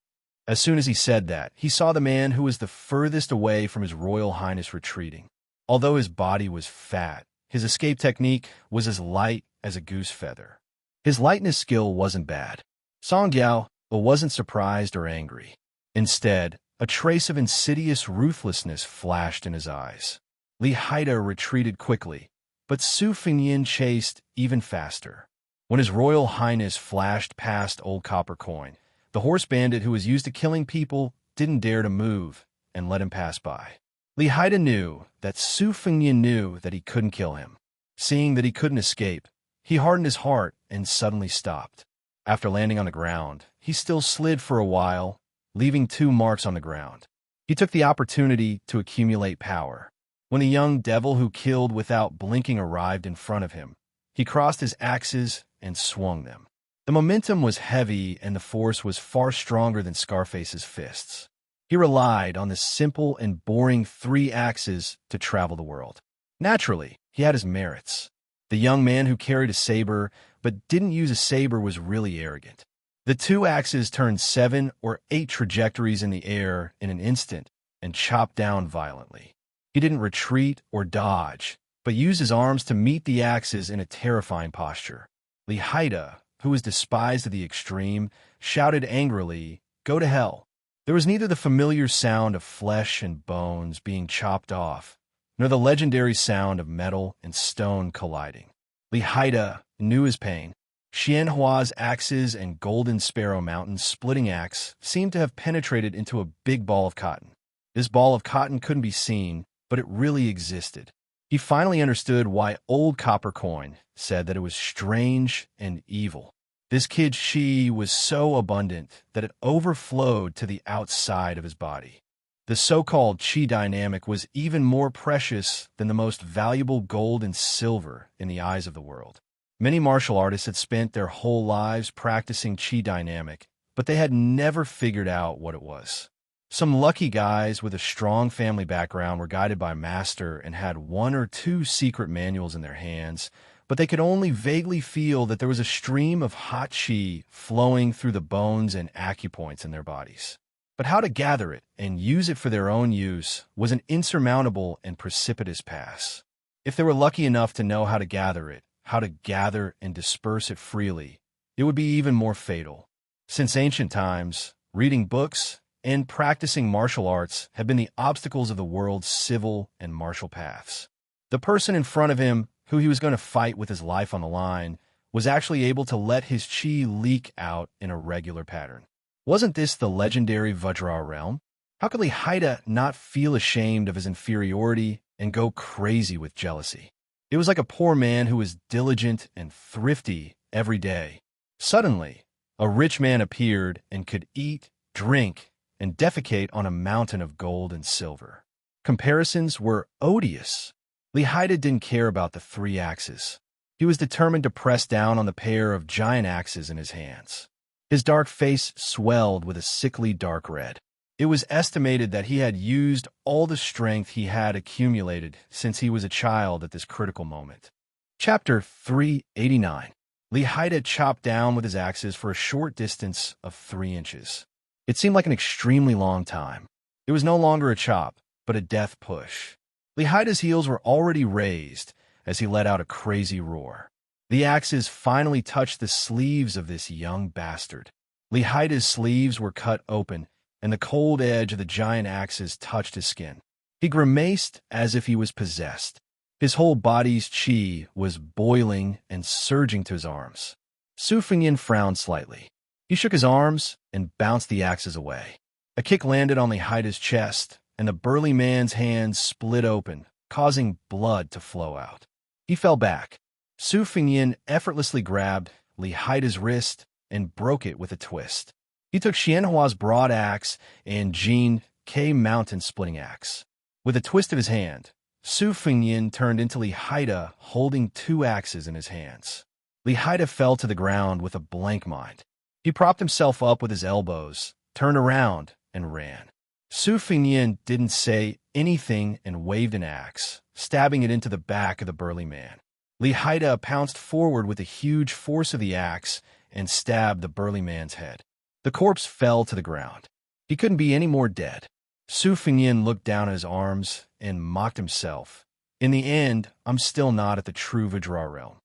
As soon as he said that, he saw the man who was the furthest away from his Royal Highness retreating. Although his body was fat, his escape technique was as light as a goose feather. His lightness skill wasn't bad. Song Jiao wasn't surprised or angry. Instead, a trace of insidious ruthlessness flashed in his eyes. Li Haida retreated quickly, but Su Fengyin chased even faster. When his Royal Highness flashed past Old Coppercoin, the horse bandit who was used to killing people didn't dare to move and let him pass by. Li Haida knew that Su Fengyin knew that he couldn't kill him. Seeing that he couldn't escape, he hardened his heart and suddenly stopped. After landing on the ground, he still slid for a while, leaving 2 marks on the ground. He took the opportunity to accumulate power. When the young devil who killed without blinking arrived in front of him, he crossed his axes and swung them. The momentum was heavy and the force was far stronger than Scarface's fists. He relied on the simple and boring 3 axes to travel the world. Naturally, he had his merits. The young man who carried a saber but didn't use a saber was really arrogant. The 2 axes turned 7 or 8 trajectories in the air in an instant and chopped down violently. He didn't retreat or dodge, but used his arms to meet the axes in a terrifying posture. Li Haida, who was despised to the extreme, shouted angrily, "Go to hell." There was neither the familiar sound of flesh and bones being chopped off, nor the legendary sound of metal and stone colliding. Li Haida knew his pain. Xianxia's axes and Golden Sparrow Mountain's splitting axe seemed to have penetrated into a big ball of cotton. This ball of cotton couldn't be seen, but it really existed. He finally understood why Old Coppercoin said that it was strange and evil. This kid's chi was so abundant that it overflowed to the outside of his body. The so-called chi dynamic was even more precious than the most valuable gold and silver in the eyes of the world. Many martial artists had spent their whole lives practicing chi dynamic, but they had never figured out what it was. Some lucky guys with a strong family background were guided by a master and had 1 or 2 secret manuals in their hands, but they could only vaguely feel that there was a stream of hot chi flowing through the bones and acupoints in their bodies. But how to gather it and use it for their own use was an insurmountable and precipitous pass. If they were lucky enough to know how to gather it, how to gather and disperse it freely, it would be even more fatal. Since ancient times, reading books and practicing martial arts have been the obstacles of the world's civil and martial paths. The person in front of him, who he was going to fight with his life on the line, was actually able to let his chi leak out in a regular pattern. Wasn't this the legendary Vajra realm? How could Li Haida not feel ashamed of his inferiority and go crazy with jealousy? It was like a poor man who was diligent and thrifty every day. Suddenly, a rich man appeared and could eat, drink, and defecate on a mountain of gold and silver. Comparisons were odious. Li Haida didn't care about the 3 axes. He was determined to press down on the pair of giant axes in his hands. His dark face swelled with a sickly dark red. It was estimated that he had used all the strength he had accumulated since he was a child at this critical moment. Chapter 389. Li Haida chopped down with his axes for a short distance of 3 inches. It seemed like an extremely long time. It was no longer a chop, but a death push. Li Haida's heels were already raised as he let out a crazy roar. The axes finally touched the sleeves of this young bastard. Li Haida's sleeves were cut open, and the cold edge of the giant axes touched his skin. He grimaced as if he was possessed. His whole body's chi was boiling and surging to his arms. Su Fengyin frowned slightly. He shook his arms and bounced the axes away. A kick landed on Li Haida's chest, and the burly man's hands split open, causing blood to flow out. He fell back. Su Fengyin effortlessly grabbed Li Haida's wrist and broke it with a twist. He took Xianhua's broad axe and Jin K mountain splitting axe. With a twist of his hand, Su Fengyin turned into Li Haida holding 2 axes in his hands. Li Haida fell to the ground with a blank mind. He propped himself up with his elbows, turned around, and ran. Su Fengyin didn't say anything and waved an axe, stabbing it into the back of the burly man. Li Haida pounced forward with the huge force of the axe and stabbed the burly man's head. The corpse fell to the ground. He couldn't be any more dead. Su Fengyin looked down at his arms and mocked himself. In the end, I'm still not at the true Vajra realm.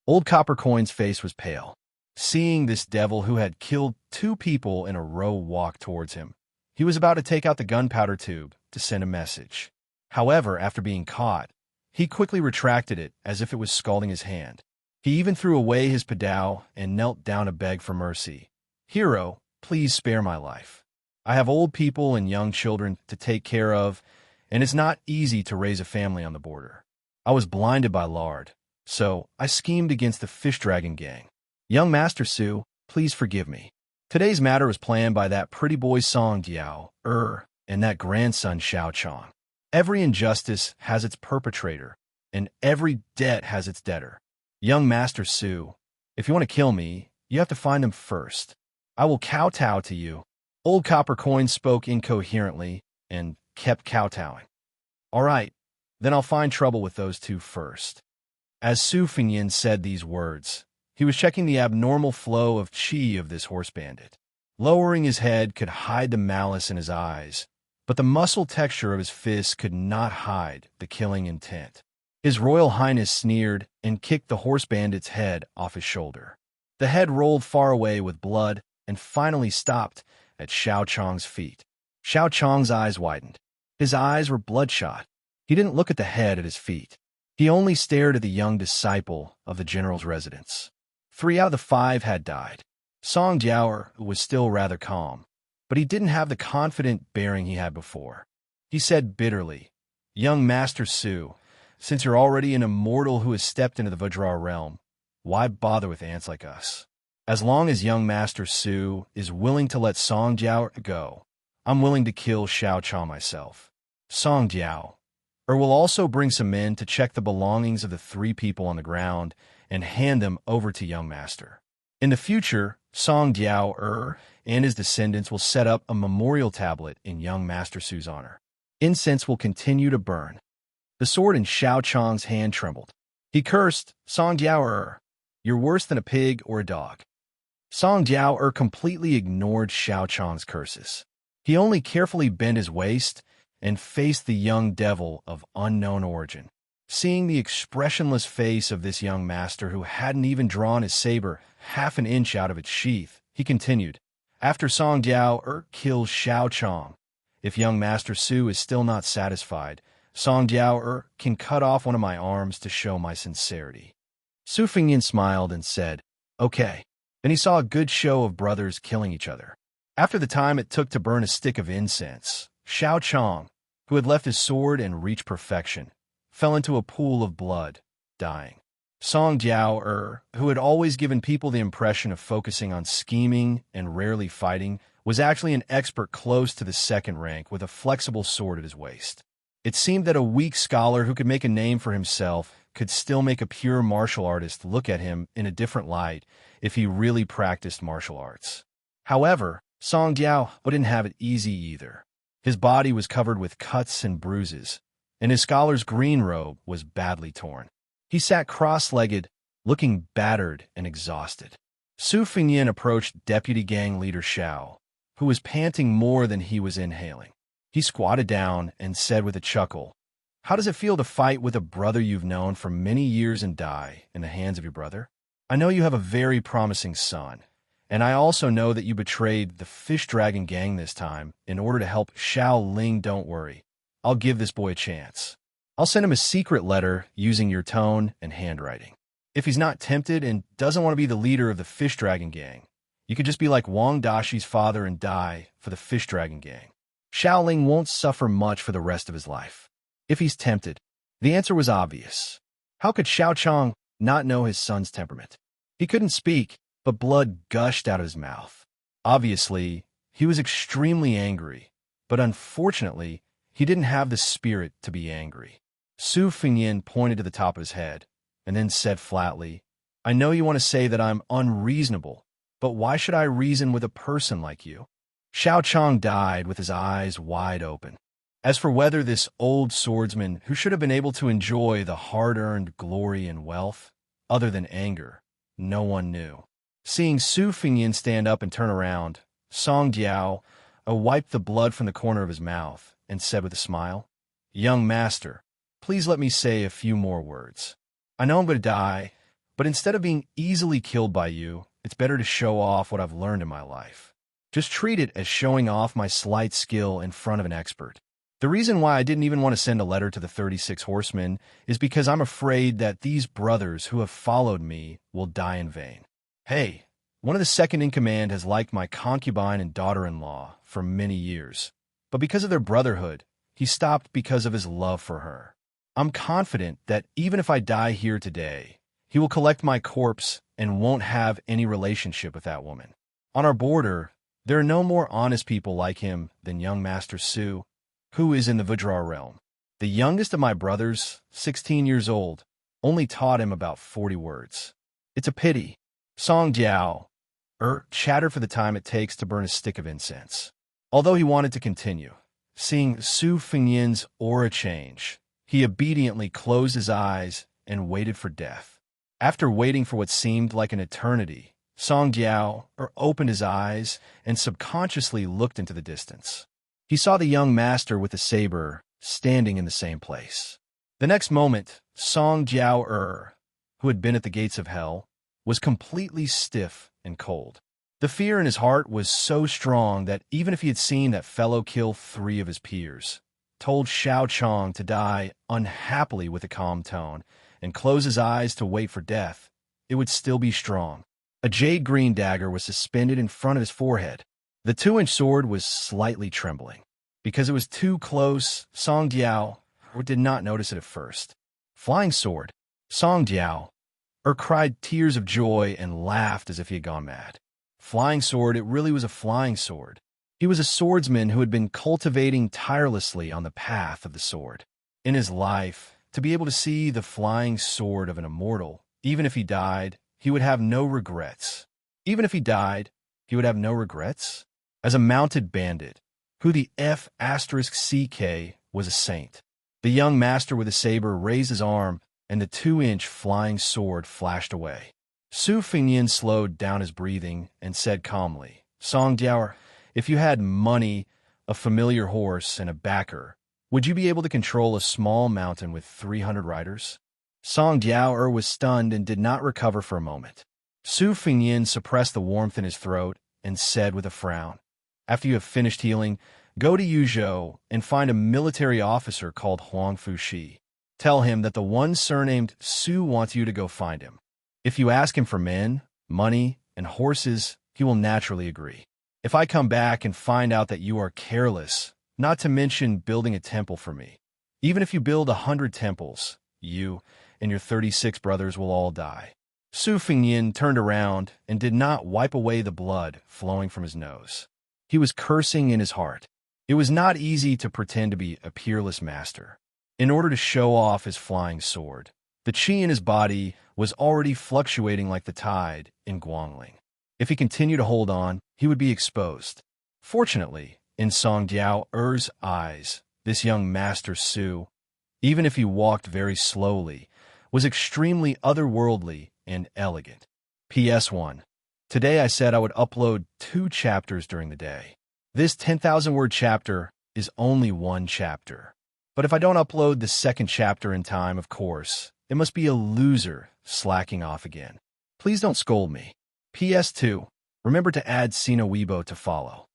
Old Copper Coin's face was pale. Seeing this devil who had killed 2 people in a row walk towards him, he was about to take out the gunpowder tube to send a message. However, after being caught, he quickly retracted it as if it was scalding his hand. He even threw away his padao and knelt down to beg for mercy. Hero, please spare my life. I have old people and young children to take care of, and it's not easy to raise a family on the border. I was blinded by lard, so I schemed against the fish dragon gang. Young Master Su, please forgive me. Today's matter was planned by that pretty boy Song Diao, and that grandson Xiaochang. Every injustice has its perpetrator, and every debt has its debtor. Young Master Su, if you want to kill me, you have to find him first. I will kowtow to you. Old Copper Coin spoke incoherently and kept kowtowing. All right, then I'll find trouble with those 2 first. As Su Fengyin said these words, he was checking the abnormal flow of chi of this horse bandit. Lowering his head could hide the malice in his eyes, but the muscle texture of his fists could not hide the killing intent. His Royal Highness sneered and kicked the horse bandit's head off his shoulder. The head rolled far away with blood and finally stopped at Xiaochang's feet. Xiaochang's eyes widened. His eyes were bloodshot. He didn't look at the head at his feet. He only stared at the young disciple of the general's residence. 3 out of the 5 had died. Song Jiao was still rather calm, but he didn't have the confident bearing he had before. He said bitterly, Young Master Su, since you're already an immortal who has stepped into the Vajra realm, why bother with ants like us? As long as young Master Su is willing to let Song Jiao go, I'm willing to kill Xiaochang myself. Song Jiao will also bring some men to check the belongings of the 3 people on the ground and hand them over to young Master. In the future, Song Jiao and his descendants will set up a memorial tablet in young Master Su's honor. Incense will continue to burn. The sword in Xiaochang's hand trembled. He cursed, Song Jiao, you're worse than a pig or a dog. Song Jiao completely ignored Xiaochang's curses. He only carefully bent his waist and faced the young devil of unknown origin. Seeing the expressionless face of this young master who hadn't even drawn his saber half an inch out of its sheath, he continued, "After Song Jiao kills Xiao Chong, if young Master Su is still not satisfied, Song Jiao can cut off one of my arms to show my sincerity." Su Fengyan smiled and said, "Okay." Then he saw a good show of brothers killing each other. After the time it took to burn a stick of incense, Xiao Chong, who had left his sword and reached perfection, fell into a pool of blood, dying. Song Jiao, who had always given people the impression of focusing on scheming and rarely fighting, was actually an expert close to the second rank with a flexible sword at his waist. It seemed that a weak scholar who could make a name for himself could still make a pure martial artist look at him in a different light if he really practiced martial arts. However, Song Jiao didn't have it easy either. His body was covered with cuts and bruises, and his scholar's green robe was badly torn. He sat cross-legged, looking battered and exhausted. Su Fengyan approached Deputy Gang Leader Xiao, who was panting more than he was inhaling. He squatted down and said with a chuckle, "How does it feel to fight with a brother you've known for many years and die in the hands of your brother? I know you have a very promising son, and I also know that you betrayed the Fish Dragon Gang this time in order to help Xiao Ling. Don't worry. I'll give this boy a chance. I'll send him a secret letter using your tone and handwriting. If he's not tempted and doesn't want to be the leader of the Fish Dragon Gang, you could just be like Wang Dashi's father and die for the Fish Dragon Gang. Xiao Ling won't suffer much for the rest of his life. If he's tempted." The answer was obvious. How could Xiao Chong not know his son's temperament? He couldn't speak, but blood gushed out of his mouth. Obviously, he was extremely angry, but unfortunately, he didn't have the spirit to be angry. Su Fengyan pointed to the top of his head, and then said flatly, "I know you want to say that I'm unreasonable, but why should I reason with a person like you?" Xiao Chong died with his eyes wide open. As for whether this old swordsman, who should have been able to enjoy the hard-earned glory and wealth, other than anger, no one knew. Seeing Su Fengyan stand up and turn around, Song Jiao wiped the blood from the corner of his mouth and said with a smile, "Young master, please let me say a few more words. I know I'm going to die, but instead of being easily killed by you, it's better to show off what I've learned in my life. Just treat it as showing off my slight skill in front of an expert. The reason why I didn't even want to send a letter to the 36 horsemen is because I'm afraid that these brothers who have followed me will die in vain. Hey, one of the second in command has liked my concubine and daughter-in-law for many years, but because of their brotherhood, he stopped because of his love for her. I'm confident that even if I die here today, he will collect my corpse and won't have any relationship with that woman. On our border, there are no more honest people like him than young Master Su, who is in the Vajra realm. The youngest of my brothers, 16 years old, only taught him about 40 words. It's a pity." Song Jiao chattered for the time it takes to burn a stick of incense. Although he wanted to continue, seeing Su Fengyan's aura change, he obediently closed his eyes and waited for death. After waiting for what seemed like an eternity, Song Jiao opened his eyes and subconsciously looked into the distance. He saw the young master with the saber standing in the same place. The next moment, Song Jiao, who had been at the gates of hell, was completely stiff and cold. The fear in his heart was so strong that even if he had seen that fellow kill 3 of his peers, told Xiao Chong to die unhappily with a calm tone, and close his eyes to wait for death, it would still be strong. A jade-green dagger was suspended in front of his forehead. The 2-inch sword was slightly trembling. Because it was too close, Song Jiao did not notice it at first. Flying sword. Song Jiao cried tears of joy and laughed as if he had gone mad. Flying sword, it really was a flying sword. He was a swordsman who had been cultivating tirelessly on the path of the sword. In his life, to be able to see the flying sword of an immortal, even if he died, he would have no regrets. Even if he died, he would have no regrets? As a mounted bandit, who the F*CK was a saint. The young master with a saber raised his arm, and the 2-inch flying sword flashed away. Su Fengyan slowed down his breathing and said calmly, "Song Jiao, if you had money, a familiar horse, and a backer, Would you be able to control a small mountain with 300 riders? Song Diao was stunned and did not recover for a moment. Su Fingyin suppressed the warmth in his throat and said with a frown, "After you have finished healing, go to Yuzhou and find a military officer called Huang Fushi. Tell him that the one surnamed Su wants you to go find him. If you ask him for men, money, and horses, he will naturally agree. If I come back and find out that you are careless, not to mention building a temple for me, even if you build 100 temples, you and your 36 brothers will all die." Su Fingyin turned around and did not wipe away the blood flowing from his nose. He was cursing in his heart. It was not easy to pretend to be a peerless master. In order to show off his flying sword, the qi in his body was already fluctuating like the tide in Guangling. If he continued to hold on, he would be exposed. Fortunately, in Song Diao-er's eyes, this young master Su, even if he walked very slowly, was extremely otherworldly and elegant. PS1. Today I said I would upload 2 chapters during the day. This 10,000-word chapter is only 1 chapter. But if I don't upload the second chapter in time, of course, it must be a loser slacking off again. Please don't scold me. PS2. Remember to add Sina Weibo to follow.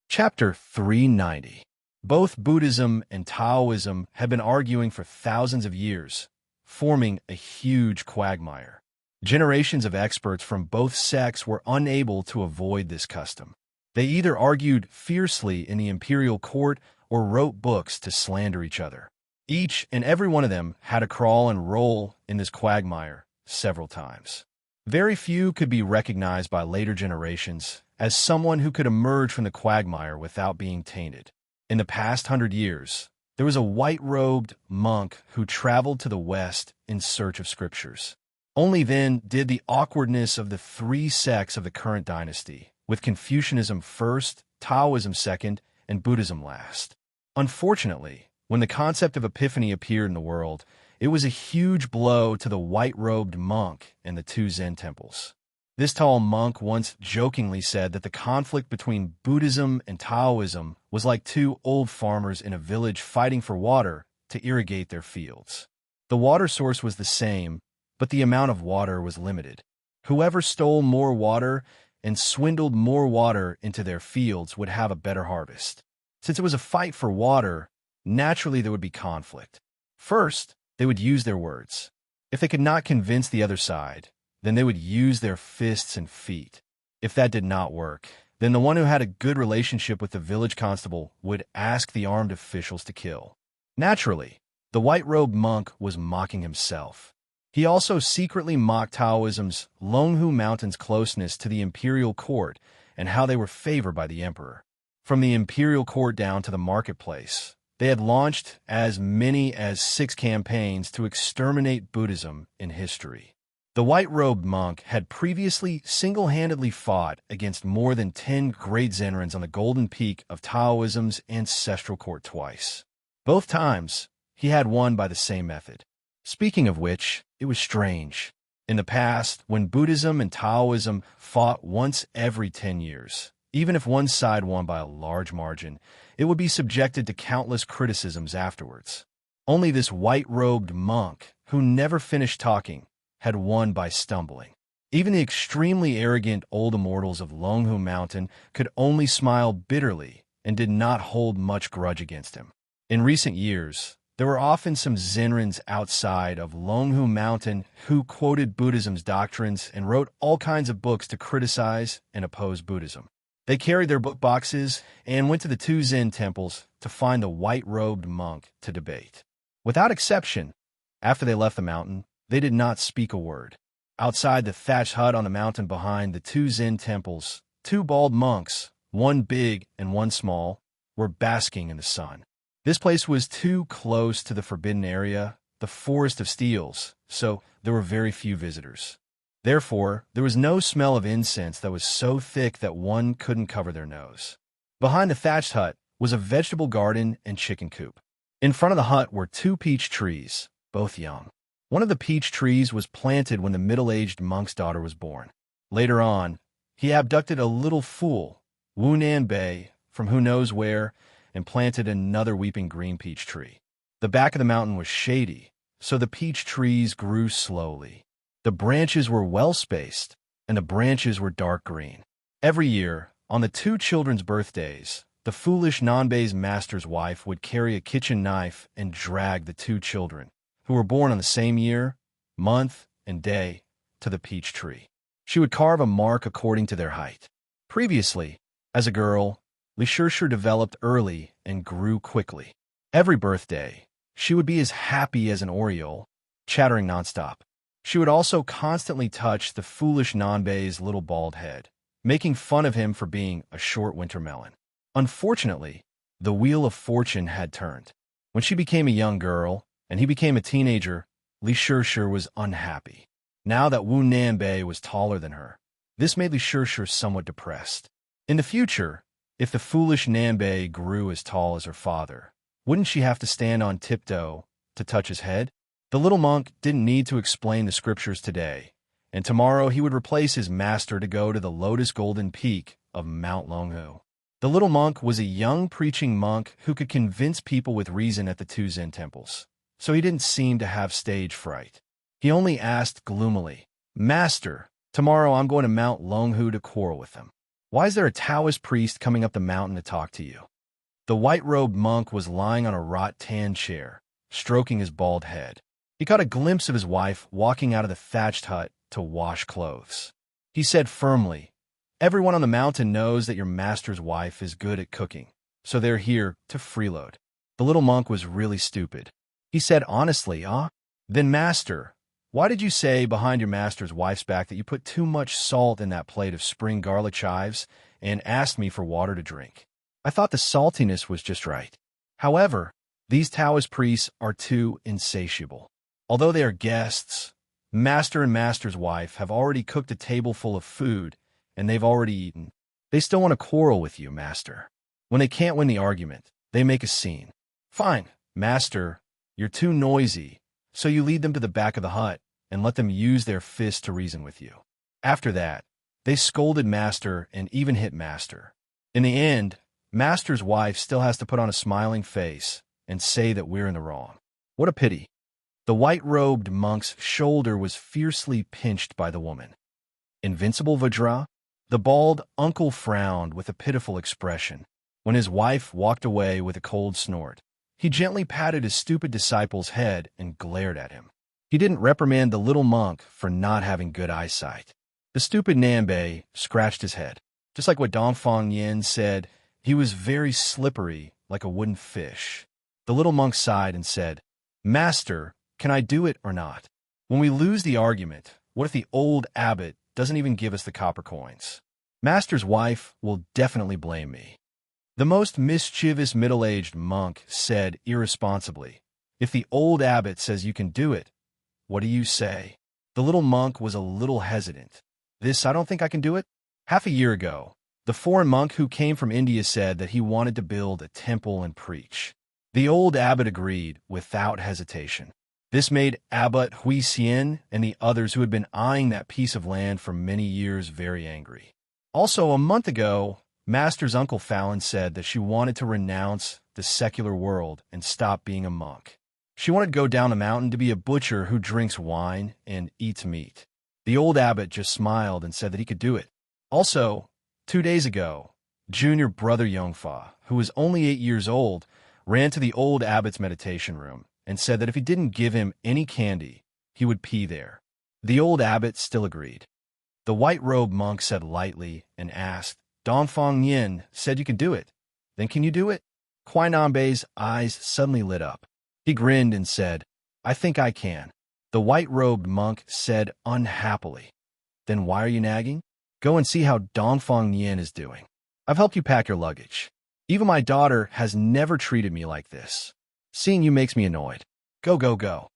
Chapter 390. Both Buddhism and Taoism have been arguing for thousands of years, forming a huge quagmire. Generations of experts from both sects were unable to avoid this custom. They either argued fiercely in the imperial court or wrote books to slander each other. Each and every one of them had to crawl and roll in this quagmire several times. Very few could be recognized by later generations as someone who could emerge from the quagmire without being tainted. In the past 100 years, there was a white-robed monk who traveled to the West in search of scriptures. Only then did the awkwardness of the 3 sects of the current dynasty, with Confucianism first, Taoism second, and Buddhism last. Unfortunately, when the concept of epiphany appeared in the world, it was a huge blow to the white-robed monk and the 2 Zen temples. This tall monk once jokingly said that the conflict between Buddhism and Taoism was like 2 old farmers in a village fighting for water to irrigate their fields. The water source was the same, but the amount of water was limited. Whoever stole more water and swindled more water into their fields would have a better harvest. Since it was a fight for water, naturally there would be conflict. First, they would use their words. If they could not convince the other side, then they would use their fists and feet. If that did not work, then the one who had a good relationship with the village constable would ask the armed officials to kill. Naturally, the white-robed monk was mocking himself. He also secretly mocked Taoism's Longhu Mountain's closeness to the imperial court and how they were favored by the emperor. From the imperial court down to the marketplace, they had launched as many as 6 campaigns to exterminate Buddhism in history. The white-robed monk had previously single-handedly fought against more than 10 great Zenrins on the golden peak of Taoism's ancestral court twice. Both times, he had won by the same method. Speaking of which, it was strange. In the past, when Buddhism and Taoism fought once every 10 years, even if one side won by a large margin, it would be subjected to countless criticisms afterwards. Only this white-robed monk, who never finished talking, had won by stumbling. Even the extremely arrogant old immortals of Longhu Mountain could only smile bitterly and did not hold much grudge against him. In recent years, there were often some Zenrins outside of Longhu Mountain who quoted Buddhism's doctrines and wrote all kinds of books to criticize and oppose Buddhism. They carried their book boxes and went to the 2 Zen temples to find the white-robed monk to debate. Without exception, after they left the mountain, they did not speak a word. Outside the thatched hut on the mountain behind the 2 Zen temples, 2 bald monks, one big and one small, were basking in the sun. This place was too close to the forbidden area, the Forest of Steels, so there were very few visitors. Therefore, there was no smell of incense that was so thick that one couldn't cover their nose. Behind the thatched hut was a vegetable garden and chicken coop. In front of the hut were 2 peach trees, both young. One of the peach trees was planted when the middle-aged monk's daughter was born. Later on, he abducted a little fool, Wu Nanbei, from who knows where, and planted another weeping green peach tree. The back of the mountain was shady, so the peach trees grew slowly. The branches were well-spaced, and the branches were dark green. Every year, on the two children's birthdays, the foolish Nanbei's master's wife would carry a kitchen knife and drag the two children, who were born on the same year, month, and day, to the peach tree. She would carve a mark according to their height. Previously, as a girl, Xianxia developed early and grew quickly. Every birthday, she would be as happy as an oriole, chattering nonstop. She would also constantly touch the foolish Nanbei's little bald head, making fun of him for being a short winter melon. Unfortunately, the wheel of fortune had turned. When she became a young girl, and he became a teenager, Xianxia was unhappy. Now that Wu Nanbei was taller than her, this made Xianxia somewhat depressed. In the future, if the foolish Nanbei grew as tall as her father, wouldn't she have to stand on tiptoe to touch his head? The little monk didn't need to explain the scriptures today, and tomorrow he would replace his master to go to the Lotus Golden Peak of Mount Longhu. The little monk was a young preaching monk who could convince people with reason at the two Zen temples, so he didn't seem to have stage fright. He only asked gloomily, "Master, tomorrow I'm going to Mount Longhu to quarrel with them. Why is there a Taoist priest coming up the mountain to talk to you?" The white-robed monk was lying on a wrought-tan chair, stroking his bald head. He caught a glimpse of his wife walking out of the thatched hut to wash clothes. He said firmly, "Everyone on the mountain knows that your master's wife is good at cooking, so they're here to freeload." The little monk was really stupid. He said honestly, Then master, why did you say behind your master's wife's back that you put too much salt in that plate of spring garlic chives and asked me for water to drink? I thought the saltiness was just right. However, these Taoist priests are too insatiable. Although they are guests, master and master's wife have already cooked a table full of food, and they've already eaten. They still want to quarrel with you, master. When they can't win the argument, they make a scene. Fine, master, you're too noisy, so you lead them to the back of the hut and let them use their fists to reason with you. After that, they scolded master and even hit master. In the end, master's wife still has to put on a smiling face and say that we're in the wrong. What a pity. The white-robed monk's shoulder was fiercely pinched by the woman. Invincible Vajra? The bald uncle frowned with a pitiful expression. When his wife walked away with a cold snort, he gently patted his stupid disciple's head and glared at him. He didn't reprimand the little monk for not having good eyesight. The stupid Nanbei scratched his head. Just like what Dongfang Yin said, he was very slippery, like a wooden fish. The little monk sighed and said, "Master, can I do it or not? When we lose the argument, what if the old abbot doesn't even give us the copper coins? Master's wife will definitely blame me." The most mischievous middle-aged monk said irresponsibly, "If the old abbot says you can do it, what do you say?" The little monk was a little hesitant. I don't think I can do it." Half a year ago, the foreign monk who came from India said that he wanted to build a temple and preach. The old abbot agreed without hesitation. This made Abbot Huixien and the others who had been eyeing that piece of land for many years very angry. Also, a month ago, Master's Uncle Fallon said that she wanted to renounce the secular world and stop being a monk. She wanted to go down the mountain to be a butcher who drinks wine and eats meat. The old abbot just smiled and said that he could do it. Also, 2 days ago, junior brother Yongfa, who was only 8 years old, ran to the old abbot's meditation room and said that if he didn't give him any candy, he would pee there. The old abbot still agreed. The white-robed monk said lightly and asked, "Dongfang Yin said you could do it. Then can you do it?" Kuai Nanbei's eyes suddenly lit up. He grinned and said, "I think I can." The white-robed monk said unhappily, "Then why are you nagging? Go and see how Dongfang Yin is doing. I've helped you pack your luggage. Even my daughter has never treated me like this. Seeing you makes me annoyed. Go, go, go."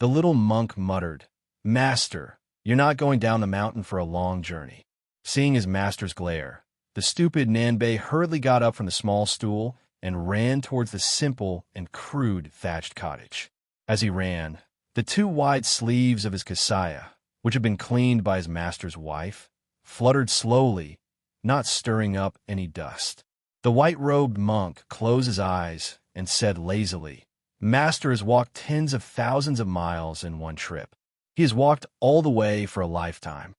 The little monk muttered, "Master, you're not going down the mountain for a long journey." Seeing his master's glare, the stupid Nanbei hurriedly got up from the small stool and ran towards the simple and crude thatched cottage. As he ran, the 2 wide sleeves of his kasaya, which had been cleaned by his master's wife, fluttered slowly, not stirring up any dust. The white-robed monk closed his eyes and said lazily, "Master has walked tens of thousands of miles in one trip. He has walked all the way for a lifetime."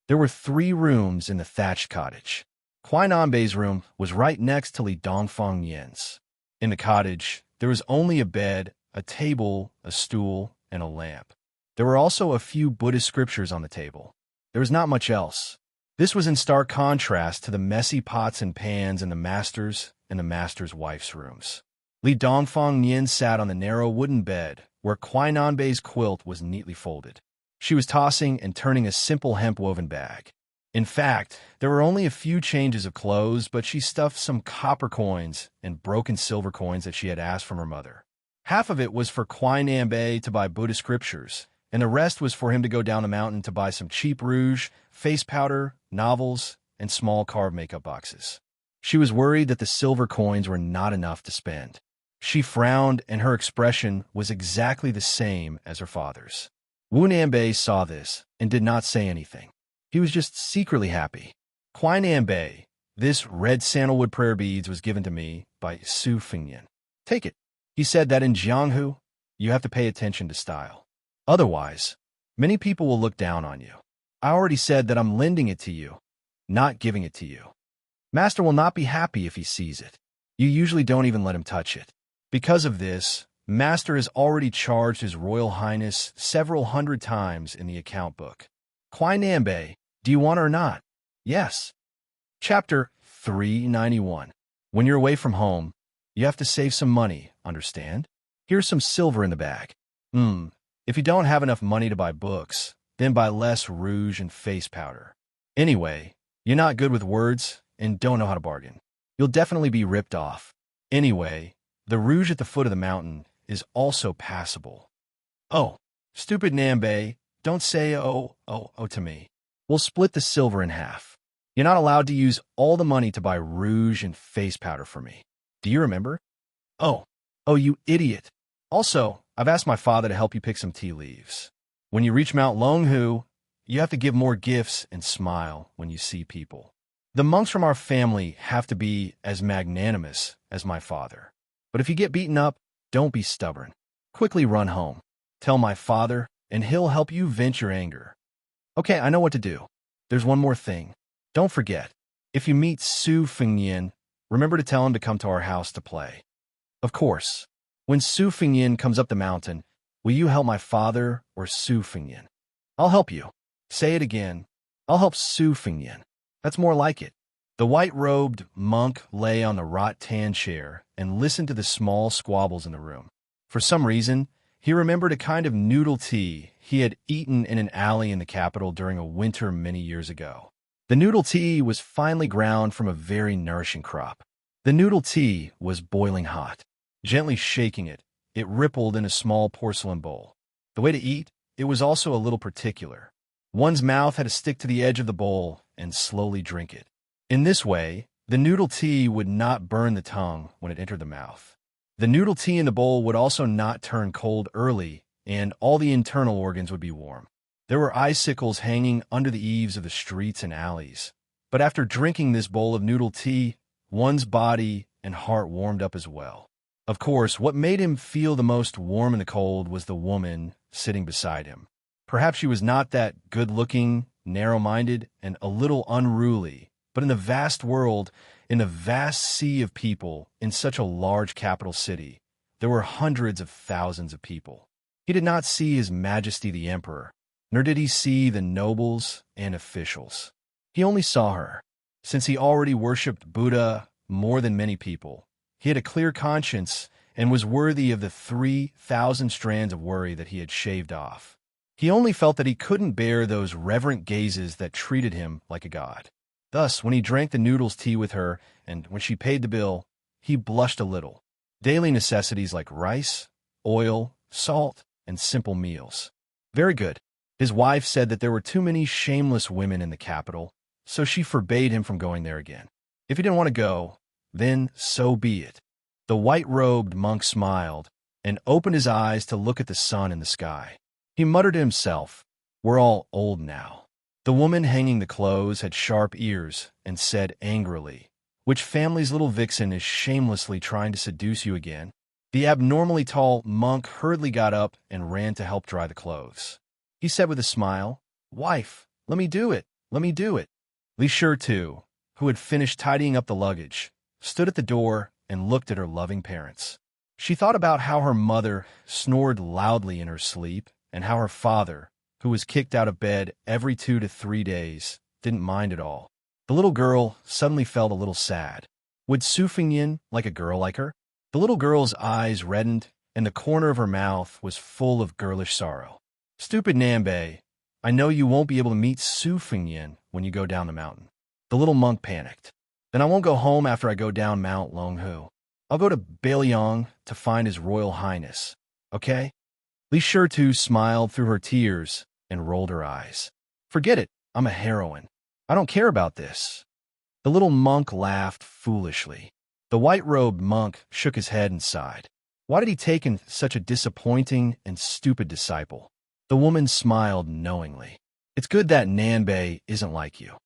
There were 3 rooms in the thatched cottage. Kuai Nanbei's room was right next to Li Dongfeng Yan's. In the cottage, there was only a bed, a table, a stool, and a lamp. There were also a few Buddhist scriptures on the table. There was not much else. This was in stark contrast to the messy pots and pans in the master's and the master's wife's rooms. Li Dongfeng Yin sat on the narrow wooden bed where Kuai Nanbei's quilt was neatly folded. She was tossing and turning a simple hemp-woven bag. In fact, there were only a few changes of clothes, but she stuffed some copper coins and broken silver coins that she had asked from her mother. Half of it was for Kuai Nanbei to buy Buddhist scriptures, and the rest was for him to go down the mountain to buy some cheap rouge, face powder, novels, and small carved makeup boxes. She was worried that the silver coins were not enough to spend. She frowned, and her expression was exactly the same as her father's. Wu Nanbei saw this and did not say anything. He was just secretly happy. "Kuai Nanbei, this red sandalwood prayer beads was given to me by Su Fengyan. Take it." He said that in Jianghu, you have to pay attention to style. Otherwise, many people will look down on you. I already said that I'm lending it to you, not giving it to you. Master will not be happy if he sees it. You usually don't even let him touch it. Because of this, Master has already charged His Royal Highness several hundred times in the account book. Kuai Nanbei, do you want it or not? Yes. Chapter 391. When you're away from home, you have to save some money, understand? Here's some silver in the bag. If you don't have enough money to buy books, then buy less rouge and face powder. Anyway, you're not good with words and don't know how to bargain. You'll definitely be ripped off. Anyway, the rouge at the foot of the mountain is also passable. Oh, stupid Nanbei, don't say oh to me. We'll split the silver in half. You're not allowed to use all the money to buy rouge and face powder for me. Do you remember? Oh, you idiot. Also, I've asked my father to help you pick some tea leaves. When you reach Mount Longhu, you have to give more gifts and smile when you see people. The monks from our family have to be as magnanimous as my father. But if you get beaten up, don't be stubborn. Quickly run home. Tell my father, and he'll help you vent your anger. Okay, I know what to do. There's one more thing. Don't forget, if you meet Su Fengyan, remember to tell him to come to our house to play. Of course, when Su Fengyan comes up the mountain, will you help my father or Su Fengyan? I'll help you. Say it again. I'll help Su Fengyan. That's more like it. The white-robed monk lay on the rattan chair and listened to the small squabbles in the room. For some reason, he remembered a kind of noodle tea he had eaten in an alley in the capital during a winter many years ago. The noodle tea was finely ground from a very nourishing crop. The noodle tea was boiling hot. Gently shaking it, it rippled in a small porcelain bowl. The way to eat, it was also a little particular. One's mouth had to stick to the edge of the bowl and slowly drink it. In this way, the noodle tea would not burn the tongue when it entered the mouth. The noodle tea in the bowl would also not turn cold early, and all the internal organs would be warm. There were icicles hanging under the eaves of the streets and alleys. But after drinking this bowl of noodle tea, one's body and heart warmed up as well. Of course, what made him feel the most warm in the cold was the woman sitting beside him. Perhaps she was not that good-looking, narrow-minded, and a little unruly, but in the vast world, in the vast sea of people, in such a large capital city, there were hundreds of thousands of people. He did not see His Majesty the Emperor, nor did he see the nobles and officials. He only saw her. Since he already worshipped Buddha more than many people, he had a clear conscience and was worthy of the 3,000 strands of worry that he had shaved off. He only felt that he couldn't bear those reverent gazes that treated him like a god. Thus, when he drank the noodles tea with her, and when she paid the bill, he blushed a little. Daily necessities like rice, oil, salt, and simple meals. Very good. His wife said that there were too many shameless women in the capital, so she forbade him from going there again. If he didn't want to go, then so be it. The white-robed monk smiled and opened his eyes to look at the sun in the sky. He muttered to himself, "We're all old now." The woman hanging the clothes had sharp ears and said angrily, Which family's little vixen is shamelessly trying to seduce you again? The abnormally tall monk hurriedly got up and ran to help dry the clothes. He said with a smile, "Wife, let me do it, let me do it." Li Shi too, who had finished tidying up the luggage, stood at the door and looked at her loving parents. She thought about how her mother snored loudly in her sleep and how her father, who was kicked out of bed every 2 to 3 days, didn't mind at all. The little girl suddenly felt a little sad. Would Su Fengyin like a girl like her? The little girl's eyes reddened, and the corner of her mouth was full of girlish sorrow. "Stupid Nanbei, I know you won't be able to meet Su Fengyin when you go down the mountain." The little monk panicked. "Then I won't go home after I go down Mount Longhu. I'll go to Bailiang to find His Royal Highness, okay?" Li Shi too smiled through her tears and rolled her eyes. "Forget it, I'm a heroine. I don't care about this." The little monk laughed foolishly. The white-robed monk shook his head and sighed. Why did he take in such a disappointing and stupid disciple? The woman smiled knowingly. "It's good that Nanbei isn't like you."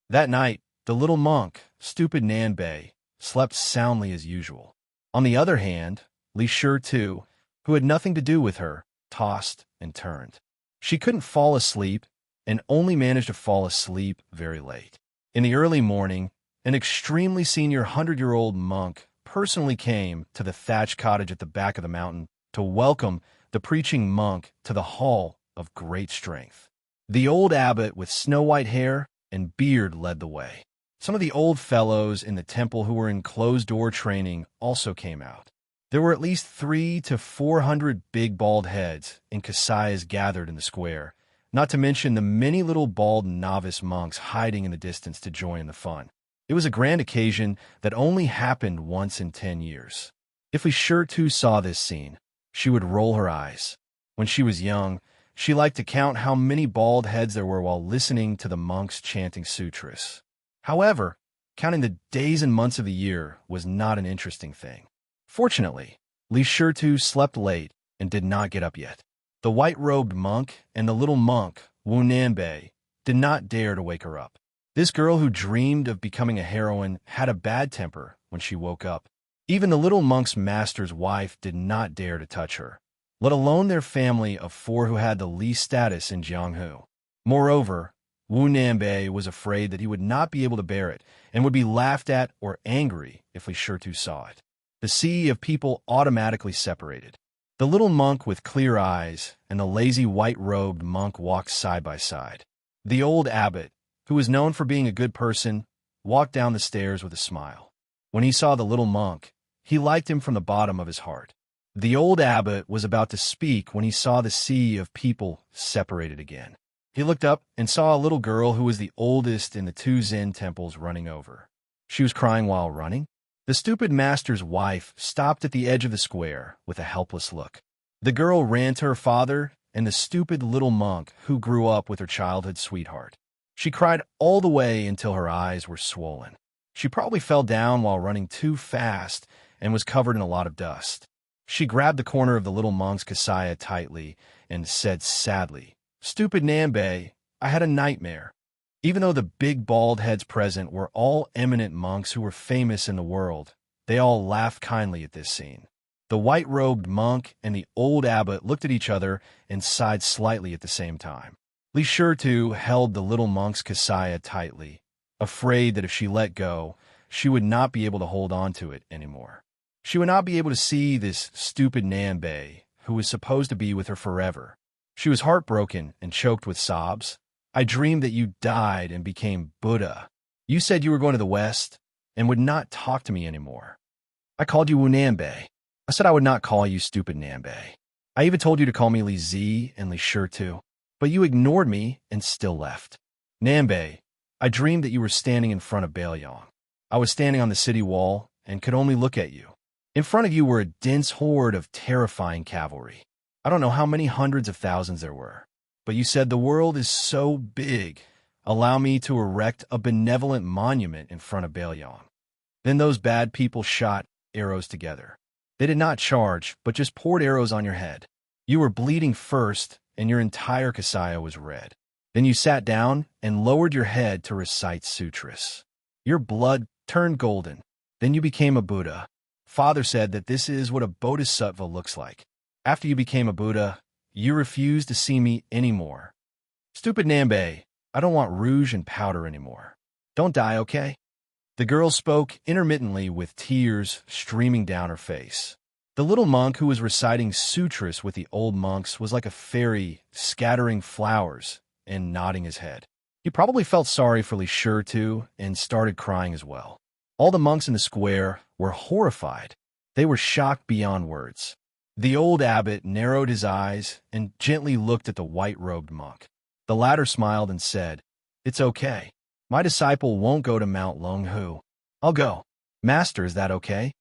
That night, the little monk, stupid Nanbei, slept soundly as usual. On the other hand, Li Shi too, who had nothing to do with her, tossed and turned. She couldn't fall asleep and only managed to fall asleep very late. In the early morning, an extremely senior 100-year-old monk personally came to the thatched cottage at the back of the mountain to welcome the preaching monk to the hall of great strength. The old abbot with snow-white hair and beard led the way. Some of the old fellows in the temple who were in closed-door training also came out. There were at least 300 to 400 big bald heads in Xianxias gathered in the square, not to mention the many little bald novice monks hiding in the distance to join in the fun. It was a grand occasion that only happened once in 10 years. If Li Shi too saw this scene, she would roll her eyes. When she was young, she liked to count how many bald heads there were while listening to the monks chanting sutras. However, counting the days and months of the year was not an interesting thing. Fortunately, Li Shi too slept late and did not get up yet. The white-robed monk and the little monk, Wu Nanbei, did not dare to wake her up. This girl who dreamed of becoming a heroine had a bad temper when she woke up. Even the little monk's master's wife did not dare to touch her, let alone their family of 4 who had the least status in Jianghu. Moreover, Wu Nanbei was afraid that he would not be able to bear it and would be laughed at or angry if Li Shi too saw it. The sea of people automatically separated. The little monk with clear eyes and the lazy white-robed monk walked side by side. The old abbot, who was known for being a good person, walked down the stairs with a smile. When he saw the little monk, he liked him from the bottom of his heart. The old abbot was about to speak when he saw the sea of people separated again. He looked up and saw a little girl who was the oldest in the 2 Zen temples running over. She was crying while running. The stupid master's wife stopped at the edge of the square with a helpless look. The girl ran to her father and the stupid little monk who grew up with her childhood sweetheart. She cried all the way until her eyes were swollen. She probably fell down while running too fast and was covered in a lot of dust. She grabbed the corner of the little monk's Xianxia tightly and said sadly, "Stupid Nanbei, I had a nightmare." Even though the big bald heads present were all eminent monks who were famous in the world, they all laughed kindly at this scene. The white-robed monk and the old abbot looked at each other and sighed slightly at the same time. Li Shi too held the little monk's Xianxia tightly, afraid that if she let go, she would not be able to hold on to it anymore. She would not be able to see this stupid Nanbei, who was supposed to be with her forever. She was heartbroken and choked with sobs. "I dreamed that you died and became Buddha. You said you were going to the West and would not talk to me anymore. I called you Wu Nanbei. I said I would not call you stupid Nanbei. I even told you to call me Li Zi and Li Shi too, but you ignored me and still left. Nanbei, I dreamed that you were standing in front of Bailiang. I was standing on the city wall and could only look at you. In front of you were a dense horde of terrifying cavalry. I don't know how many hundreds of thousands there were. But you said the world is so big, allow me to erect a benevolent monument in front of Bailiang." Then those bad people shot arrows together. They did not charge, but just poured arrows on your head. You were bleeding first, and your entire Xianxia was red. Then you sat down and lowered your head to recite sutras. Your blood turned golden. Then you became a Buddha. Father said that this is what a bodhisattva looks like. After you became a Buddha, you refused to see me anymore. Stupid Nambe, I don't want rouge and powder anymore. Don't die, okay? The girl spoke intermittently with tears streaming down her face. The little monk who was reciting sutras with the old monks was like a fairy scattering flowers and nodding his head. He probably felt sorry for Li Shi too and started crying as well. All the monks in the square were horrified. They were shocked beyond words. The old abbot narrowed his eyes and gently looked at the white-robed monk. The latter smiled and said, "It's okay. My disciple won't go to Mount Longhu. I'll go. Master, is that okay?"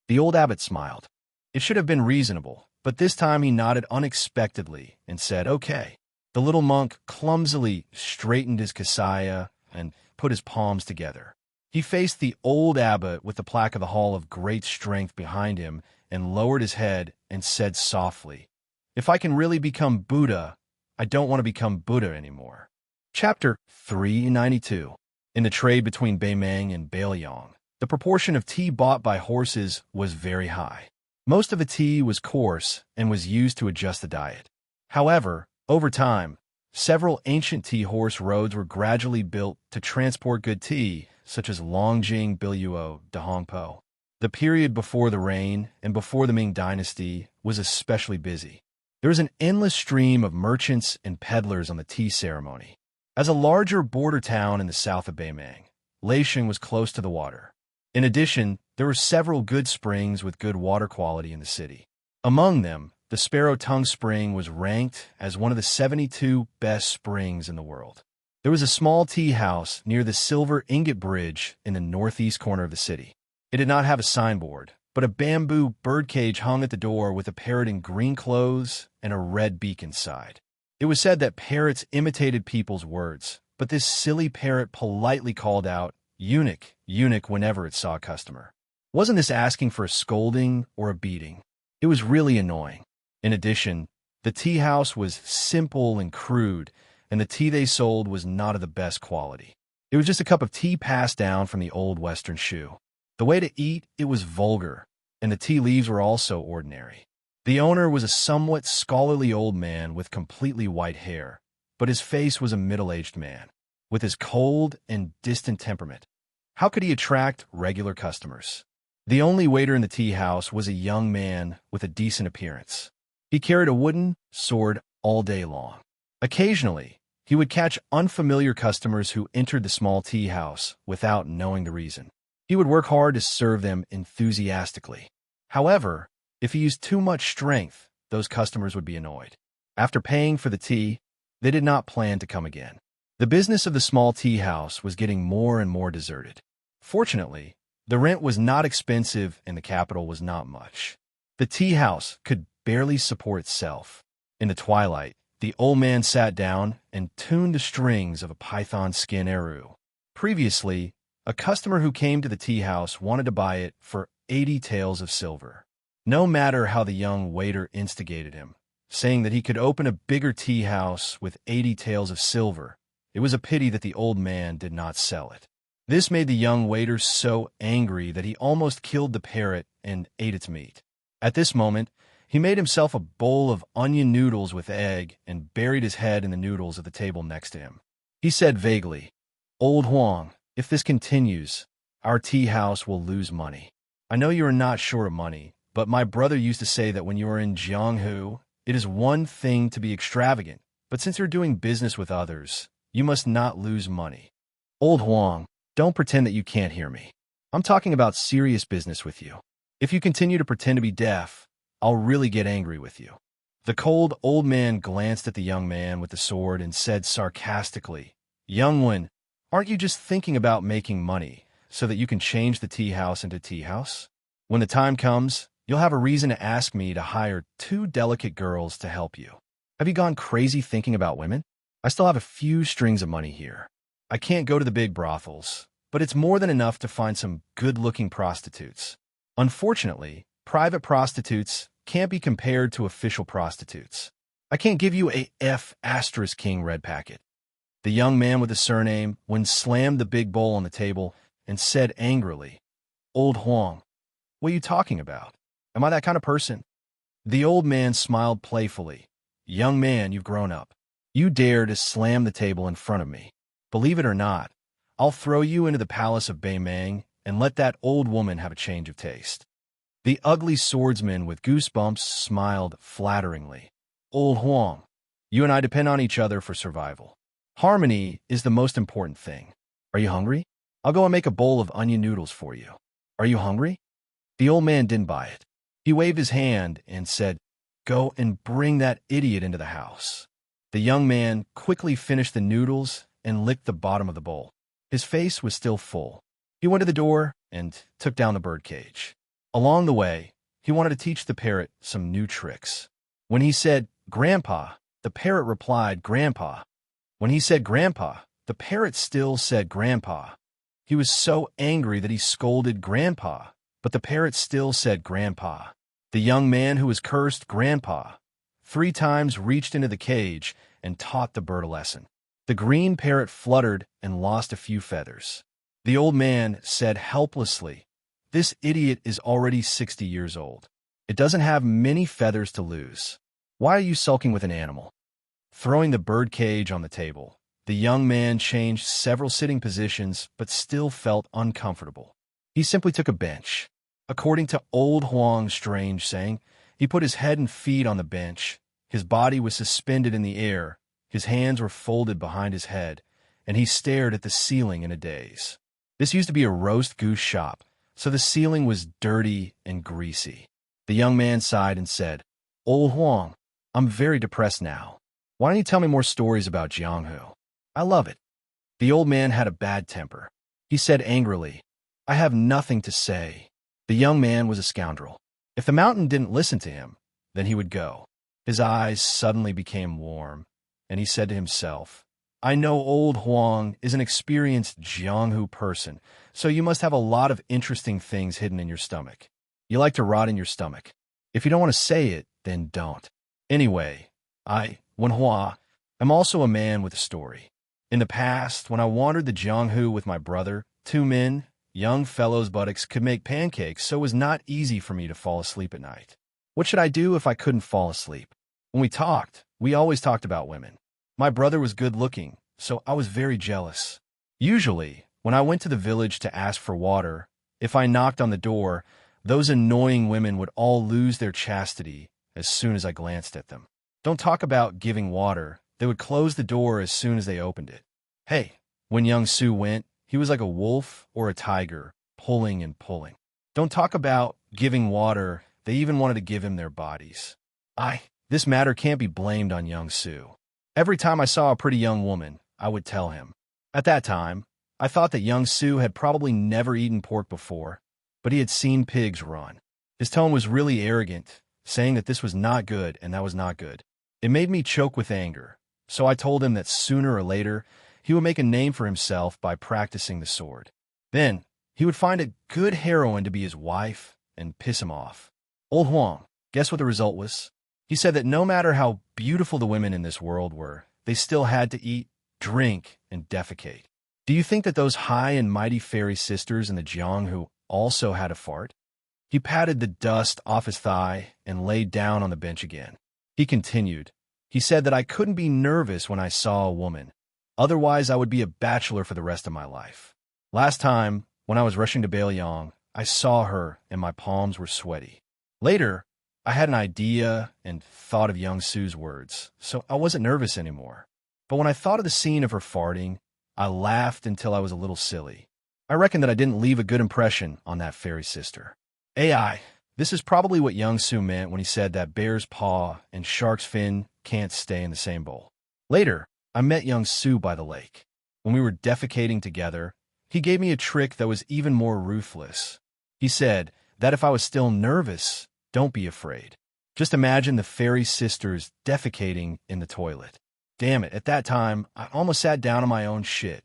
The old abbot smiled. It should have been reasonable, but this time he nodded unexpectedly and said, "Okay." The little monk clumsily straightened his kasaya and put his palms together. He faced the old abbot with the plaque of the Hall of Great Strength behind him and lowered his head and said softly, "If I can really become Buddha, I don't want to become Buddha anymore." Chapter 392. In the trade between Beimeng and Beiliang, the proportion of tea bought by horses was very high. Most of the tea was coarse and was used to adjust the diet. However, over time, several ancient tea horse roads were gradually built to transport good tea, such as Longjing Biluo de Hongpo. The period before the reign and before the Ming Dynasty was especially busy. There was an endless stream of merchants and peddlers on the tea ceremony. As a larger border town in the south of Beimeng, Leisheng was close to the water. In addition, there were several good springs with good water quality in the city. Among them, the Sparrow Tongue Spring was ranked as one of the 72 best springs in the world. There was a small tea house near the Silver Ingot Bridge in the northeast corner of the city. It did not have a signboard, but a bamboo birdcage hung at the door with a parrot in green clothes and a red beak inside. It was said that parrots imitated people's words, but this silly parrot politely called out, "Eunuch, eunuch," whenever it saw a customer. Wasn't this asking for a scolding or a beating? It was really annoying. In addition, the tea house was simple and crude, and the tea they sold was not of the best quality. It was just a cup of tea passed down from the old Western shoe. The way to eat, it was vulgar, and the tea leaves were also ordinary. The owner was a somewhat scholarly old man with completely white hair, but his face was a middle-aged man, with his cold and distant temperament. How could he attract regular customers? The only waiter in the tea house was a young man with a decent appearance. He carried a wooden sword all day long. Occasionally, he would catch unfamiliar customers who entered the small tea house without knowing the reason. He would work hard to serve them enthusiastically. However, if he used too much strength, those customers would be annoyed. After paying for the tea, they did not plan to come again. The business of the small tea house was getting more and more deserted. Fortunately, the rent was not expensive and the capital was not much. The tea house could barely support itself. In the twilight, the old man sat down and tuned the strings of a python skin eru. Previously, a customer who came to the tea house wanted to buy it for 80 taels of silver. No matter how the young waiter instigated him, saying that he could open a bigger tea house with 80 taels of silver, it was a pity that the old man did not sell it. This made the young waiter so angry that he almost killed the parrot and ate its meat. At this moment, he made himself a bowl of onion noodles with egg and buried his head in the noodles at the table next to him. He said vaguely, "Old Huang, if this continues, our tea house will lose money. I know you are not short of money, but my brother used to say that when you are in Jianghu, it is one thing to be extravagant, but since you're doing business with others, you must not lose money. Old Huang, don't pretend that you can't hear me. I'm talking about serious business with you. If you continue to pretend to be deaf, I'll really get angry with you." The cold old man glanced at the young man with the sword and said sarcastically, "Young one, aren't you just thinking about making money so that you can change the tea house into tea house? When the time comes, you'll have a reason to ask me to hire 2 delicate girls to help you. Have you gone crazy thinking about women? I still have a few strings of money here. I can't go to the big brothels, but it's more than enough to find some good-looking prostitutes. Unfortunately, private prostitutes can't be compared to official prostitutes. I can't give you a F***king red packet." The young man with the surname slammed the big bowl on the table and said angrily, "Old Huang, what are you talking about? Am I that kind of person?" The old man smiled playfully. "Young man, you've grown up. You dare to slam the table in front of me. Believe it or not, I'll throw you into the palace of Beimang and let that old woman have a change of taste." The ugly swordsman with goosebumps smiled flatteringly. "Old Huang, you and I depend on each other for survival. Harmony is the most important thing. Are you hungry? I'll go and make a bowl of onion noodles for you. Are you hungry?" The old man didn't buy it. He waved his hand and said, "Go and bring that idiot into the house." The young man quickly finished the noodles and licked the bottom of the bowl. His face was still full. He went to the door and took down the birdcage. Along the way, he wanted to teach the parrot some new tricks. When he said, "Grandpa," the parrot replied, "Grandpa." When he said, "Grandpa," the parrot still said, "Grandpa." He was so angry that he scolded Grandpa, but the parrot still said, "Grandpa." The young man who was cursed Grandpa 3 times reached into the cage and taught the bird a lesson. The green parrot fluttered and lost a few feathers. The old man said helplessly, "This idiot is already 60 years old. It doesn't have many feathers to lose. Why are you sulking with an animal?" Throwing the bird cage on the table, the young man changed several sitting positions but still felt uncomfortable. He simply took a bench. According to old Huang's strange saying, he put his head and feet on the bench. His body was suspended in the air. His hands were folded behind his head, and he stared at the ceiling in a daze. This used to be a roast goose shop, so the ceiling was dirty and greasy. The young man sighed and said, "Old Huang, I'm very depressed now. Why don't you tell me more stories about Jianghu? I love it." The old man had a bad temper. He said angrily, "I have nothing to say." The young man was a scoundrel. If the mountain didn't listen to him, then he would go. His eyes suddenly became warm, and he said to himself, "I know old Huang is an experienced Jianghu person, so you must have a lot of interesting things hidden in your stomach. You like to rot in your stomach. If you don't want to say it, then don't. Anyway, Wenhua, am also a man with a story. In the past, when I wandered the Jianghu with my brother, 2 men, young fellows' buttocks could make pancakes, so it was not easy for me to fall asleep at night. What should I do if I couldn't fall asleep? When we talked, we always talked about women. My brother was good-looking, so I was very jealous. Usually, when I went to the village to ask for water, if I knocked on the door, those annoying women would all lose their chastity as soon as I glanced at them. Don't talk about giving water. They would close the door as soon as they opened it. Hey, when young Su went, he was like a wolf or a tiger, pulling and pulling. Don't talk about giving water. They even wanted to give him their bodies. This matter can't be blamed on young Su. Every time I saw a pretty young woman, I would tell him. At that time, I thought that young Su had probably never eaten pork before, but he had seen pigs run. His tone was really arrogant, saying that this was not good and that was not good. It made me choke with anger, so I told him that sooner or later, he would make a name for himself by practicing the sword. Then, he would find a good heroine to be his wife and piss him off. Old Huang, guess what the result was? He said that no matter how beautiful the women in this world were, they still had to eat, drink, and defecate. Do you think that those high and mighty fairy sisters in the Jianghu also had a fart? He patted the dust off his thigh and laid down on the bench again. He continued. He said that I couldn't be nervous when I saw a woman. Otherwise, I would be a bachelor for the rest of my life. Last time, when I was rushing to Beiyang, I saw her and my palms were sweaty. Later, I had an idea and thought of young Su's words, so I wasn't nervous anymore. But when I thought of the scene of her farting, I laughed until I was a little silly. I reckon that I didn't leave a good impression on that fairy sister. This is probably what young Su meant when he said that bear's paw and shark's fin can't stay in the same bowl. Later, I met young Su by the lake. When we were defecating together, he gave me a trick that was even more ruthless. He said that if I was still nervous, don't be afraid. Just imagine the fairy sisters defecating in the toilet. Damn it, at that time, I almost sat down on my own shit.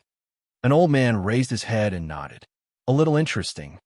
An old man raised his head and nodded. A little interesting.